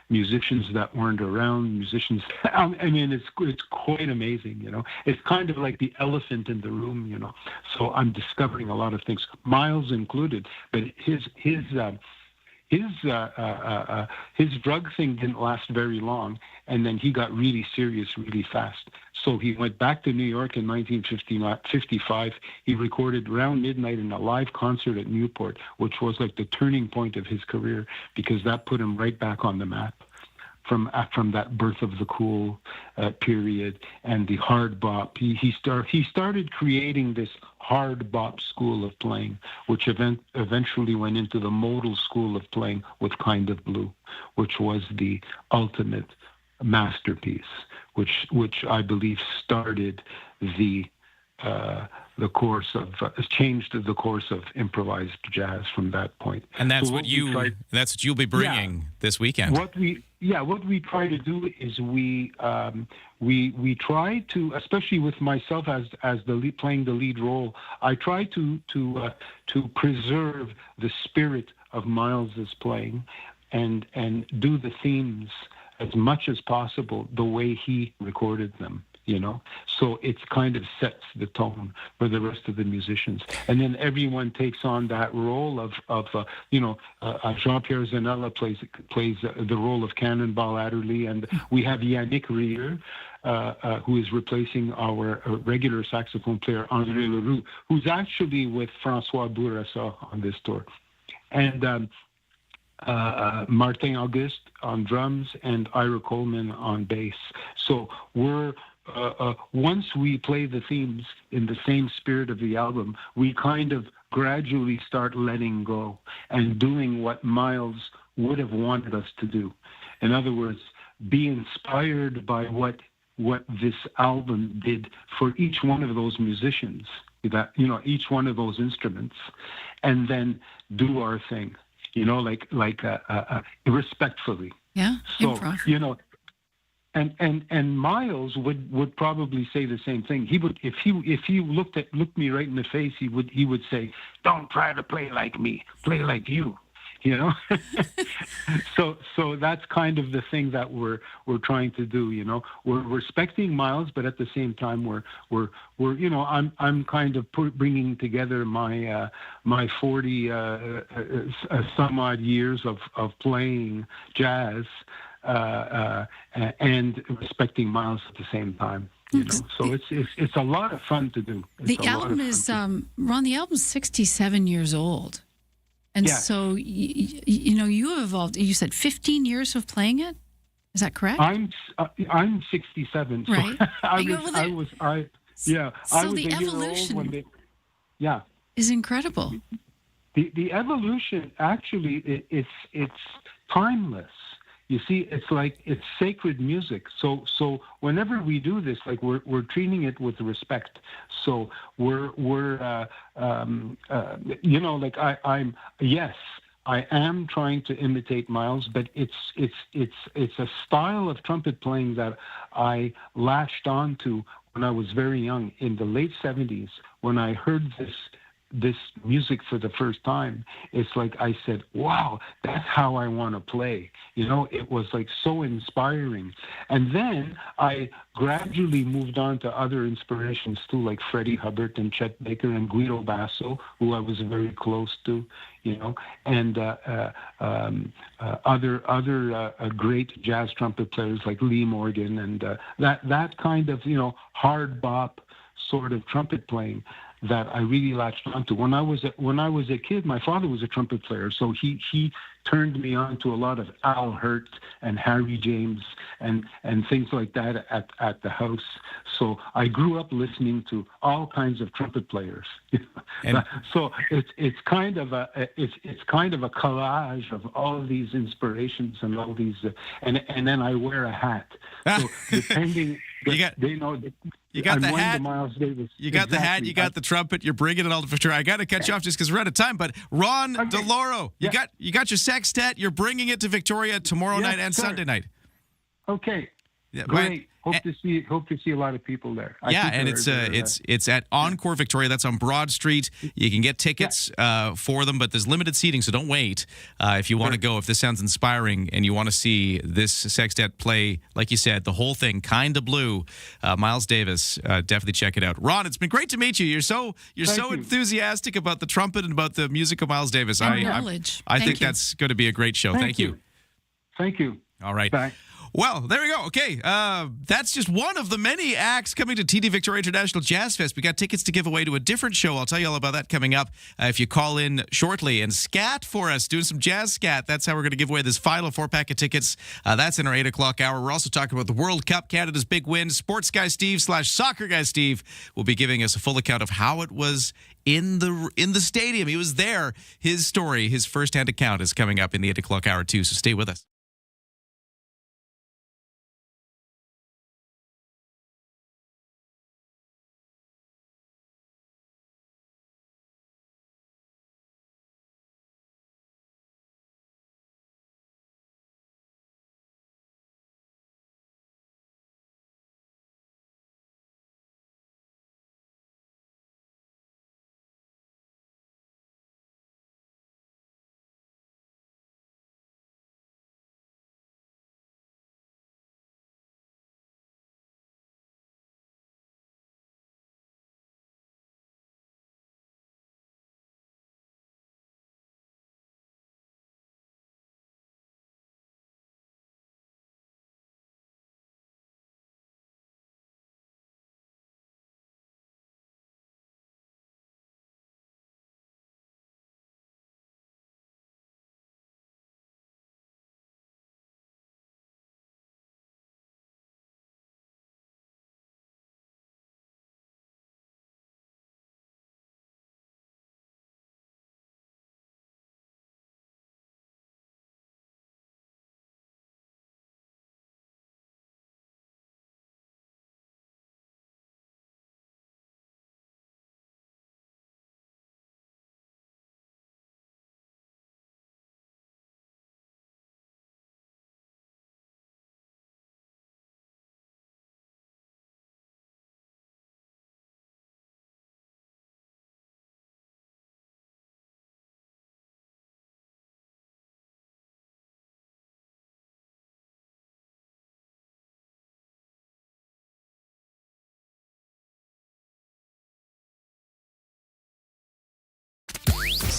musicians that weren't around, musicians. I mean, it's quite amazing. It's kind of like the elephant in the room. So I'm discovering a lot of things, Miles included, but his drug thing didn't last very long, and then he got really serious really fast. So he went back to New York in 1955. He recorded around midnight in a live concert at Newport, which was like the turning point of his career, because that put him right back on the map. From that birth of the cool period and the hard bop, he started creating this hard bop school of playing, which eventually went into the modal school of playing with Kind of Blue, which was the ultimate masterpiece, which I believe started the course of changed the course of improvised jazz from that point. And that's what you'll be bringing this weekend. What we try to do is we try to, especially with myself as playing the lead role, I try to preserve the spirit of Miles's playing and do the themes as much as possible the way he recorded them. So it's kind of sets the tone for the rest of the musicians, and then everyone takes on that role of Jean-Pierre Zanella plays the role of Cannonball Adderley, and we have Yannick Rieur, who is replacing our regular saxophone player André Leroux, who's actually with François Bourassa on this tour, and Martin Auguste on drums and Ira Coleman on bass. So we're once we play the themes in the same spirit of the album, we kind of gradually start letting go and doing what Miles would have wanted us to do. In other words, be inspired by what this album did for each one of those musicians, each one of those instruments, and then do our thing, respectfully. Yeah, so improv. And Miles would probably say the same thing. He would, if he looked me right in the face, he would say, "Don't try to play like me, play like you." you know. So that's kind of the thing that we're trying to do, you know. We're respecting Miles, but at the same time we're you know, I'm kind of bringing together my my 40 some odd years of playing jazz and respecting Miles at the same time. You know, so it's a lot of fun to do. The album is Ron. The album's 67 years old, and so you know you have evolved. You said 15 years of playing it. Is that correct? I'm 67. So right. I was So the the evolution is incredible. The evolution actually it's timeless. You see, it's like it's sacred music. So whenever we do this, like we're treating it with respect. So we're you know, like I am trying to imitate Miles, but it's a style of trumpet playing that I latched on to when I was very young in the late 70s when I heard this music for the first time. It's like I said, wow, that's how I want to play. You know, it was like so inspiring. And then I gradually moved on to other inspirations too, like Freddie Hubbard and Chet Baker and Guido Basso, who I was very close to, you know, and other great jazz trumpet players like Lee Morgan and that kind of, you know, hard bop sort of trumpet playing that I really latched onto. When I was a kid, my father was a trumpet player, so he turned me on to a lot of Al Hurt and Harry James and things like that at the house. So I grew up listening to all kinds of trumpet players. So it's kind of a collage of all of these inspirations and all these and then I wear a hat. So depending, You got the hat. Miles Davis. You got the hat. You got the trumpet. You're bringing it all to Victoria. I got to cut you off just because we're out of time. But Ron DeLauro, you got your sextet. You're bringing it to Victoria tomorrow night and Sunday night. Okay. Yeah, great. Hope to see a lot of people there. And it's at Encore Victoria. That's on Broad Street. You can get tickets for them, but there's limited seating, so don't wait if you want to go. If this sounds inspiring and you want to see this sextet play, like you said, the whole thing, Kinda Blue, Miles Davis, definitely check it out. Ron, it's been great to meet you. You're so enthusiastic about the trumpet and about the music of Miles Davis. I think that's going to be a great show. Thank you. Thank you. All right. Bye. Well, there we go. Okay, that's just one of the many acts coming to TD Victoria International Jazz Fest. We got tickets to give away to a different show. I'll tell you all about that coming up if you call in shortly. And scat for us, doing some jazz scat. That's how we're going to give away this final 4-pack of tickets. That's in our 8 o'clock hour. We're also talking about the World Cup, Canada's big win. Sports guy Steve / soccer guy Steve will be giving us a full account of how it was in the stadium. He was there. His story, his firsthand account is coming up in the 8 o'clock hour too. So stay with us.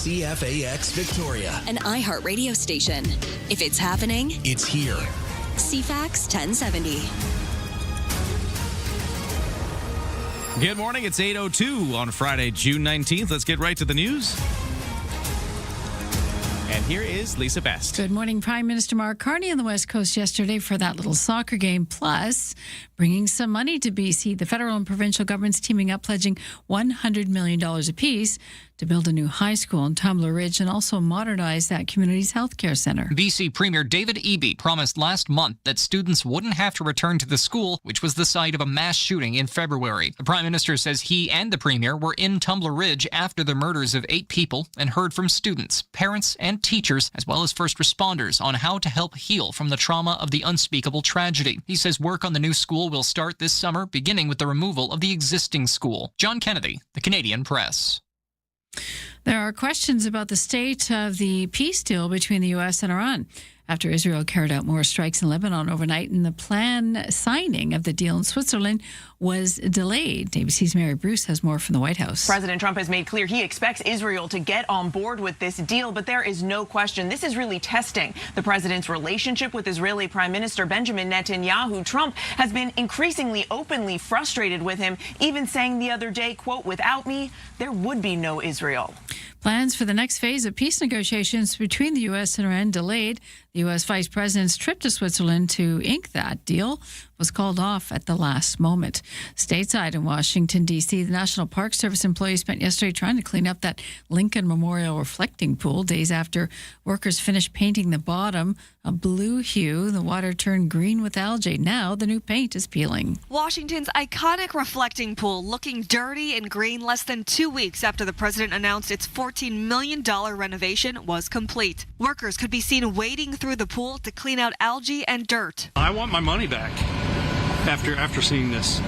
CFAX Victoria. An iHeart radio station. If it's happening, It's here. CFAX 1070. Good morning. It's 8:02 on Friday, June 19th. Let's get right to the news. And here is Lisa Best. Good morning. Prime Minister Mark Carney on the West Coast yesterday for that little soccer game, plus bringing some money to BC. The federal and provincial governments teaming up, pledging $100 million apiece to build a new high school in Tumbler Ridge and also modernize that community's healthcare center. BC Premier David Eby promised last month that students wouldn't have to return to the school, which was the site of a mass shooting in February. The Prime Minister says he and the Premier were in Tumbler Ridge after the murders of 8 people and heard from students, parents, and teachers, as well as first responders, on how to help heal from the trauma of the unspeakable tragedy. He says work on the new school will start this summer, beginning with the removal of the existing school. John Kennedy, The Canadian Press. There are questions about the state of the peace deal between the U.S. and Iran after Israel carried out more strikes in Lebanon overnight, and the planned signing of the deal in Switzerland was delayed. ABC's Mary Bruce has more from the White House. President Trump has made clear he expects Israel to get on board with this deal, but there is no question this is really testing the president's relationship with Israeli Prime Minister Benjamin Netanyahu. Trump has been increasingly openly frustrated with him, even saying the other day, quote, "Without me, there would be no Israel." Plans for the next phase of peace negotiations between the U.S. and Iran delayed. The U.S. Vice President's trip to Switzerland to ink that deal was called off at the last moment. Stateside in Washington, D.C., the National Park Service employees spent yesterday trying to clean up that Lincoln Memorial reflecting pool days after workers finished painting the bottom a blue hue. The water turned green with algae. Now the new paint is peeling. Washington's iconic reflecting pool looking dirty and green less than 2 weeks after the president announced its $14 million renovation was complete. Workers could be seen wading through the pool to clean out algae and dirt. I want my money back after seeing this.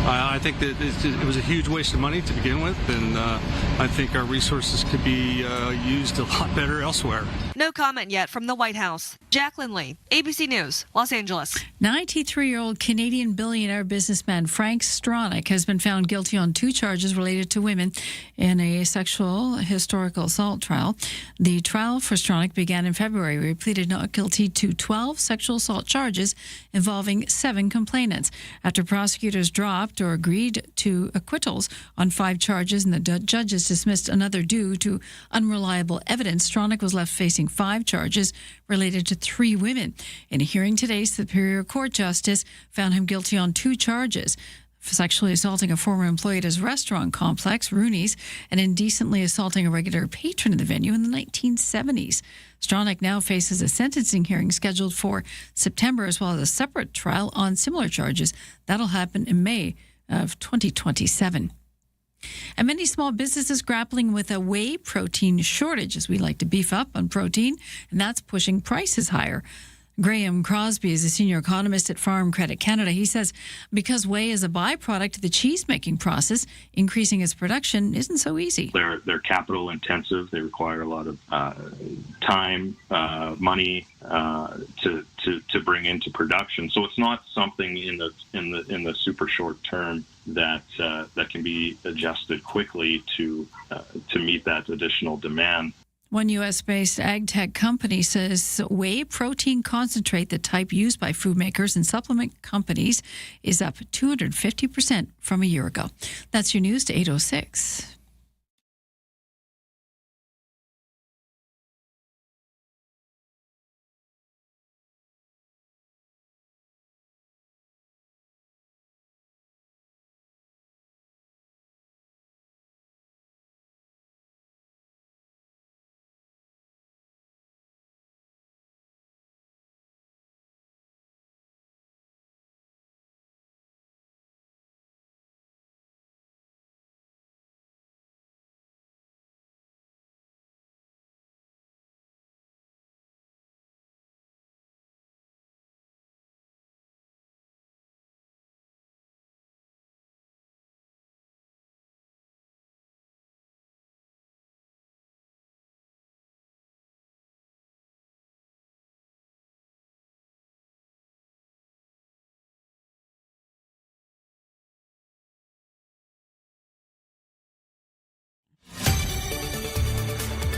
I think that it was a huge waste of money to begin with, and I think our resources could be used a lot better elsewhere. No comment yet from the White House. Jacqueline Lee, ABC News, Los Angeles. 93-year-old Canadian billionaire businessman Frank Stronach has been found guilty on 2 charges related to women in a sexual historical assault trial. The trial for Stronach began in February, where he pleaded not guilty to 12 sexual assault charges involving 7 complainants. After prosecutors dropped or agreed to acquittals on 5 charges and the judges dismissed another due to unreliable evidence, Stronach was left facing 5 charges related to 3 women. In a hearing today, Superior Court Justice found him guilty on 2 charges: for sexually assaulting a former employee at his restaurant complex, Rooney's, and indecently assaulting a regular patron of the venue in the 1970s. Stronach now faces a sentencing hearing scheduled for September, as well as a separate trial on similar charges. That'll happen in May of 2027. And many small businesses grappling with a whey protein shortage, as we like to beef up on protein, and that's pushing prices higher. Graham Crosby is a senior economist at Farm Credit Canada. He says because whey is a byproduct of the cheese-making process, increasing its production isn't so easy. They're capital intensive. They require a lot of time, money to bring into production. So it's not something in the super short term that can be adjusted quickly to meet that additional demand. One U.S.-based ag tech company says whey protein concentrate, the type used by food makers and supplement companies, is up 250% from a year ago. That's your news to 8:06.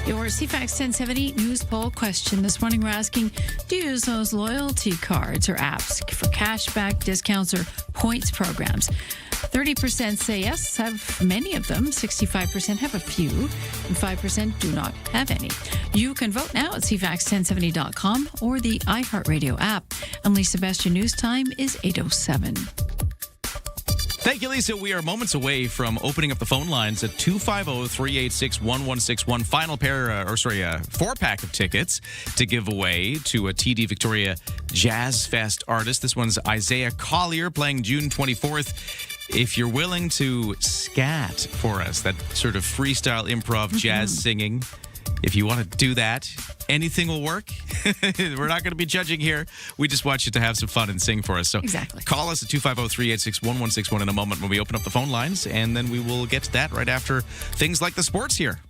Your CFAX 1070 news poll question this morning, we're asking, do you use those loyalty cards or apps for cashback, discounts, or points programs? 30% say yes, have many of them. 65% have a few, and 5% do not have any. You can vote now at CFAX1070.com or the iHeartRadio app. And Lisa Best, your news time is 8:07. Thank you, Lisa. We are moments away from opening up the phone lines at 250-386-1161. Final four-pack of tickets to give away to a TD Victoria Jazz Fest artist. This one's Isaiah Collier playing June 24th. If you're willing to scat for us, that sort of freestyle improv jazz singing, if you want to do that, anything will work. We're not going to be judging here. We just want you to have some fun and sing for us. So exactly. Call us at 250-386-1161 in a moment when we open up the phone lines, and then we will get to that right after things like the sports here.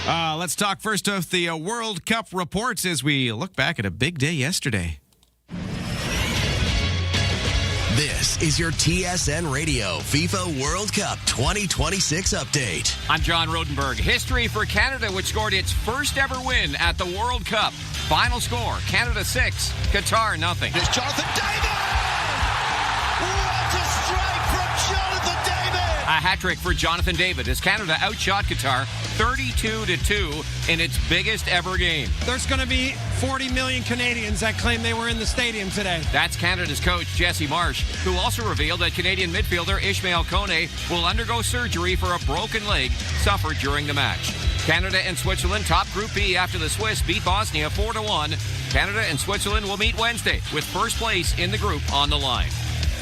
Let's talk first of the World Cup reports as we look back at a big day yesterday. This is your TSN Radio FIFA World Cup 2026 update. I'm John Rodenberg. History for Canada, which scored its first ever win at the World Cup. Final score, Canada 6, Qatar 0. There's Jonathan David! What a strike from Jonathan David! A hat-trick for Jonathan David as Canada outshot Qatar 32-2 in its biggest ever game. There's going to be 40 million Canadians that claim they were in the stadium today. That's Canada's coach, Jesse Marsh, who also revealed that Canadian midfielder Ishmael Kone will undergo surgery for a broken leg suffered during the match. Canada and Switzerland top Group B after the Swiss beat Bosnia 4-1. Canada and Switzerland will meet Wednesday with first place in the group on the line.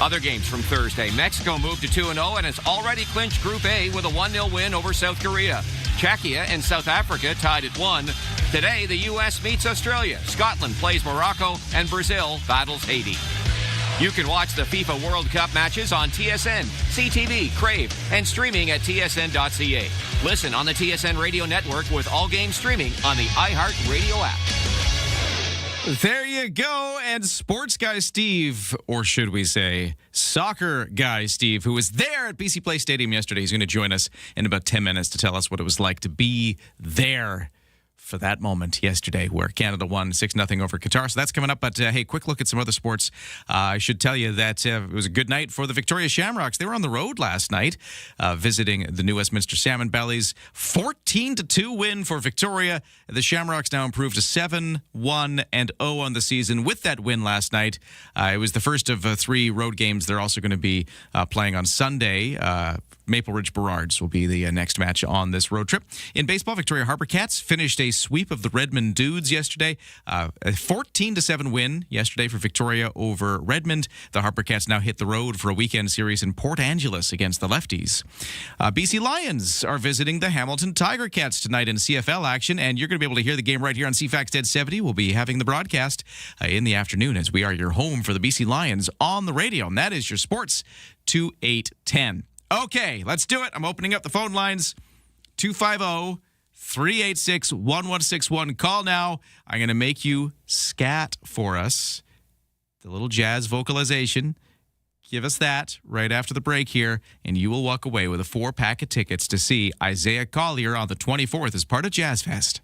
Other games from Thursday. Mexico moved to 2-0 and has already clinched Group A with a 1-0 win over South Korea. Czechia and South Africa tied at 1. Today, the U.S. meets Australia. Scotland plays Morocco, and Brazil battles Haiti. You can watch the FIFA World Cup matches on TSN, CTV, Crave, and streaming at tsn.ca. Listen on the TSN Radio Network with all games streaming on the iHeartRadio app. There you go. And sports guy Steve, or should we say soccer guy Steve, who was there at BC Place Stadium yesterday, he's going to join us in about 10 minutes to tell us what it was like to be there for that moment yesterday where Canada won 6-0 over Qatar. So that's coming up. But hey, quick look at some other sports. I should tell you that it was a good night for the Victoria Shamrocks. They were on the road last night visiting the new Westminster Salmon Bellies. 14-2 win for Victoria. The Shamrocks now improved to 7-1-0 on the season with that win last night. It was the first of 3 road games. They're also going to be playing on Sunday. Maple Ridge Burrards will be the next match on this road trip. In baseball, Victoria Harbour Cats finished a sweep of the Redmond Dudes yesterday. A 14-7 win yesterday for Victoria over Redmond. The Harbour Cats now hit the road for a weekend series in Port Angeles against the Lefties. BC Lions are visiting the Hamilton Tiger Cats tonight in CFL action, and you're going to be able to hear the game right here on CFAX 1070. We'll be having the broadcast in the afternoon as we are your home for the BC Lions on the radio, and that is your sports 2-8-10. Okay, let's do it. I'm opening up the phone lines. 250-386-1161. Call now. I'm going to make you scat for us. The little jazz vocalization. Give us that right after the break here, and you will walk away with a 4-pack of tickets to see Isaiah Collier on the 24th as part of Jazz Fest.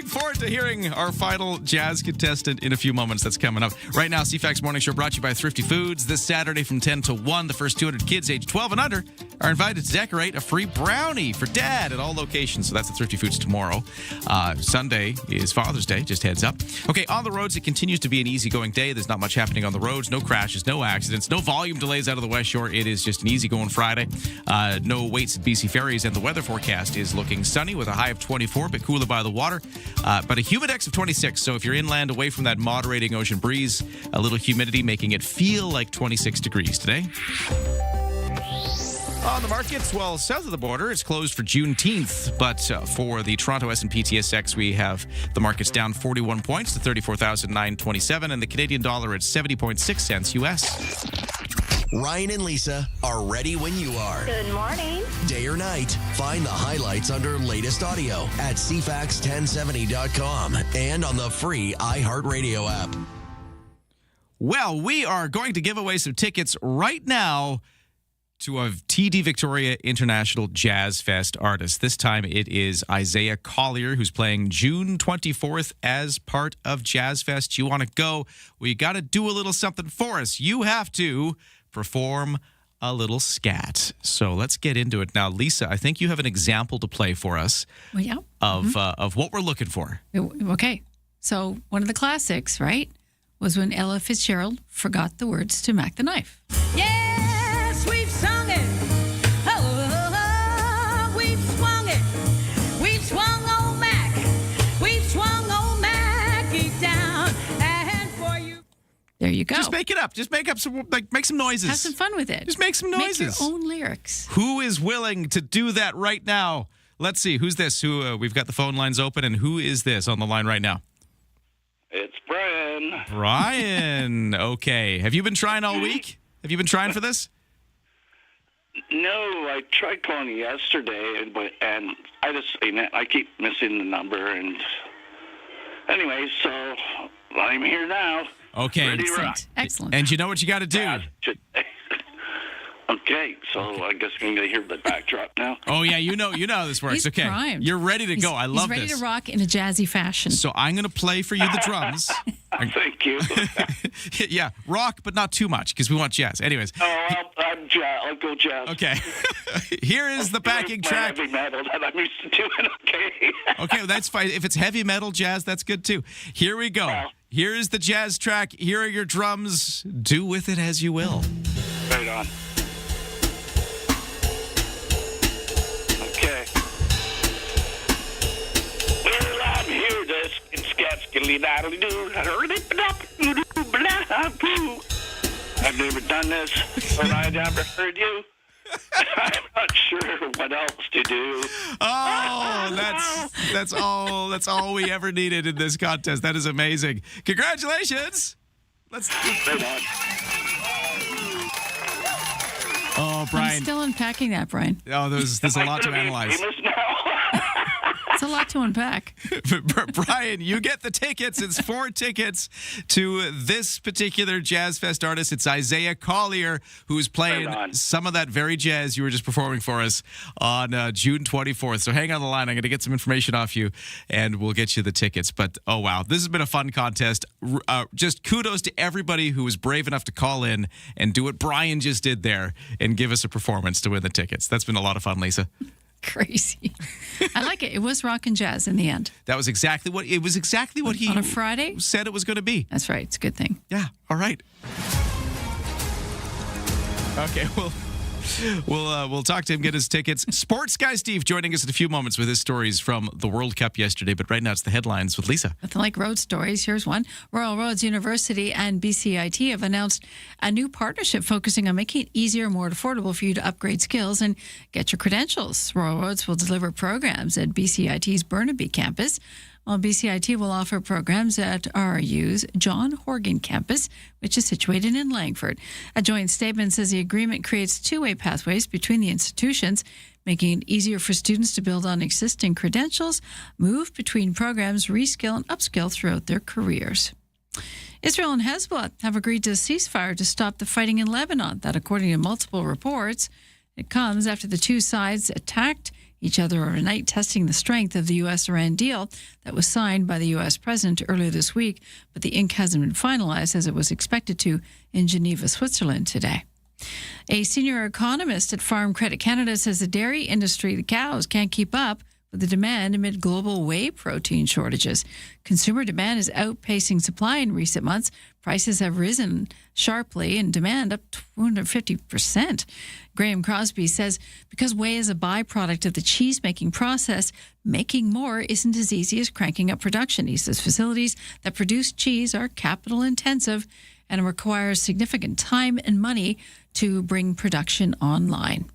looking forward to hearing our final jazz contestant in a few moments. That's coming up. Right now, CFAX Morning Show brought to you by Thrifty Foods. This Saturday from 10 to 1, the first 200 kids age 12 and under are invited to decorate a free brownie for Dad at all locations. So that's at Thrifty Foods tomorrow. Sunday is Father's Day, just heads up. Okay, on the roads, it continues to be an easygoing day. There's not much happening on the roads. No crashes, no accidents, no volume delays out of the West Shore. It is just an easygoing Friday. No waits at BC Ferries, and the weather forecast is looking sunny with a high of 24, but cooler by the water. But a humidex of 26. So if you're inland away from that moderating ocean breeze, a little humidity making it feel like 26 degrees today. On the markets, well, south of the border, it's closed for Juneteenth. But for the Toronto S&P TSX, we have the markets down 41 points to 34,927, and the Canadian dollar at 70.6 cents U.S. Ryan and Lisa are ready when you are. Good morning. Day or night, find the highlights under latest audio at CFAX1070.com and on the free iHeartRadio app. Well, we are going to give away some tickets right now to a TD Victoria International Jazz Fest artist. This time it is Isaiah Collier, who's playing June 24th as part of Jazz Fest. You want to go? Well, you got to do a little something for us. You have to perform a little scat. So let's get into it. Now, Lisa, I think you have an example to play for us of what we're looking for. Okay. So one of the classics, right, was when Ella Fitzgerald forgot the words to Mac the Knife. Yes, we've sung it. Oh, we've swung it. We've swung old Mac. We've swung old Mackie down. And for you. There you go. Just make it up. Just make up some, make some noises. Have some fun with it. Just make some noises. Make your own lyrics. Who is willing to do that right now? Let's see. Who's this? We've got the phone lines open, and who is this on the line right now? It's Brian. Brian. Okay. Have you been trying all week? Have you been trying for this? No, I tried calling you yesterday, and I keep missing the number. And anyway, so I'm here now. Okay. Ready to rock. Excellent. And you know what you got to do? Okay, so I guess I'm going to hear the backdrop now. Oh, yeah, you know how this works. He's okay. primed. You're ready to go. I love this. He's ready to rock in a jazzy fashion. So I'm going to play for you the drums. Thank you. Yeah, rock, but not too much, because we want jazz. Anyways. Oh, I'll go jazz. Okay. Here is the backing track. Heavy metal that I'm used to doing, okay. Okay, well, that's fine. If it's heavy metal jazz, that's good too. Here we go. Wow. Here is the jazz track. Here are your drums. Do with it as you will. Right on. Okay. Well, I'm here to scat skilly daddly doo. I've never done this, but I never heard you. I'm not sure what else to do. Oh, that's all we ever needed in this contest. That is amazing. Congratulations. Let's. Oh, Brian. I'm still unpacking that, Brian. Oh, there's a lot to analyze. It's a lot to unpack. Brian, you get the tickets. It's 4 tickets to this particular Jazz Fest artist. It's Isaiah Collier, who's playing some of that very jazz you were just performing for us on June 24th. So hang on the line. I'm going to get some information off you, and we'll get you the tickets. But, oh, wow, this has been a fun contest. Just kudos to everybody who was brave enough to call in and do what Brian just did there and give us a performance to win the tickets. That's been a lot of fun, Lisa. Crazy. I like it. It was rock and jazz in the end. That was exactly what he on a Friday said it was going to be. That's right. It's a good thing. Yeah. All right. Okay. We'll talk to him, get his tickets. Sports guy Steve joining us in a few moments with his stories from the World Cup yesterday. But right now it's the headlines with Lisa. Nothing like road stories. Here's one. Royal Roads University and BCIT have announced a new partnership focusing on making it easier and more affordable for you to upgrade skills and get your credentials. Royal Roads will deliver programs at BCIT's Burnaby campus, while BCIT will offer programs at RU's John Horgan campus, which is situated in Langford. A joint statement says the agreement creates two-way pathways between the institutions, making it easier for students to build on existing credentials, move between programs, reskill and upskill throughout their careers. Israel and Hezbollah have agreed to a ceasefire to stop the fighting in Lebanon. That, according to multiple reports, it comes after the two sides attacked each other overnight, testing the strength of the U.S.-Iran deal that was signed by the U.S. president earlier this week, but the ink hasn't been finalized as it was expected to in Geneva, Switzerland today. A senior economist at Farm Credit Canada says the dairy industry, the cows, can't keep up with the demand amid global whey protein shortages. Consumer demand is outpacing supply in recent months. Prices have risen sharply and demand up 250%. Graham Crosby says because whey is a byproduct of the cheese-making process, making more isn't as easy as cranking up production. He says facilities that produce cheese are capital-intensive and requires significant time and money to bring production online.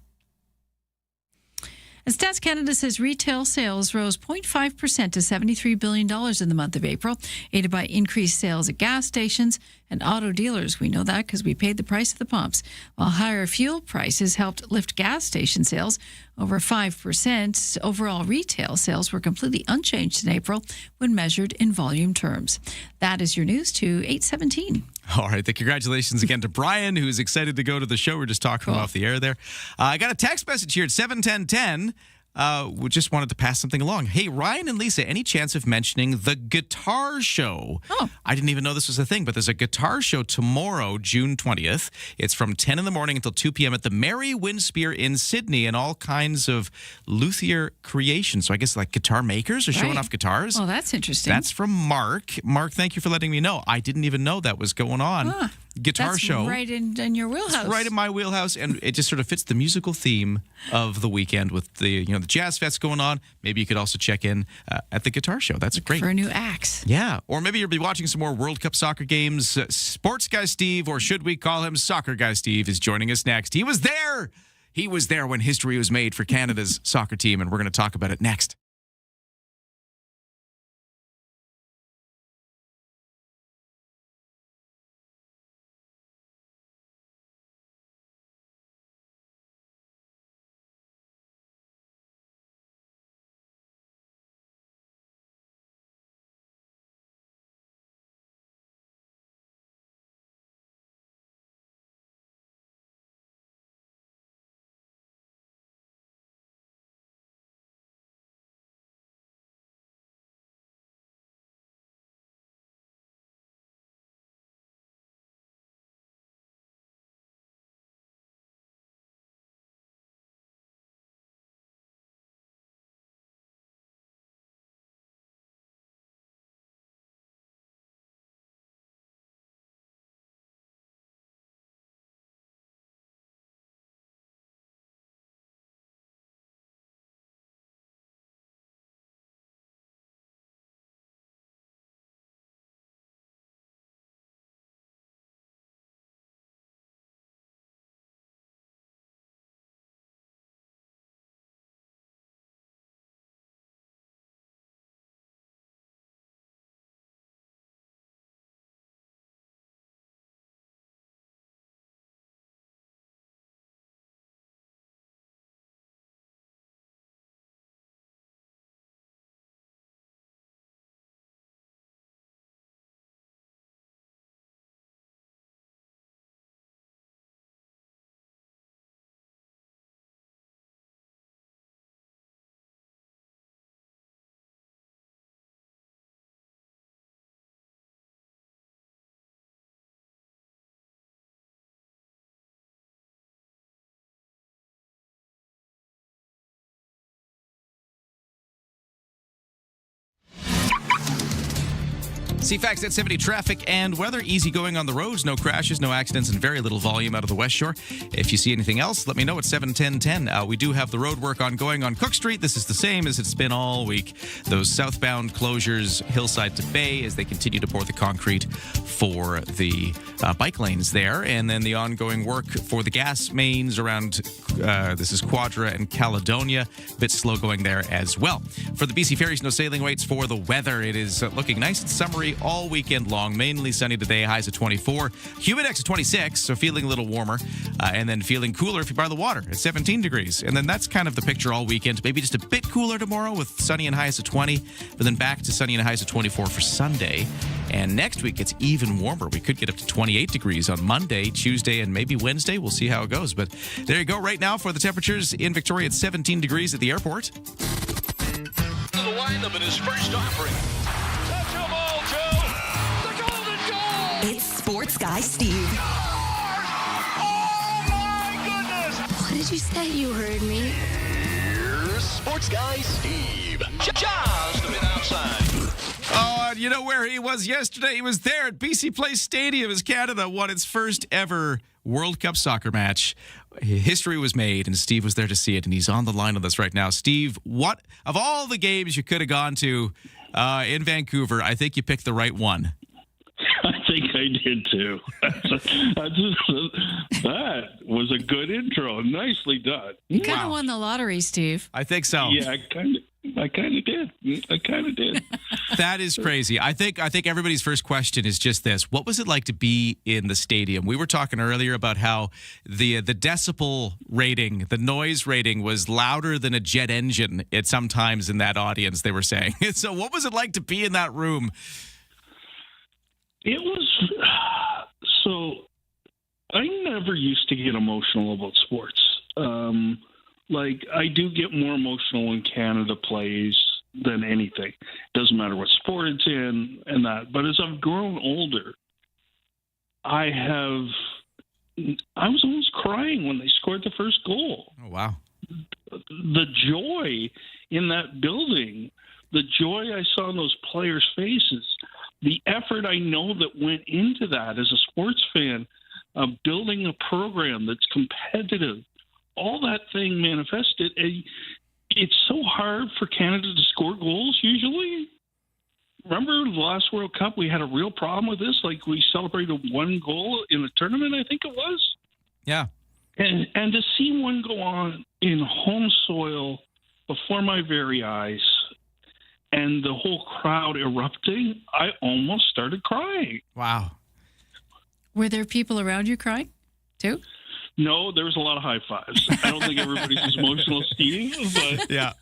And Stats Canada says retail sales rose 0.5% to $73 billion in the month of April, aided by increased sales at gas stations and auto dealers. We know that because we paid the price of the pumps, while higher fuel prices helped lift gas station sales over 5%. Overall retail sales were completely unchanged in April when measured in volume terms. That is your news to 8:17. All right. Congratulations again to Brian, who's excited to go to the show. We're just talking off the air there. I got a text message here at 71010. We just wanted to pass something along. Hey, Ryan and Lisa, any chance of mentioning the guitar show? Oh. I didn't even know this was a thing, but there's a guitar show tomorrow, June 20th. It's from 10 in the morning until 2 p.m. at the Mary Winspear in Sydney, and all kinds of luthier creations. So I guess like guitar makers are showing off guitars. Oh, that's interesting. That's from Mark. Mark, thank you for letting me know. I didn't even know that was going on. Guitar that's show. Right in your wheelhouse. It's right in my wheelhouse, and it just sort of fits the musical theme of the weekend with the the Jazz Fest going on. Maybe you could also check in at the guitar show. That's great. For a new axe. Yeah, or maybe you'll be watching some more World Cup soccer games. Sports guy Steve, or should we call him soccer guy Steve, is joining us next. He was there. He was there when history was made for Canada's soccer team, and we're going to talk about it next. CFAX at 70 traffic and weather. Easy going on the roads. No crashes, no accidents, and very little volume out of the West Shore. If you see anything else, let me know at 71010. We do have the road work ongoing on Cook Street. This is the same as it's been all week. Those southbound closures, Hillside to Bay, as they continue to pour the concrete for the bike lanes there. And then the ongoing work for the gas mains around, this is Quadra and Caledonia. A bit slow going there as well. For the BC Ferries, no sailing waits. For the weather, it is looking nice and summery all weekend long. Mainly sunny today, highs at 24. Humidex at 26, so feeling a little warmer. And then feeling cooler if you're by the water at 17 degrees. And then that's kind of the picture all weekend. Maybe just a bit cooler tomorrow with sunny and highs at 20. But then back to sunny and highs at 24 for Sunday. And next week, it's even warmer. We could get up to 28 degrees on Monday, Tuesday, and maybe Wednesday. We'll see how it goes. But there you go. Right now for the temperatures in Victoria, it's 17 degrees at the airport. The windup in his first offering. Touch them all, Joe. The golden goal. It's Sports Guy Steve. Oh, my goodness. What did you say? You heard me. Here's Sports Guy Steve. Just a bit outside. Oh, and you know where he was yesterday? He was there at BC Place Stadium as Canada won its first ever World Cup soccer match. History was made, and Steve was there to see it, and he's on the line with us right now. Steve, what of all the games you could have gone to in Vancouver, I think you picked the right one. I think I did too. That was a good intro. Nicely done. You kind of won the lottery, Steve. I think so. Yeah, I kind of did. That is crazy. I think everybody's first question is just this: what was it like to be in the stadium? We were talking earlier about how the decibel rating, the noise rating, was louder than a jet engine at sometimes in that audience. They were saying. So, what was it like to be in that room? It was so. I never used to get emotional about sports. Like, I do get more emotional when Canada plays than anything. Doesn't matter what sport it's in and that. But as I've grown older, I was almost crying when they scored the first goal. Oh, wow. The joy in that building, the joy I saw in those players' faces, the effort I know that went into that as a sports fan of building a program that's competitive, all that thing manifested. It's so hard for Canada to score goals usually. Remember the last World Cup, we had a real problem with this. Like, we celebrated one goal in a tournament, I think it was. Yeah. And to see one go on in home soil before my very eyes and the whole crowd erupting, I almost started crying. Wow. Were there people around you crying too? No, there was a lot of high fives. I don't think everybody's as emotional as Steve, but yeah.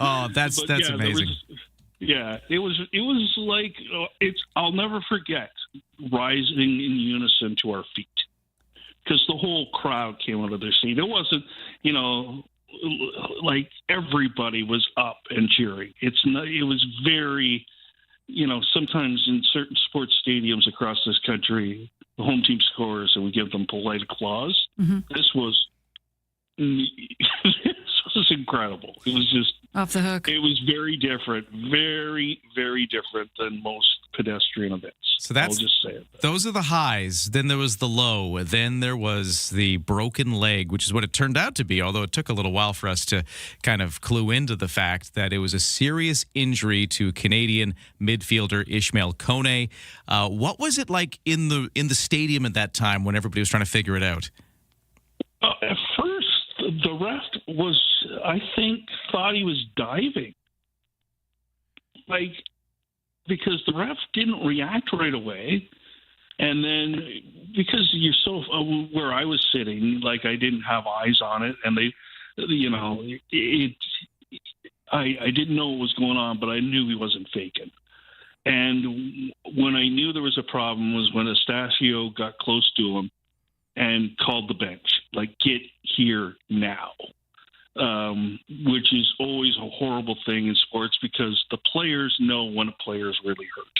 Oh, that's amazing. It was like I'll never forget rising in unison to our feet because the whole crowd came out of their seat. It wasn't, like everybody was up and cheering. It was very, sometimes in certain sports stadiums across this country, the home team scores and we give them polite applause. Mm-hmm. This was incredible. It was just off the hook. It was very different, very, very different than most pedestrian events. So I'll just say it. Those are the highs. Then there was the low. Then there was the broken leg, which is what it turned out to be, although it took a little while for us to kind of clue into the fact that it was a serious injury to Canadian midfielder Ishmael Kone. What was it like in the stadium at that time when everybody was trying to figure it out? At first, the ref thought he was diving. Because the ref didn't react right away. And then because you're so where I was sitting, I didn't have eyes on it. And I didn't know what was going on, but I knew he wasn't faking. And when I knew there was a problem was when Estacio got close to him and called the bench, get here now. Which is always a horrible thing in sports because the players know when a player is really hurt.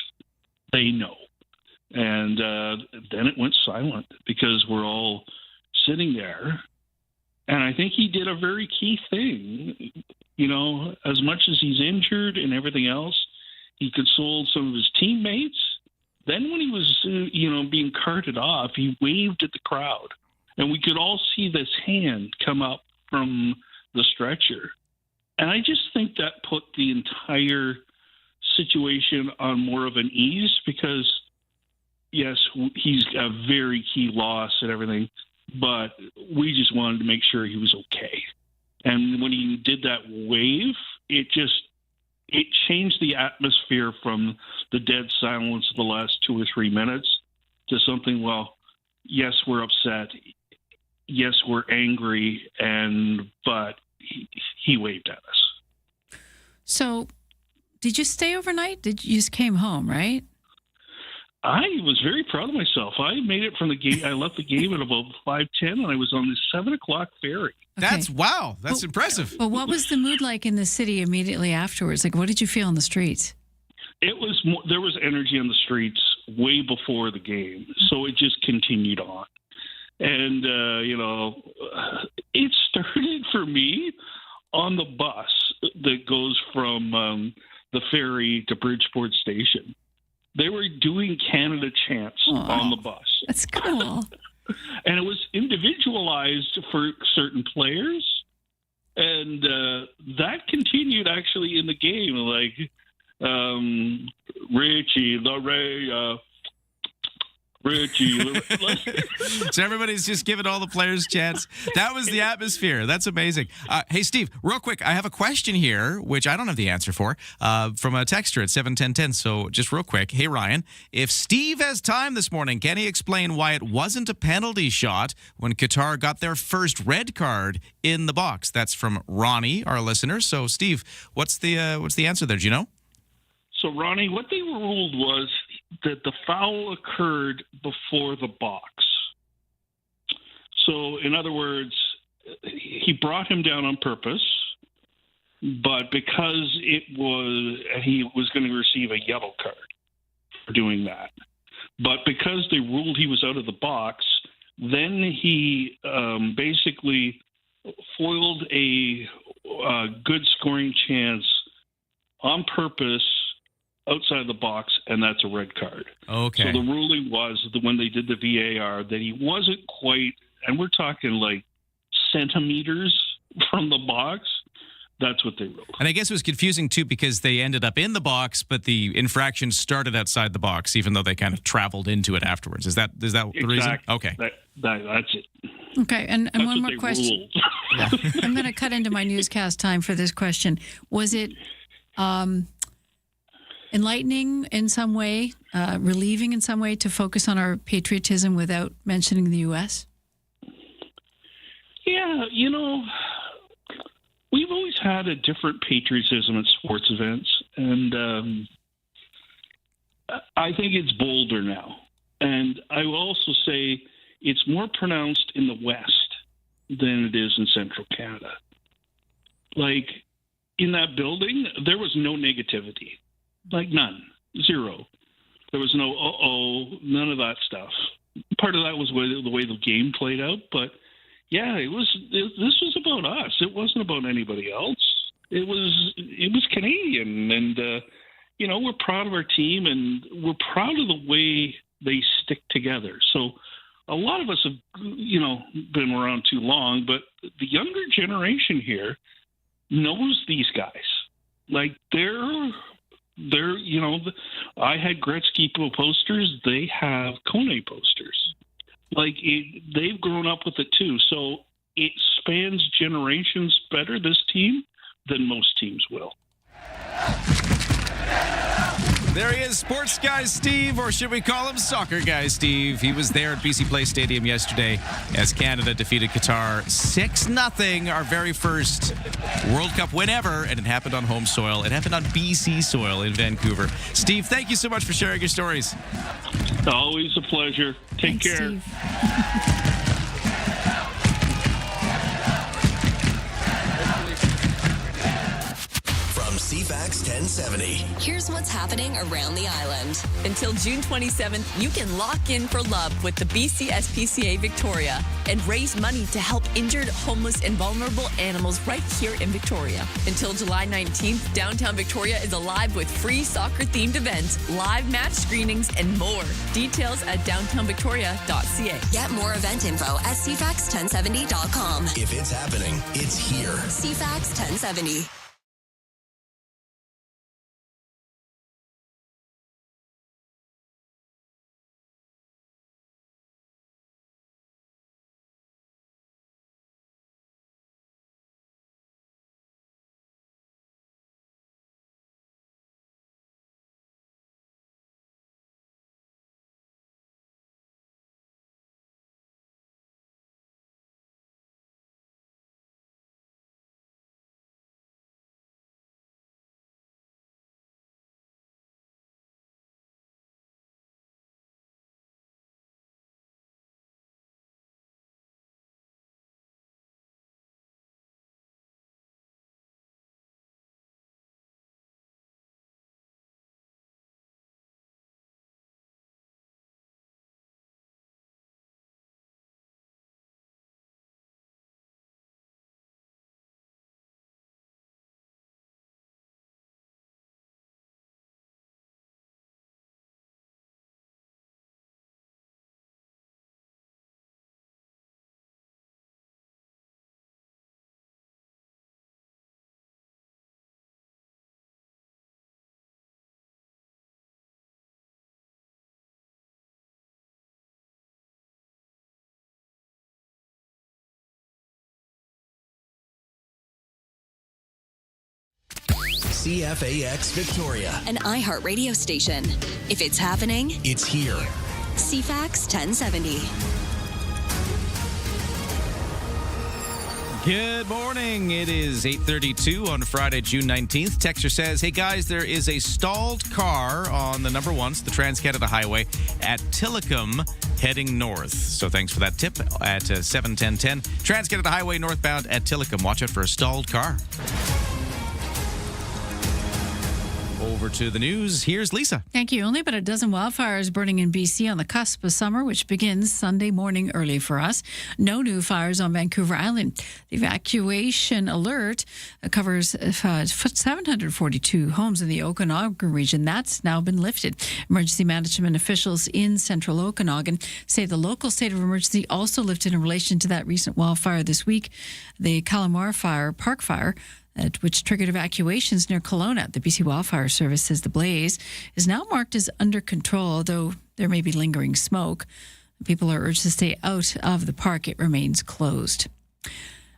They know. And then it went silent because we're all sitting there. And I think he did a very key thing. As much as he's injured and everything else, he consoled some of his teammates. Then when he was, being carted off, he waved at the crowd. And we could all see this hand come up from the stretcher. And I just think that put the entire situation on more of an ease because, yes, he's a very key loss and everything, but we just wanted to make sure he was okay. And when he did that wave, it changed the atmosphere from the dead silence of the last 2 or 3 minutes to something, well, yes, we're upset. Yes, we're angry, but he waved at us. So did you stay overnight? You just came home, right? I was very proud of myself. I made it from the game. I left the game at about 5:10, and I was on the 7:00 ferry. That's impressive. But what was the mood like in the city immediately afterwards? Like, what did you feel on the streets? It was there was energy on the streets way before the game, so it just continued on. And it started for me on the bus that goes from the ferry to Bridgeport Station. They were doing Canada chants on the bus. That's cool. And it was individualized for certain players. And that continued actually in the game. Like, Richie, Lorray, Richie. So everybody's just giving all the players chance. That was the atmosphere. That's amazing. Hey, Steve, real quick, I have a question here, which I don't have the answer for, from a texter at 71010. So just real quick. Hey, Ryan, if Steve has time this morning, can he explain why it wasn't a penalty shot when Qatar got their first red card in the box? That's from Ronnie, our listener. So, Steve, what's the answer there? Do you know? So, Ronnie, what they ruled was that the foul occurred before the box. So, in other words, he brought him down on purpose, but because he was going to receive a yellow card for doing that. But because they ruled he was out of the box, then he basically foiled a good scoring chance on purpose outside the box, and that's a red card. Okay. So the ruling was that when they did the VAR that he wasn't quite, and we're talking like centimeters from the box. That's what they ruled. And I guess it was confusing, too, because they ended up in the box, but the infraction started outside the box, even though they kind of traveled into it afterwards. Is that the reason? Okay. That's it. Okay, and That's one what more they question. ruled. I'm going to cut into my newscast time for this question. Was it enlightening in some way, relieving in some way to focus on our patriotism without mentioning the U.S.? Yeah, we've always had a different patriotism at sports events, and I think it's bolder now. And I will also say it's more pronounced in the West than it is in Central Canada. Like, in that building, there was no negativity. Like, none. Zero. There was no, none of that stuff. Part of that was the way the game played out, but yeah, this was about us. It wasn't about anybody else. It was Canadian, and we're proud of our team, and we're proud of the way they stick together. So a lot of us have, been around too long, but the younger generation here knows these guys. Like, I had Gretzky posters. They have Kone posters. Like, they've grown up with it too. So it spans generations better, this team, than most teams will. There he is, sports guy Steve, or should we call him soccer guy Steve? He was there at BC Place Stadium yesterday as Canada defeated Qatar 6-0, our very first World Cup win ever, and it happened on home soil. It happened on BC soil in Vancouver. Steve, thank you so much for sharing your stories. Always a pleasure. Take Thanks, care. Steve. CFAX 1070. Here's what's happening around the island. Until June 27th, you can lock in for love with the BC SPCA Victoria and raise money to help injured, homeless, and vulnerable animals right here in Victoria. Until July 19th, downtown Victoria is alive with free soccer-themed events, live match screenings, and more. Details at downtownvictoria.ca. Get more event info at CFAX1070.com. If it's happening, it's here. CFAX 1070. CFAX Victoria. An iHeart radio station. If it's happening, It's here. CFAX 1070. Good morning. It is 8:32 on Friday, June 19th. Texter says, hey guys, there is a stalled car on the number 1, the Trans-Canada Highway at Tillicum heading north. So thanks for that tip at 7:10:10. Trans-Canada Highway northbound at Tillicum. Watch out for a stalled car. Over to the news. Here's Lisa. Thank you. Only about a dozen wildfires burning in BC on the cusp of summer, which begins Sunday morning early for us. No new fires on Vancouver Island. The evacuation alert covers 742 homes in the Okanagan region. That's now been lifted. Emergency management officials in central Okanagan say the local state of emergency also lifted in relation to that recent wildfire this week, the Calamar Park Fire, which triggered evacuations near Kelowna. The BC Wildfire Service says the blaze is now marked as under control, though there may be lingering smoke. People are urged to stay out of the park. It remains closed.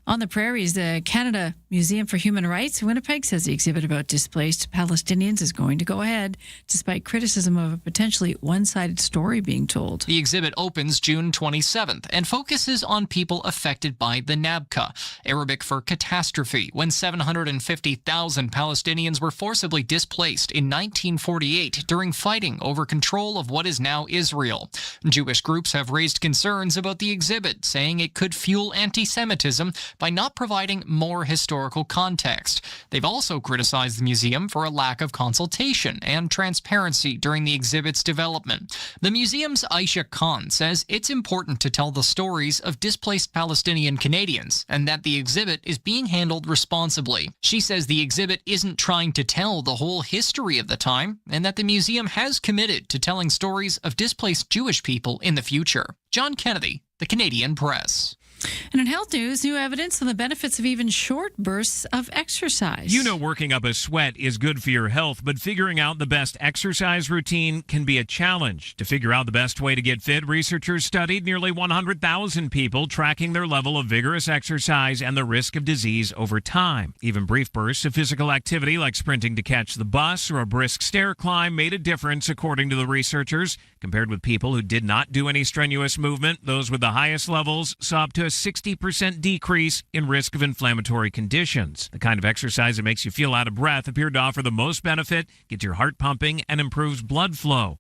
On the prairies, the Canada Museum for Human Rights in Winnipeg says the exhibit about displaced Palestinians is going to go ahead, despite criticism of a potentially one-sided story being told. The exhibit opens June 27th and focuses on people affected by the Nabka, Arabic for catastrophe, when 750,000 Palestinians were forcibly displaced in 1948 during fighting over control of what is now Israel. Jewish groups have raised concerns about the exhibit, saying it could fuel anti-Semitism by not providing more historical context. They've also criticized the museum for a lack of consultation and transparency during the exhibit's development. The museum's Aisha Khan says it's important to tell the stories of displaced Palestinian Canadians and that the exhibit is being handled responsibly. She says the exhibit isn't trying to tell the whole history of the time and that the museum has committed to telling stories of displaced Jewish people in the future. John Kennedy, The Canadian Press. And in health news, new evidence on the benefits of even short bursts of exercise. You know, working up a sweat is good for your health, but figuring out the best exercise routine can be a challenge. To figure out the best way to get fit, researchers studied nearly 100,000 people, tracking their level of vigorous exercise and the risk of disease over time. Even brief bursts of physical activity like sprinting to catch the bus or a brisk stair climb made a difference, according to the researchers. Compared with people who did not do any strenuous movement, those with the highest levels saw up to a 60% decrease in risk of inflammatory conditions. The kind of exercise that makes you feel out of breath appeared to offer the most benefit, gets your heart pumping, and improves blood flow.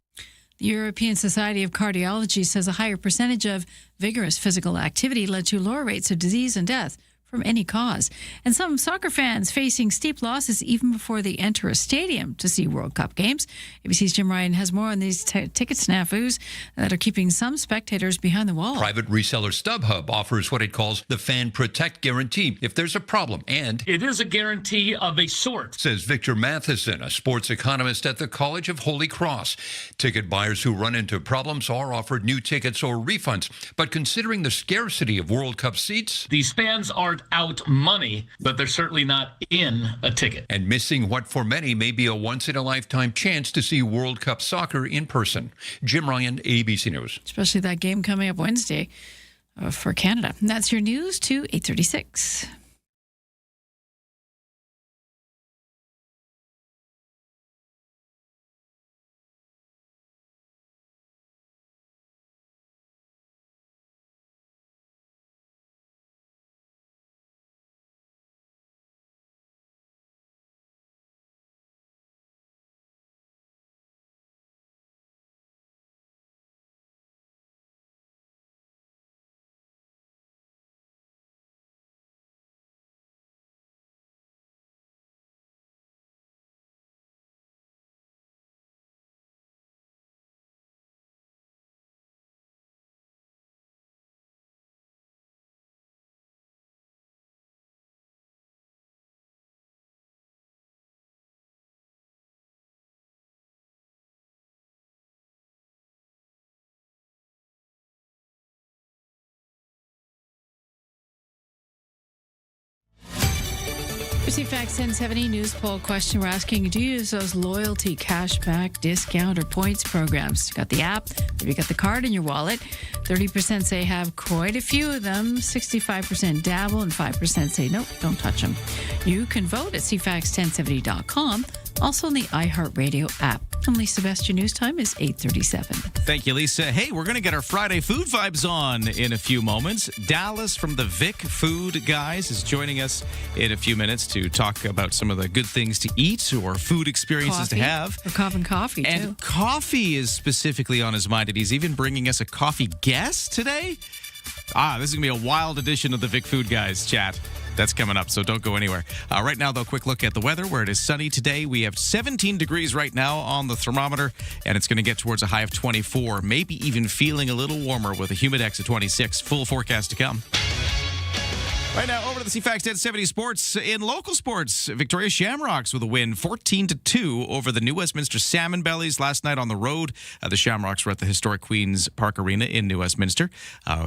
The European Society of Cardiology says a higher percentage of vigorous physical activity led to lower rates of disease and death from any cause. And some soccer fans facing steep losses even before they enter a stadium to see World Cup games. ABC's Jim Ryan has more on these ticket snafus that are keeping some spectators behind the wall. Private reseller StubHub offers what it calls the Fan Protect Guarantee if there's a problem. And it is a guarantee of a sort, says Victor Matheson, a sports economist at the College of Holy Cross. Ticket buyers who run into problems are offered new tickets or refunds. But considering the scarcity of World Cup seats, these fans aren't out money, but they're certainly not in a ticket. And missing what for many may be a once-in-a-lifetime chance to see World Cup soccer in person. Jim Ryan, ABC News. Especially that game coming up Wednesday for Canada. And that's your news to 8:36. CFAX 1070 news poll question. We're asking, do you use those loyalty, cashback, discount, or points programs? You got the app, have you got the card in your wallet? 30% say have quite a few of them, 65% dabble, and 5% say nope, don't touch them. You can vote at CFAX1070.com, also on the iHeartRadio app. And Lisa, best your news time is 8:37. Thank you, Lisa. Hey, we're going to get our Friday food vibes on in a few moments. Dallas from the Vic Food Guys is joining us in a few minutes to talk about some of the good things to eat or food experiences to have. Or coffee, too. And coffee is specifically on his mind, and he's even bringing us a coffee guest today. This is going to be a wild edition of the Vic Food Guys chat. That's coming up, so don't go anywhere. Right now, though, quick look at the weather, where it is sunny today. We have 17 degrees right now on the thermometer, and it's going to get towards a high of 24, maybe even feeling a little warmer with a humidex of 26. Full forecast to come. Right now, over to the CFAX 1070 Sports. In local sports, Victoria Shamrocks with a win 14-2 over the New Westminster Salmon Bellies last night on the road. The Shamrocks were at the historic Queen's Park Arena in New Westminster,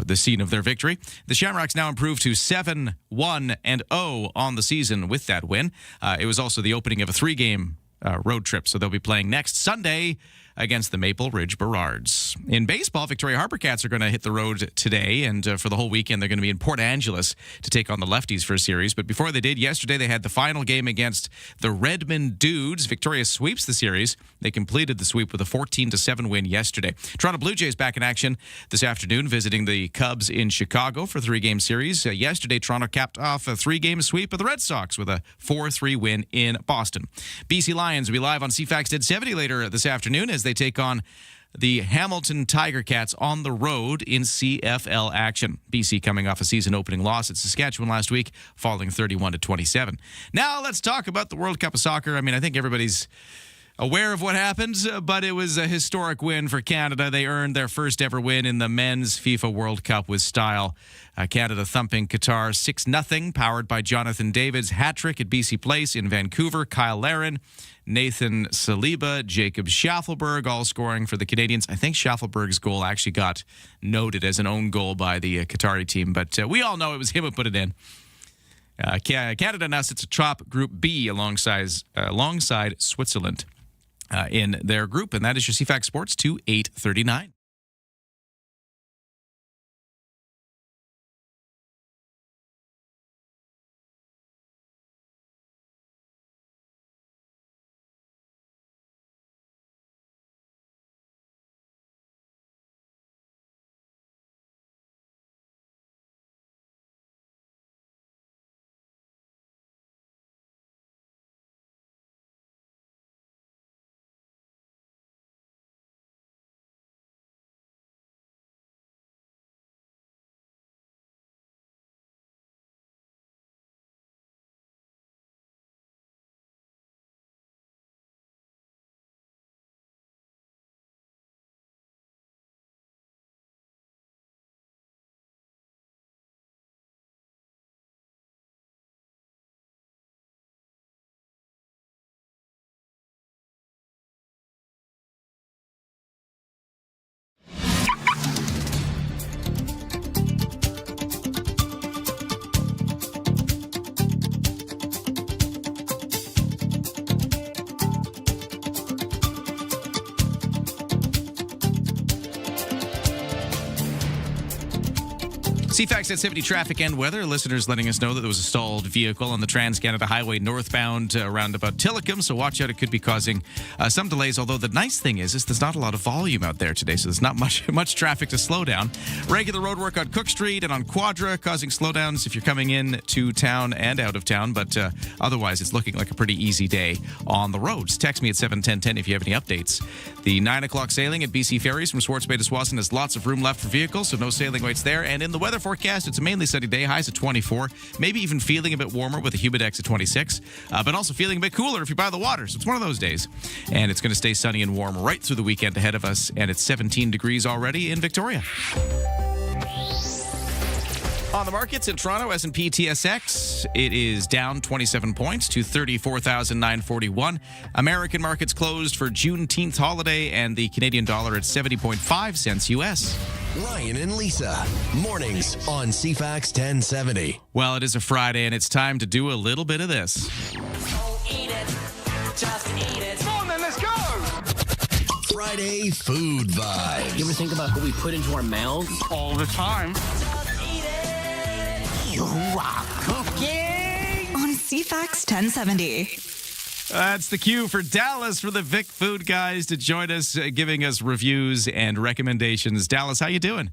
the scene of their victory. The Shamrocks now improved to 7-1-0 on the season with that win. It was also the opening of a 3-game road trip, so they'll be playing next Sunday against the Maple Ridge Burrards. In baseball, Victoria Harper Cats are going to hit the road today, and for the whole weekend, they're going to be in Port Angeles to take on the Lefties for a series. But before they did, yesterday they had the final game against the Redmond Dudes. Victoria sweeps the series. They completed the sweep with a 14-7 win yesterday. Toronto Blue Jays back in action this afternoon, visiting the Cubs in Chicago for a 3-game series. Yesterday, Toronto capped off a 3-game sweep of the Red Sox with a 4-3 win in Boston. BC Lions will be live on CFAX 1070 later this afternoon as they take on the Hamilton Tiger Cats on the road in CFL action. BC coming off a season-opening loss at Saskatchewan last week, falling 31-27. Now let's talk about the World Cup of Soccer. I mean, I think everybody's aware of what happened, but it was a historic win for Canada. They earned their first ever win in the men's FIFA World Cup with style. Canada thumping Qatar 6-0, powered by Jonathan David's hat-trick at BC Place in Vancouver. Kyle Larin, Nathan Saliba, Jacob Schaffelberg, all scoring for the Canadians. I think Schaffelberg's goal actually got noted as an own goal by the Qatari team, but we all know it was him who put it in. Canada now sits atop Group B alongside Switzerland in their group, and that is your CFAX Sports to 8:39. CFAX 1070 traffic and weather. Listeners letting us know that there was a stalled vehicle on the Trans-Canada Highway northbound around about Tillicum, so watch out. It could be causing some delays, although the nice thing is there's not a lot of volume out there today, so there's not much traffic to slow down. Regular road work on Cook Street and on Quadra, causing slowdowns if you're coming in to town and out of town, but otherwise it's looking like a pretty easy day on the roads. Text me at 71010 if you have any updates. The 9 o'clock sailing at BC Ferries from Swartz Bay to Swanson has lots of room left for vehicles, so no sailing waits there. And in the weather forecast, it's a mainly sunny day, highs at 24, maybe even feeling a bit warmer with a humidex at 26, but also feeling a bit cooler if you're by the water. So it's one of those days. And it's going to stay sunny and warm right through the weekend ahead of us, and it's 17 degrees already in Victoria. On the markets in Toronto, S&P TSX, it is down 27 points to 34,941. American markets closed for Juneteenth holiday, and the Canadian dollar at 70.5 cents U.S. Ryan and Lisa. Mornings on CFAX 1070. Well, it is a Friday, and it's time to do a little bit of this. Eat it. Just eat it. Come on, then, let's go. Friday food vibes. You ever think about what we put into our mouths? All the time. You are cooking. On CFAX 1070. That's the cue for Dallas for the Vic Food Guys to join us, giving us reviews and recommendations. Dallas, how you doing?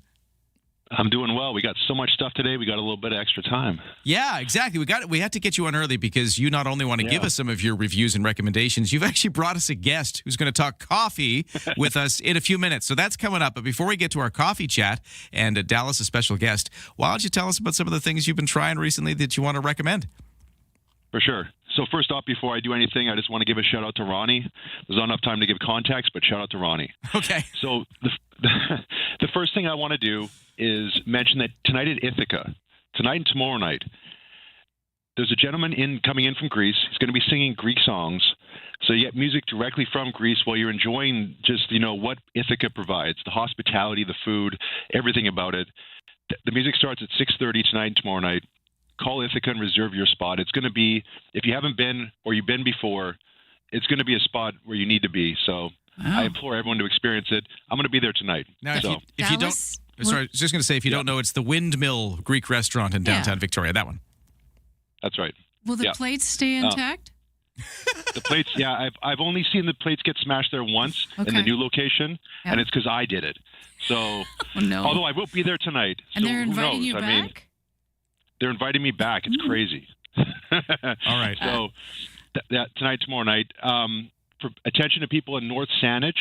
I'm doing well. We got so much stuff today. We got a little bit of extra time. Yeah, exactly. We had to get you on early because you not only want to give us some of your reviews and recommendations, you've actually brought us a guest who's going to talk coffee with us in a few minutes. So that's coming up. But before we get to our coffee chat and Dallas, a special guest, why don't you tell us about some of the things you've been trying recently that you want to recommend? For sure. So first off, before I do anything, I just want to give a shout out to Ronnie. There's not enough time to give context, but shout out to Ronnie. Okay. So the first thing I want to do is mention that tonight at Ithaca, tonight and tomorrow night, there's a gentleman coming in from Greece. He's going to be singing Greek songs. So you get music directly from Greece while you're enjoying just, what Ithaca provides, the hospitality, the food, everything about it. The music starts at 6:30 tonight and tomorrow night. Call Ithaca and reserve your spot. It's going to be, if you haven't been or you've been before, it's going to be a spot where you need to be. So I implore everyone to experience it. I'm going to be there tonight. Now, if you don't, sorry, I was just going to say, if you don't know, it's the Windmill Greek Restaurant in downtown Victoria. That one. That's right. Will the plates stay intact? The plates, I've only seen the plates get smashed there once in the new location, and it's because I did it. So, although I will be there tonight. And so they're inviting you back? back? I mean, they're inviting me back. It's crazy. All right. So tonight, tomorrow night, for attention to people in North Saanich,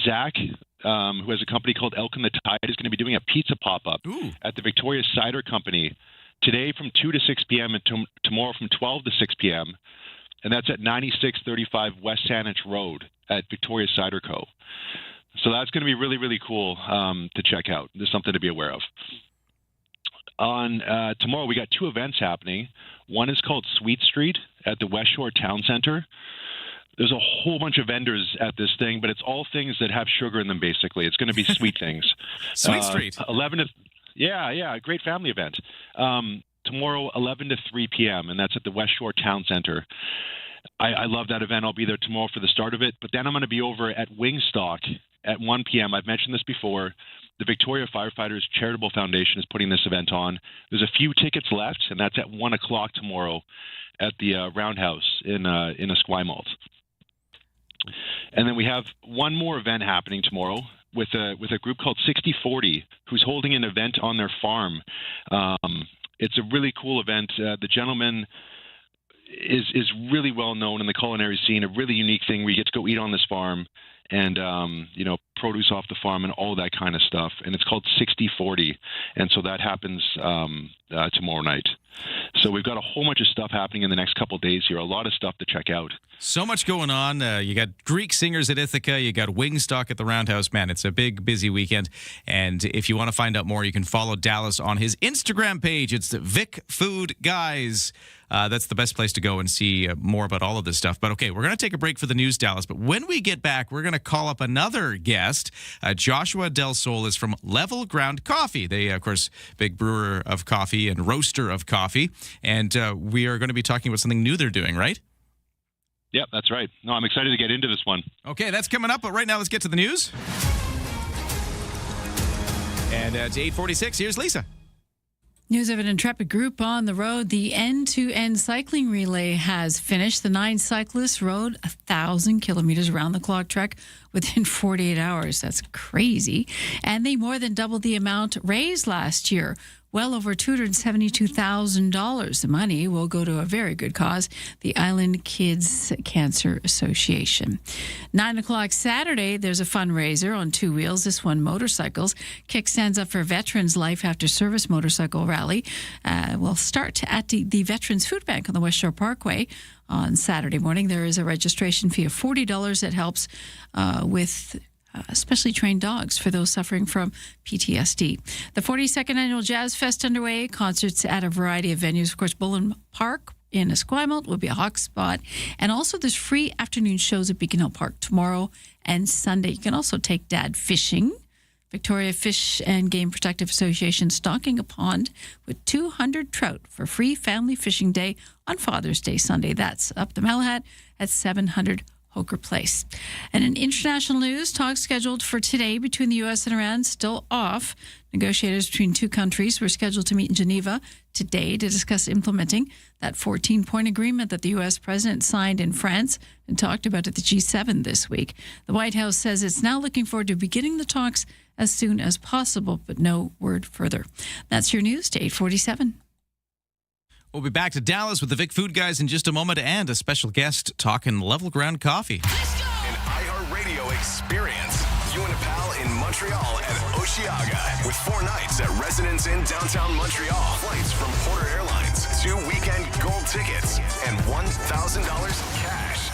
Zach, who has a company called Elk in the Tide, is going to be doing a pizza pop-up at the Victoria Cider Company today from 2 to 6 p.m. and tomorrow from 12 to 6 p.m. And that's at 9635 West Saanich Road at Victoria Cider Co. So that's going to be really, really cool to check out. There's something to be aware of. On tomorrow, we got two events happening. One is called Sweet Street at the West Shore Town Center. There's a whole bunch of vendors at this thing, but it's all things that have sugar in them, basically. It's going to be sweet things. Sweet Street. 11 to, a great family event. Tomorrow, 11 to 3 p.m., and that's at the West Shore Town Center. I love that event. I'll be there tomorrow for the start of it. But then I'm going to be over at Wingstock at 1 p.m. I've mentioned this before. The Victoria Firefighters Charitable Foundation is putting this event on. There's a few tickets left, and that's at 1 o'clock tomorrow at the Roundhouse in Esquimalt. And then we have one more event happening tomorrow with a group called 6040, who's holding an event on their farm. It's a really cool event. The gentleman is really well known in the culinary scene, a really unique thing where you get to go eat on this farm and, produce off the farm and all that kind of stuff. And it's called 6040. And so that happens tomorrow night. So we've got a whole bunch of stuff happening in the next couple of days here, a lot of stuff to check out. So much going on. You got Greek singers at Ithaca. You got Wingstock at the Roundhouse. Man, it's a big, busy weekend. And if you want to find out more, you can follow Dallas on his Instagram page. It's the Vic Food Guys. That's the best place to go and see more about all of this stuff. But okay, we're going to take a break for the news, Dallas. But when we get back, we're going to call up another guest. Joshua Del Sol is from Level Ground Coffee. They, of course, big brewer of coffee and roaster of coffee. And we are going to be talking about something new they're doing, right? Yep, that's right. No, I'm excited to get into this one. Okay, that's coming up. But right now, let's get to the news. And to 8:46, here's Lisa. News of an intrepid group on the road. The end-to-end cycling relay has finished. The 9 cyclists rode 1,000 kilometers around-the-clock trek within 48 hours. That's crazy. And they more than doubled the amount raised last year. Well over $272,000. The money will go to a very good cause, the Island Kids Cancer Association. 9 o'clock Saturday, there's a fundraiser on 2 wheels. This one, motorcycles. Kick stands up for Veterans Life After Service Motorcycle Rally. Will start at the Veterans Food Bank on the West Shore Parkway on Saturday morning. There is a registration fee of $40 that helps with specially trained dogs for those suffering from PTSD. The 42nd Annual Jazz Fest underway. Concerts at a variety of venues. Of course, Bullen Park in Esquimalt will be a hot spot. And also there's free afternoon shows at Beacon Hill Park tomorrow and Sunday. You can also take Dad fishing Victoria Fish and Game Protective Association stocking a pond with 200 trout for free family fishing day on Father's Day Sunday. That's up the Malahat at 700 Hoker Place. And in international news, talks scheduled for today between the U.S. and Iran still off. Negotiators between two countries were scheduled to meet in Geneva today to discuss implementing that 14-point agreement that the U.S. president signed in France and talked about at the G7 this week. The White House says it's now looking forward to beginning the talks as soon as possible, but no word further. That's your news to 8:47. We'll be back to Dallas with the Vic Food Guys in just a moment and a special guest talking Level Ground Coffee. An iHeartRadio experience. You and a pal in Montreal at Osheaga with 4 nights at Residence Inn downtown Montreal. Flights from Porter Airlines, 2 weekend gold tickets, and $1,000 cash.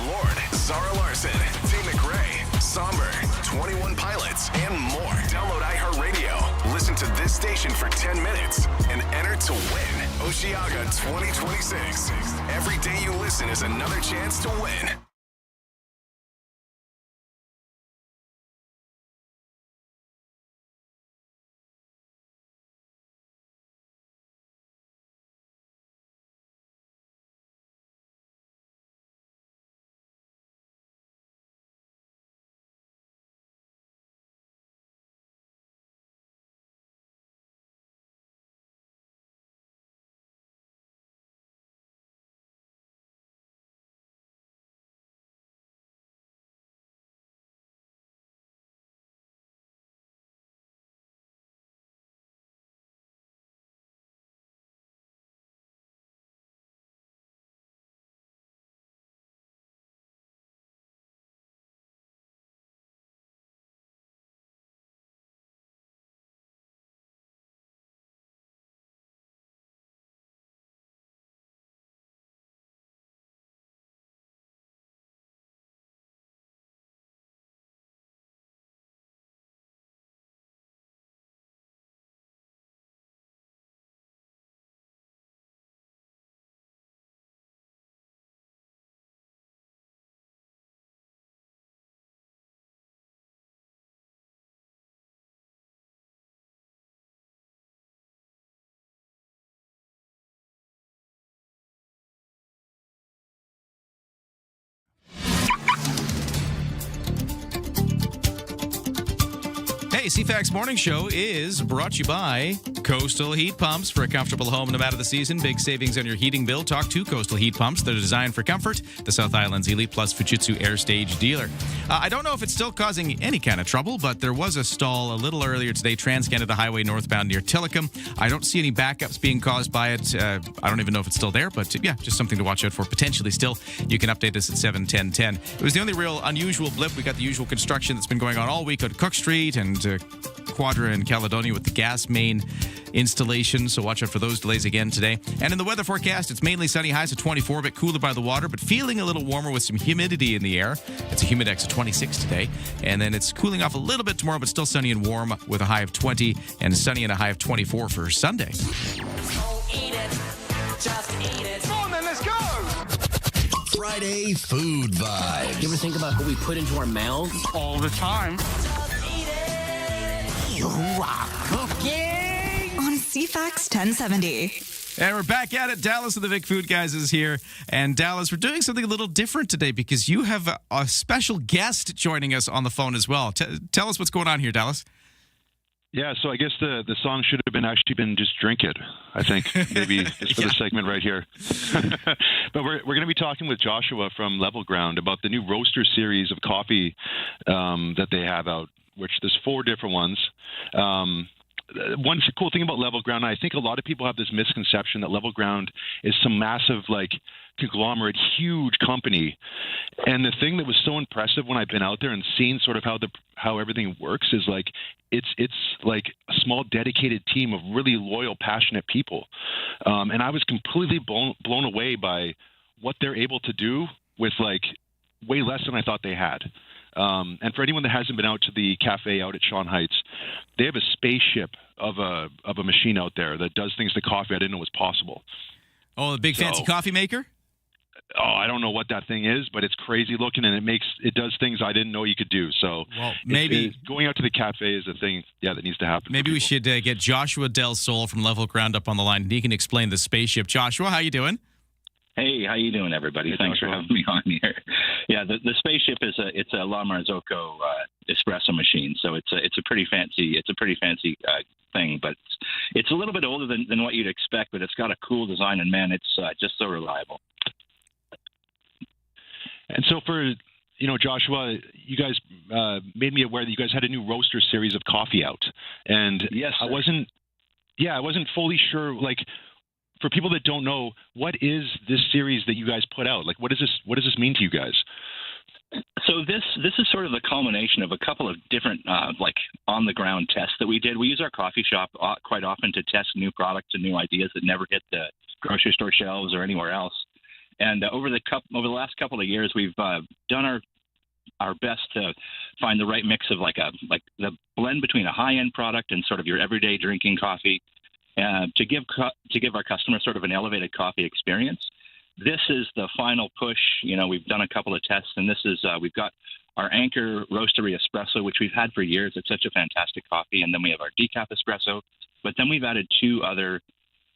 Lord, Zara Larson, T. McRae, Somber, 21 Pilots, and more. Download iHeartRadio. Listen to this station for 10 minutes and enter to win Osheaga 2026. Every day you listen is another chance to win. Hey, CFAX Morning Show is brought to you by Coastal Heat Pumps. For a comfortable home no matter the season, big savings on your heating bill. Talk to Coastal Heat Pumps. They're designed for comfort. The South Island's Elite Plus Fujitsu Air Stage dealer. I don't know if it's still causing any kind of trouble, but there was a stall a little earlier today, Trans-Canada Highway northbound near Tillicum. I don't see any backups being caused by it. I don't even know if it's still there, but yeah, just something to watch out for potentially still. You can update us at 7:10:10. It was the only real unusual blip. We got the usual construction that's been going on all week on Cook Street and Quadra in Caledonia with the gas main installation, so watch out for those delays again today. And in the weather forecast, it's mainly sunny, highs of 24, a bit cooler by the water, but feeling a little warmer with some humidity in the air. It's a humidex of 26 today. And then it's cooling off a little bit tomorrow, but still sunny and warm with a high of 20 and sunny and a high of 24 for Sunday. Eat it. Just eat it. Come on then, let's go. Friday food vibes. You ever think about what we put into our mouths? All the time. You are cooking on CFAX 1070. And we're back at it. Dallas of the Vic Food Guys is here. And Dallas, we're doing something a little different today because you have a special guest joining us on the phone as well. Tell us what's going on here, Dallas. Yeah, so I guess the song should have been just Drink It, I think, maybe just for the segment right here. But we're going to be talking with Joshua from Level Ground about the new Roaster series of coffee that they have out, which there's 4 different ones. One cool thing about Level Ground, I think a lot of people have this misconception that Level Ground is some massive, conglomerate, huge company. And the thing that was so impressive when I've been out there and seen sort of how everything works is it's like a small dedicated team of really loyal, passionate people. And I was completely blown away by what they're able to do with way less than I thought they had. And for anyone that hasn't been out to the cafe out at Shawn Heights, they have a spaceship of a machine out there that does things to coffee I didn't know was possible. Oh, the big fancy coffee maker? I don't know what that thing is, but it's crazy looking, and it does things I didn't know you could do. So maybe going out to the cafe is a thing, that needs to happen. Maybe we should get Joshua Del Sol from Level Ground Up on the line, and he can explain the spaceship. Joshua, how you doing? Hey, how you doing, everybody? Thanks for having me on here. Yeah, the spaceship it's a La Marzocco espresso machine, so it's a pretty fancy thing, but it's a little bit older than what you'd expect, but it's got a cool design, and man, it's just so reliable. And so for Joshua, you guys made me aware that you guys had a new roaster series of coffee out, and yes, I wasn't fully sure, like. For people that don't know, what is this series that you guys put out? Like, what does this mean to you guys? So this is sort of the culmination of a couple of different like on the ground tests that we did. We use our coffee shop quite often to test new products and new ideas that never hit the grocery store shelves or anywhere else. And over the last couple of years, we've done our best to find the right mix of like the blend between a high end product and sort of your everyday drinking coffee. To give our customers sort of an elevated coffee experience. This is the final push. We've done a couple of tests, and this is we've got our Anchor Roastery Espresso, which we've had for years. It's such a fantastic coffee. And then we have our Decaf Espresso. But then we've added two other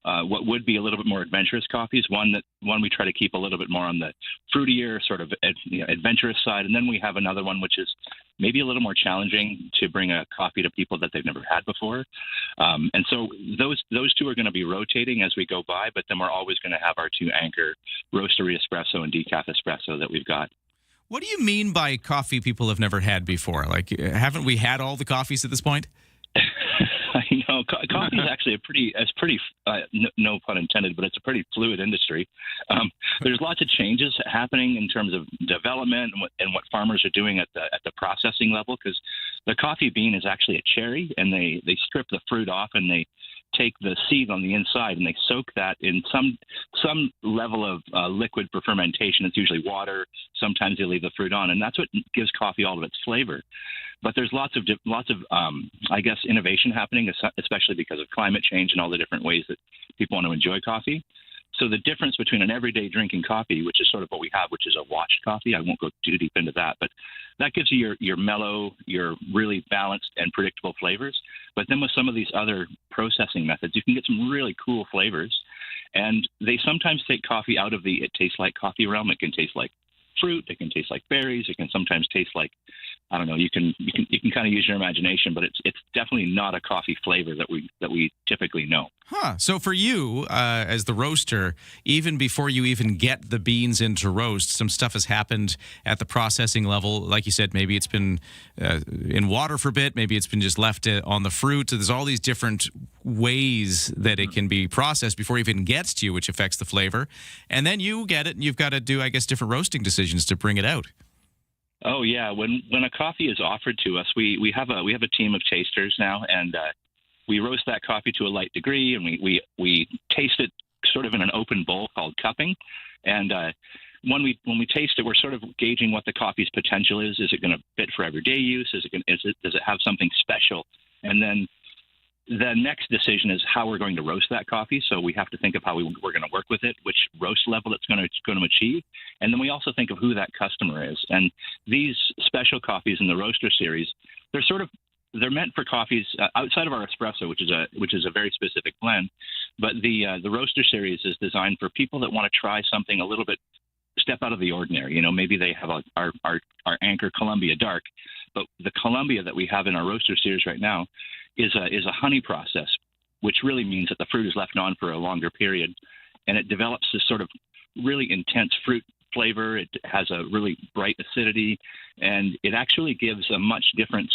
what would be a little bit more adventurous coffees. One we try to keep a little bit more on the fruitier, sort of adventurous side, and then we have another one which is maybe a little more challenging to bring a coffee to people that they've never had before. And so those two are going to be rotating as we go by, but then we're always going to have our two Anchor Roastery Espresso and Decaf Espresso that we've got. What do you mean by coffee people have never had before? Like, haven't we had all the coffees at this point? Coffee is actually no pun intended, but it's a pretty fluid industry. There's lots of changes happening in terms of development and what farmers are doing at the processing level, because the coffee bean is actually a cherry, and they strip the fruit off and they take the seed on the inside and they soak that in some level of liquid for fermentation. It's usually water. Sometimes they leave the fruit on, and that's what gives coffee all of its flavor. But there's lots of I guess, innovation happening, especially because of climate change and all the different ways that people want to enjoy coffee. So the difference between an everyday drinking coffee, which is sort of what we have, which is a watched coffee, I won't go too deep into that, but that gives you your mellow, your really balanced and predictable flavors. But then with some of these other processing methods, you can get some really cool flavors. And they sometimes take coffee out of the it tastes like coffee realm. It can taste like fruit. It can taste like berries. It can sometimes taste like, I don't know. You can kind of use your imagination, but it's definitely not a coffee flavor that we typically know. Huh. So for you, as the roaster, even before you even get the beans into roast, some stuff has happened at the processing level. Like you said, maybe it's been in water for a bit. Maybe it's been just left on the fruit. So there's all these different ways that it can be processed before it even gets to you, which affects the flavor. And then you get it, and you've got to do, I guess, different roasting decisions to bring it out. Oh yeah, when a coffee is offered to us, we have a team of tasters now, and we roast that coffee to a light degree, and we taste it sort of in an open bowl called cupping. And when we taste it, we're sort of gauging what the coffee's potential is. Is it going to fit for everyday use? Does it have something special? And then the next decision is how we're going to roast that coffee. So we have to think of how we're going to work with it, which roast level it's going to achieve. And then we also think of who that customer is. And these special coffees in the roaster series, they're meant for coffees outside of our espresso, which is a very specific blend. But the roaster series is designed for people that want to try something a little bit step out of the ordinary. Maybe they have our Anchor Columbia Dark, but the Columbia that we have in our roaster series right now is a honey process, which really means that the fruit is left on for a longer period, and it develops this sort of really intense fruit flavor. It has a really bright acidity, and it actually gives a much different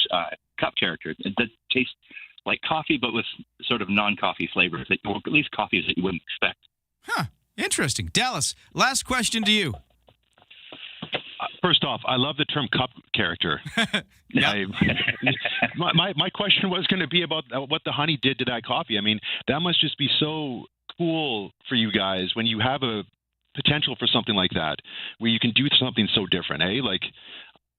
cup character. It tastes like coffee, but with sort of non-coffee flavors, or at least coffees that you wouldn't expect. Huh. Interesting. Dallas, last question to you. First off, I love the term cup character. My question was going to be about what the honey did to that coffee. I mean, that must just be so cool for you guys when you have a potential for something like that, where you can do something so different, eh? Like,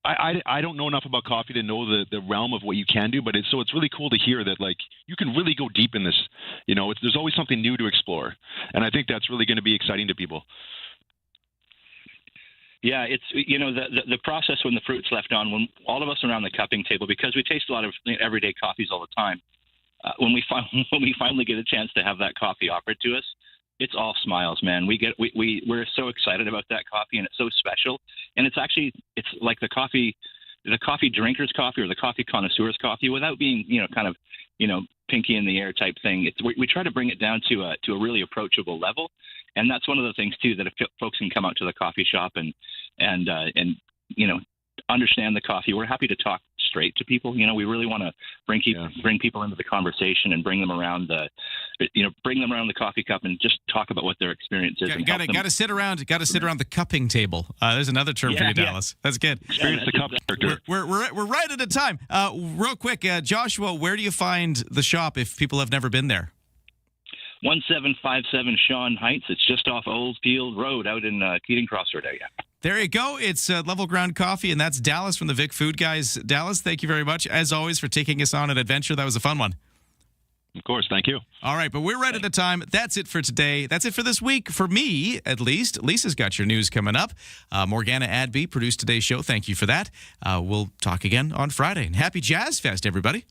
I don't know enough about coffee to know the realm of what you can do, but it's really cool to hear that, like, you can really go deep in this. There's always something new to explore, and I think that's really going to be exciting to people. Yeah, it's the process when the fruit's left on, when all of us around the cupping table, because we taste a lot of everyday coffees all the time. When we finally get a chance to have that coffee offered to us, it's all smiles, man. We're so excited about that coffee, and it's so special. And it's like the coffee drinker's coffee or the coffee connoisseur's coffee, without being kind of pinky in the air type thing. We try to bring it down to a really approachable level, and that's one of the things too, that if folks can come out to the coffee shop and understand the coffee, we're happy to talk straight to people. We really want to bring people into the conversation and bring them around the coffee cup and just talk about what their experience is. Got to sit around the cupping table. There's another term for you, Dallas. That's good. Experience the cup character. We're right at a time. Real quick, Joshua, where do you find the shop if people have never been there? 1757 Shawn Heights. It's just off Oldfield Road out in Keating Crossroad area. There you go. It's Level Ground Coffee, and that's Dallas from the Vic Food Guys. Dallas, thank you very much, as always, for taking us on an adventure. That was a fun one. Of course. Thank you. All right, but we're right at a time. That's it for today. That's it for this week. For me, at least. Lisa's got your news coming up. Morgana Adby produced today's show. Thank you for that. We'll talk again on Friday. And happy Jazz Fest, everybody.